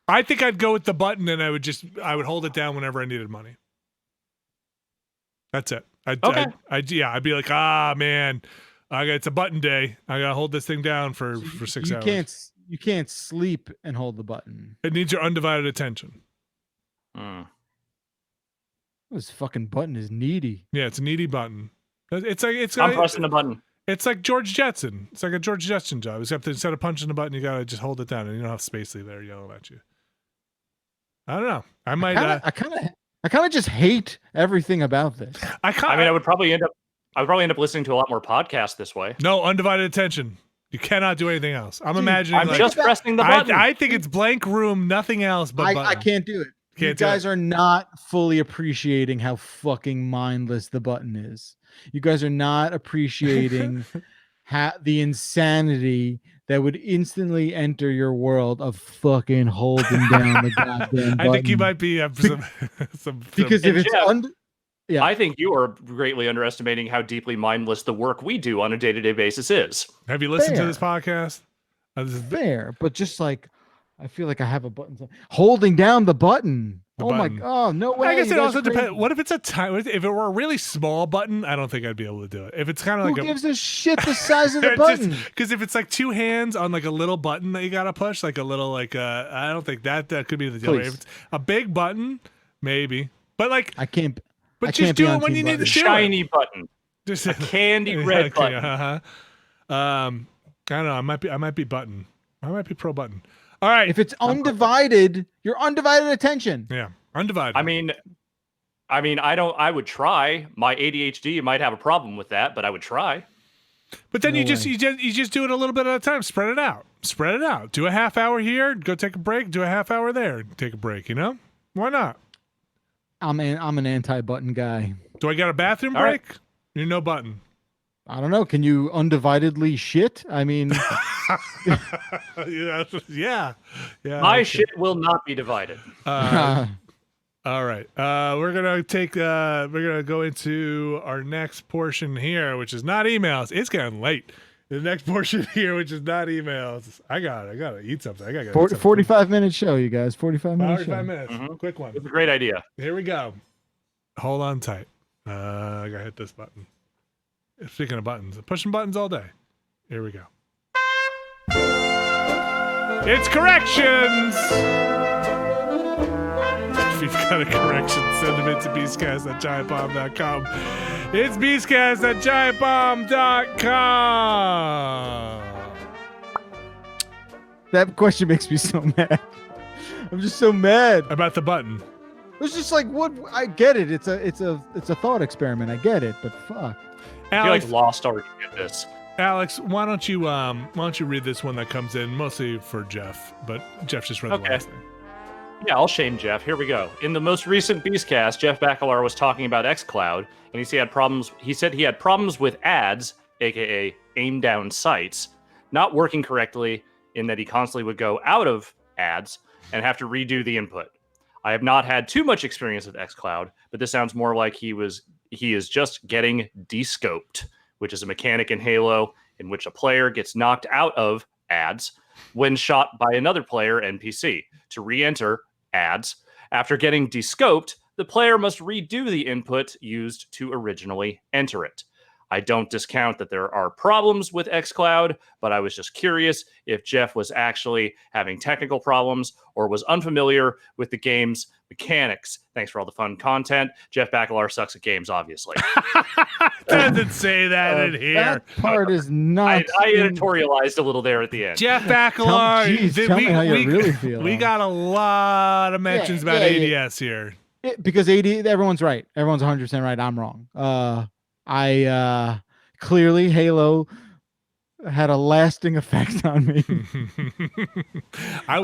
I think I'd go with the button, and I would hold it down whenever I needed money. That's it. I'd be like, man, it's a button day. I gotta hold this thing down for 6 hours. You can't sleep and hold the button. It needs your undivided attention. This fucking button is needy. Yeah, it's a needy button. I'm pressing the button. It's like George Jetson. It's like a George Jetson job. Except instead of punching the button, you gotta just hold it down, and you don't have Spacely there yelling at you. I don't know. I might. I kind of just hate everything about this. I would probably end up listening to a lot more podcasts this way. No, undivided attention. You cannot do anything else. I'm imagining. I'm just pressing the button. I think it's blank room, nothing else but I can't do it. You guys are not fully appreciating how fucking mindless the button is. You guys are not appreciating the insanity that would instantly enter your world of fucking holding down the goddamn button. I think you might be because if it's yeah. I think you are greatly underestimating how deeply mindless the work we do on a day-to-day basis is. Have you listened to this podcast? Fair, but just like I feel like I have a button holding down the button. My god, no way. I guess it also depends. What if it's if it were a really small button? I don't think I'd be able to do it. If it's kind of like who gives a shit the size of the button? Because if it's like two hands on like a little button that you gotta push, like a little I don't think that could be the deal. If it's a big button, maybe. But like I can't. But just do it when you need to do it. Shiny button. Just a candy red button. I don't know. I might be button. I might be pro button. All right. If it's undivided, your undivided attention. Yeah, undivided. I mean, I would try. My ADHD might have a problem with that, but I would try. But then you just do it a little bit at a time. Spread it out. Spread it out. Do a half hour here. Go take a break. Do a half hour there. Take a break. You know, why not? I'm an anti-button guy. Do I got a bathroom break? Right. You're no button. I don't know. Can you undividedly shit? I mean, yeah. My shit will not be divided. All right. We're gonna go into our next portion here, which is not emails. It's getting late. The next portion here, which is not emails. I gotta eat something. 45-minute show, you guys. 45 minutes. 45 minutes. Mm-hmm. Quick one. It's a great idea. Here we go. Hold on tight. I gotta hit this button. Speaking of buttons, I'm pushing buttons all day. Here we go. It's corrections! If you've got a correction, send them into beastcast@giantbomb.com. It's beastcast@giantbomb.com. That question makes me so mad. I'm just so mad about the button. It's just like, what? I get it. It's a thought experiment. I get it, but fuck. I feel like Lost already did this. Alex, why don't you read this one that comes in mostly for Jeff, but Jeff just read the last thing. Yeah, I'll shame Jeff. Here we go. In the most recent Beastcast, Jeff Bakalar was talking about xCloud, and he said he had problems with ads, aka aim down sites, not working correctly in that he constantly would go out of ads and have to redo the input. I have not had too much experience with xCloud, but this sounds more like he is just getting descoped, which is a mechanic in Halo in which a player gets knocked out of ads when shot by another player NPC to re-enter ads. After getting descoped, the player must redo the input used to originally enter it. I don't discount that there are problems with xCloud, but I was just curious if Jeff was actually having technical problems or was unfamiliar with the game's mechanics. Thanks for all the fun content. Jeff Bakalar sucks at games, obviously. Doesn't say that in here. That part is not. I editorialized a little there at the end. Jeff Bakalar. Tell me how you really feel. We got a lot of mentions about ADS here. Because everyone's right. Everyone's 100% right. I'm wrong. I clearly Halo had a lasting effect on me. I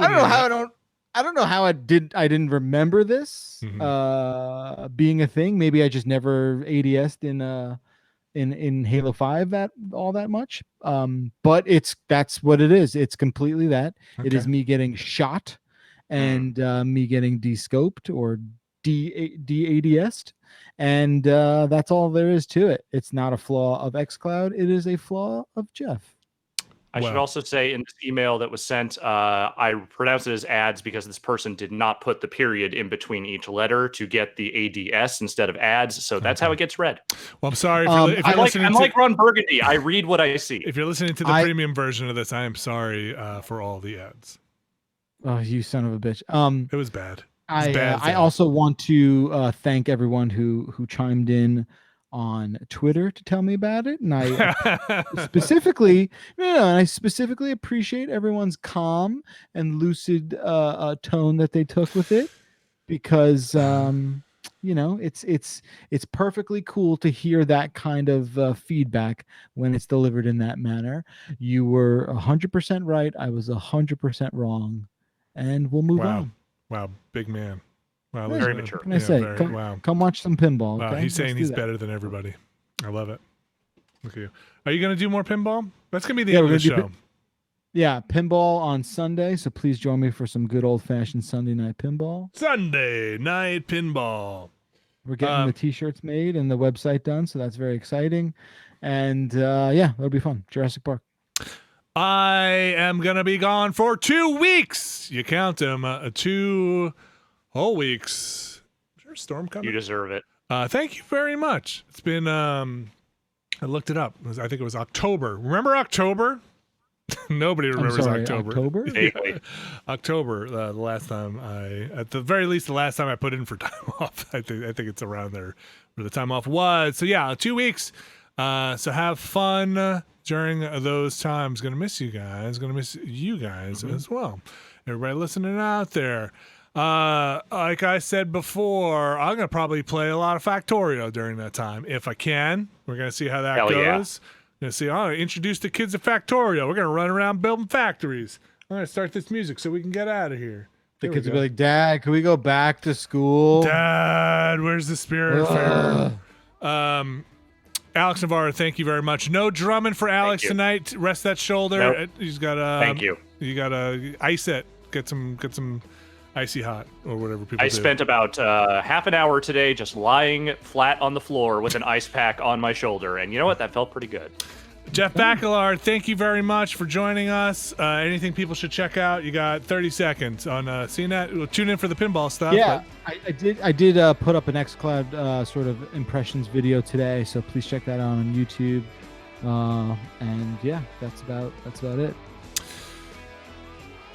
don't know how I didn't remember this being a thing. Maybe I just never ADS'd in Halo 5 that much. But that's what it is. It's completely that. Okay. It is me getting shot and me getting descoped or de-ADS'd. And that's all there is to it. It's not a flaw of xCloud. It is a flaw of Jeff. I should also say in this email that was sent, I pronounced it as ads because this person did not put the period in between each letter to get the ADS instead of ads. So that's how it gets read. Well, I'm sorry. If I'm like Ron Burgundy. I read what I see. If you're listening to the premium version of this, I am sorry for all the ads. Oh, you son of a bitch. It was bad. I also want to thank everyone who chimed in on Twitter to tell me about it, and I specifically, I specifically appreciate everyone's calm and lucid tone that they took with it, because it's perfectly cool to hear that kind of feedback when it's delivered in that manner. You were 100% right. I was 100% wrong, and we'll move on. Wow, big man. Wow, very mature. What can I say? Come watch some pinball. Wow, Okay? he's saying he's better than everybody. I love it. Look at you. Are you going to do more pinball? That's going to be the end of the show. Pinball on Sunday. So please join me for some good old-fashioned Sunday night pinball. Sunday night pinball. We're getting the T-shirts made and the website done, so that's very exciting. And it'll be fun. Jurassic Park. I am going to be gone for 2 weeks. You count them. 2 whole weeks. Is there a storm coming? You deserve it. Thank you very much. It's been, I looked it up. I think it was October. Remember October? Nobody remembers October. October, the last time at the very least, the last time I put in for time off. I think it's around there where the time off was. So yeah, 2 weeks. So have fun during those times. Gonna miss you guys. Gonna miss you guys as well. Everybody listening out there. Like I said before, I'm gonna probably play a lot of Factorio during that time if I can. We're gonna see how that goes. Gonna see. Introduce the kids to Factorio. We're gonna run around building factories. I'm gonna start this music so we can get out of here. The kids will be like, "Dad, can we go back to school?" Dad, where's the Spiritfarer? Alex Navarro, thank you very much. No drumming for Alex tonight. Rest that shoulder. Nope. He's got thank you. You gotta ice it. Get some icy hot or whatever people do. I spent about half an hour today just lying flat on the floor with an ice pack on my shoulder, and you know what? That felt pretty good. Jeff Bacalard, thank you very much for joining us. Anything people should check out? You got 30 seconds on CNET. We'll tune in for the pinball stuff. Yeah, I did put up an xCloud sort of impressions video today, so please check that out on YouTube. And yeah, that's about it.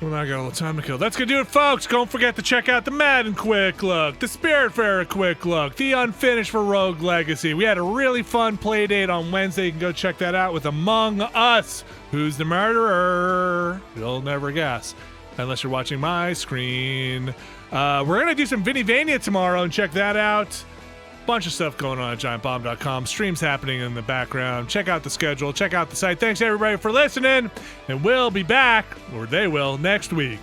Well, I got all the time to kill. That's going to do it, folks. Don't forget to check out the Madden Quick Look, the Spiritfarer Quick Look, the Unfinished for Rogue Legacy. We had a really fun play date on Wednesday. You can go check that out with Among Us. Who's the murderer? You'll never guess, unless you're watching my screen. We're going to do some Vinny Vania tomorrow and check that out. Bunch of stuff going on at giantbomb.com. Streams happening in the background. Check out the schedule. Check out the site. Thanks everybody for listening, and we'll be back, or they will, next week.